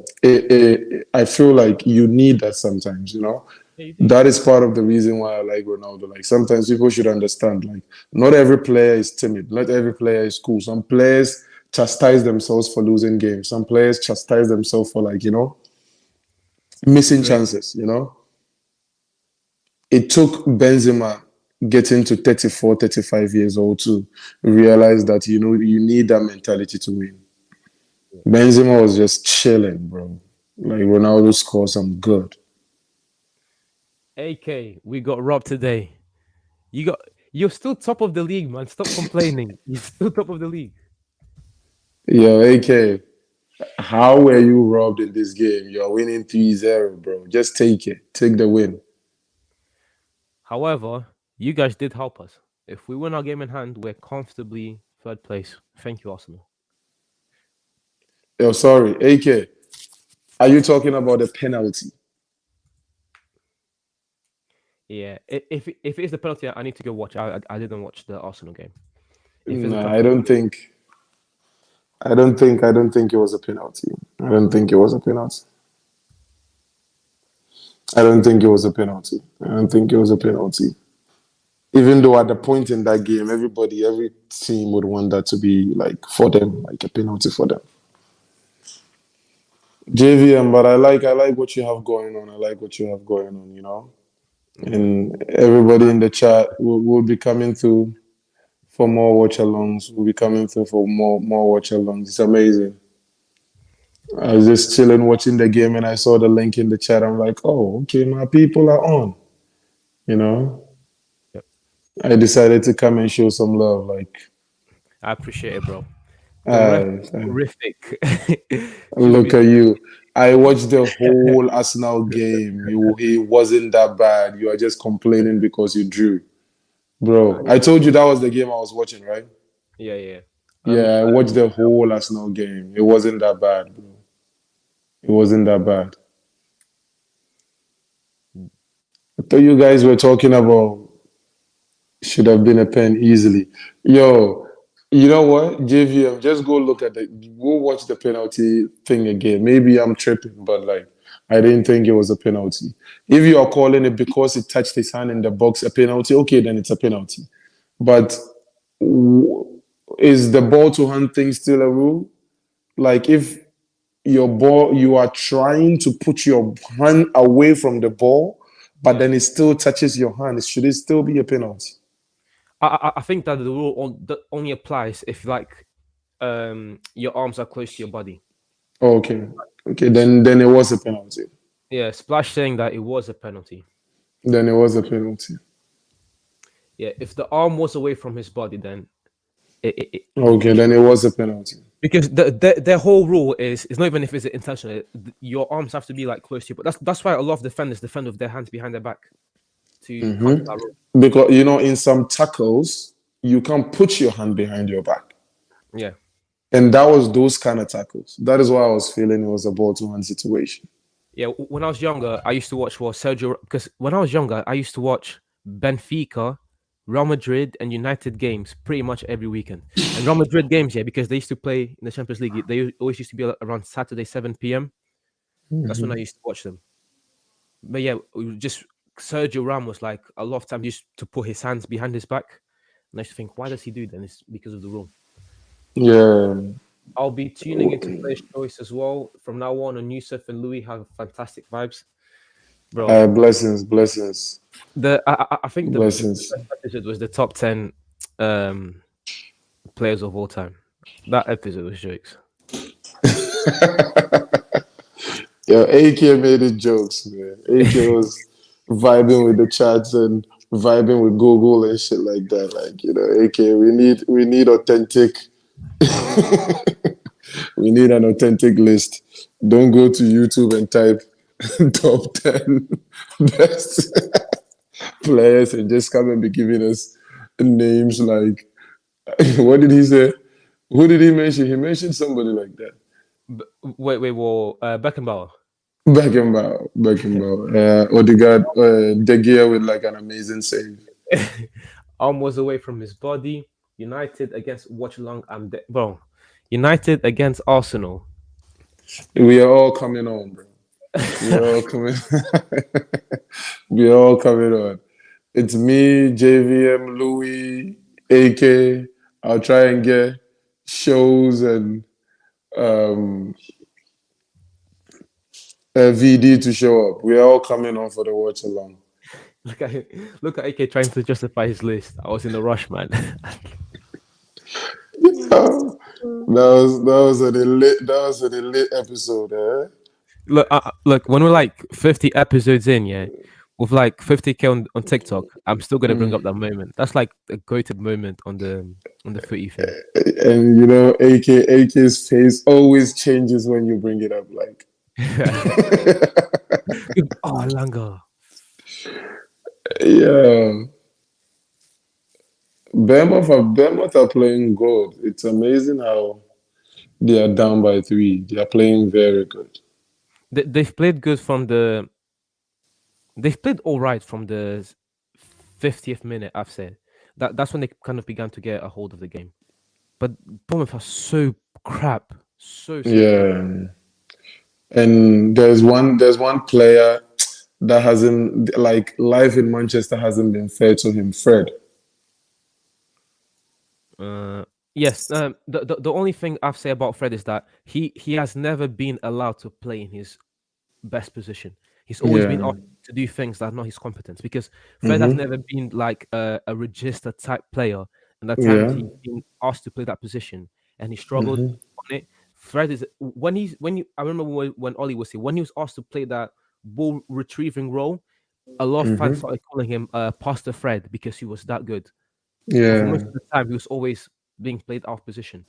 S3: I feel like you need that sometimes, you know?
S1: Yeah, you do.
S3: That is part of the reason why I like Ronaldo. Like sometimes people should understand, like not every player is timid, not every player is cool. Some players chastise themselves for losing games. Some players chastise themselves for like, missing
S1: Great.
S3: chances, It took Benzema getting to 34, 35 years old to realize that you need that mentality to win. Benzema was just chilling, bro. Like Ronaldo scored some good.
S1: AK, we got robbed today. You're still top of the league, man. Stop complaining. You're still top of the league.
S3: Yo, AK, how were you robbed in this game? You're winning 3-0, bro. Just take it. Take the win.
S1: However, you guys did help us. If we win our game in hand, we're comfortably third place. Thank you, Arsenal.
S3: Yo, sorry. AK, are you talking about the penalty?
S1: Yeah, if it is the penalty, I need to go watch. I didn't watch the Arsenal game. If it's a
S3: No,
S1: tough
S3: I don't
S1: penalty,
S3: think. I don't think it was a penalty. I don't think it was a penalty. I don't think it was a penalty. I don't think it was a penalty. Even though at the point in that game, every team would want that to be like for them, like a penalty for them. JVM, but I like what you have going on. I like what you have going on. And everybody in the chat will be coming through for more watch alongs. We'll be coming through for more watch alongs. It's amazing. I was just chilling watching the game and I saw the link in the chat. I'm like, oh, okay, my people are on. You know?
S1: Yep.
S3: I decided to come and show some love. Like,
S1: I appreciate it, bro. The ref
S3: uh,
S1: horrific. Should have
S3: look
S1: been.
S3: at you. I watched the whole Arsenal game. He wasn't that bad. You are just complaining because you drew. Bro, I told you that was the game I was watching, right?
S1: Yeah, yeah.
S3: Yeah, I watched the whole Arsenal game. It wasn't that bad, bro. It wasn't that bad. I thought you guys were talking about should have been a pen easily. Yo, you know what? JVM, just go look at go watch the penalty thing again. Maybe I'm tripping, but like, I didn't think it was a penalty. If you are calling it because it touched his hand in the box a penalty, okay, then it's a penalty. But is the ball to hand thing still a rule? Like, if your ball, you are trying to put your hand away from the ball, but then it still touches your hand, should it still be a penalty?
S1: I think that the rule that only applies if like your arms are close to your body.
S3: Okay. Okay, then it was a penalty.
S1: Yeah, Splash saying that it was a penalty.
S3: Then it was a penalty.
S1: Yeah, if the arm was away from his body, then
S3: Okay, then it was a penalty.
S1: because their whole rule is it's not even if it's intentional. Your arms have to be like close to you. But that's why a lot of defenders defend with their hands behind their back to counter that rule.
S3: Because in some tackles, you can put your hand behind your back.
S1: Yeah.
S3: And that was those kind of tackles. That is why I was feeling it was a ball to hand situation.
S1: Yeah, when I was younger, I used to watch Sergio because when I was younger, I used to watch Benfica, Real Madrid, and United games pretty much every weekend. And Real Madrid games, yeah, because they used to play in the Champions League. They always used to be around Saturday 7 p.m. That's when I used to watch them. But yeah, just Sergio Ramos, like a lot of times used to put his hands behind his back, and I used to think, why does he do that? And it's because of the rule.
S3: Yeah.
S1: I'll be tuning into Player's Choice as well from now on Yusuf and Louis have fantastic vibes, bro.
S3: Blessings.
S1: I think the
S3: Blessings.
S1: best episode was the top 10 um, players of all time. That episode was jokes.
S3: Yo, AK made it jokes, man. AK was vibing with the chats and vibing with Google and shit like that. Like, AK, we need authentic. We need an authentic list. Don't go to YouTube and type top 10 best players and just come and be giving us names like what did he say? Who did he mention? He mentioned somebody like that.
S1: Wait, well, Beckenbauer.
S3: Beckenbauer. Odegaard, De Gea with like an amazing save.
S1: Arm was away from his body. United against WATCHALONG. Bro, United against Arsenal.
S3: We are all coming on, bro. We are all coming. We are all coming on. It's me, JVM, Louis, AK. I'll try and get shows and VD to show up. We are all coming on for the watch along.
S1: Look at AK trying to justify his list. I was in a rush, man.
S3: That was an elite episode, eh?
S1: Look, when we're like 50 episodes in, yeah, with like 50K on TikTok, I'm still gonna bring up that moment. That's like a goated moment on the footy thing.
S3: And AK's face always changes when you bring it up. Like,
S1: oh, Langa.
S3: Yeah. Bournemouth are playing good. It's amazing how they are down by 3. They are playing very good.
S1: They've played good from the. They've played all right from the 50th minute. I've said that's when they kind of began to get a hold of the game. But Bournemouth are so crap, so
S3: Yeah.
S1: crap.
S3: And there's one player that hasn't, like, life in Manchester hasn't been fair to him, Fred.
S1: Yes. The only thing I've said about Fred is that he has never been allowed to play in his best position. He's always been
S3: Yeah.
S1: asked to do things that are not his competence because Fred has never been like a register type player. And the times
S3: Yeah.
S1: he's been asked to play that position and he struggled on it. Fred is when you I remember when Ollie was here when he was asked to play that ball retrieving role. a lot of fans
S3: Mm-hmm.
S1: started calling him Pastor Fred because he was that good. But for
S3: Yeah.
S1: most of the time, he was always being played out of position.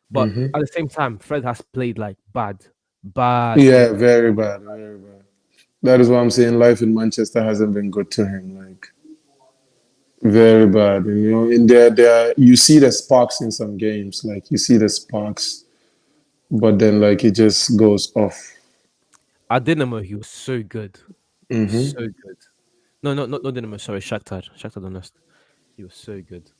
S1: But
S3: Mm-hmm.
S1: at the same time, Fred has played like bad
S3: Yeah,
S1: football.
S3: very bad, very bad. That is why I'm saying life in Manchester hasn't been good to him. Like very bad. And, you know, in there you see the sparks in some games. Like you see the sparks, but then like it just goes off.
S1: At Dinamo, he was so good,
S3: Hmm.
S1: so good. No, not Dinamo. Sorry, Shakhtar Donetsk. He was so good.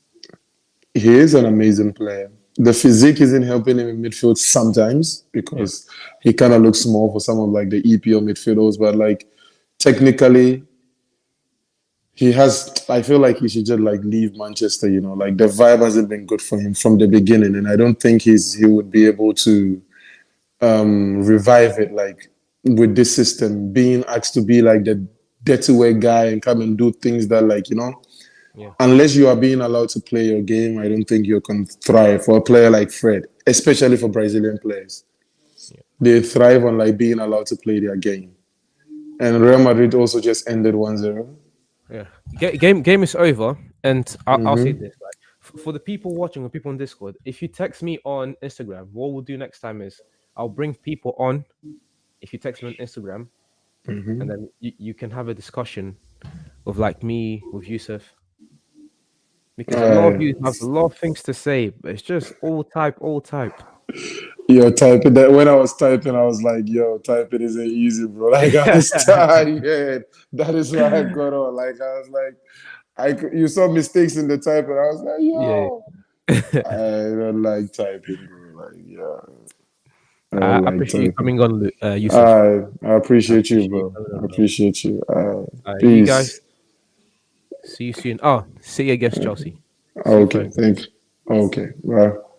S3: He is an amazing player. The physique isn't helping him in midfield sometimes
S1: Yeah,
S3: because he kind of looks small for some of like the EPL midfielders, but like technically he has. I feel like he should just like leave Manchester. You know, like the vibe hasn't been good for him from the beginning, and I don't think he would be able to revive it like with this system being asked to be like the dirty way guy and come and do things that like
S1: yeah,
S3: unless you are being allowed to play your game, I don't think you can thrive for a player like Fred, especially for Brazilian players.
S1: yeah,
S3: They thrive on like being allowed to play their game. And Real Madrid also just ended 1-0.
S1: yeah. Game is over, and I'll say
S3: Mm-hmm.
S1: this: like for the people watching or people on Discord, if you text me on Instagram, what we'll do next time is I'll bring people on. If you text me on Instagram, and
S3: Mm-hmm.
S1: then you can have a discussion of like me with Yusuf, because a lot of you have a lot of things to say, but it's just all type.
S3: Yo, typing that when I was typing, I was like, yo, typing isn't easy, bro. Like I was tired. That is why I got on. Like I was like, you saw mistakes in the typing. I was like,
S1: Yeah.
S3: yo, I don't like typing, bro. Like, yeah, I
S1: I
S3: don't like
S1: appreciate you
S3: typing.
S1: coming on, Yusuf.
S3: I
S1: I
S3: appreciate you,
S1: appreciate you
S3: bro.
S1: coming
S3: I
S1: on, bro.
S3: appreciate you.
S1: You guys,
S3: Peace.
S1: see you soon. Oh, see you against Chelsea. See you
S3: Okay,
S1: Thursday.
S3: thank you. Okay, bye.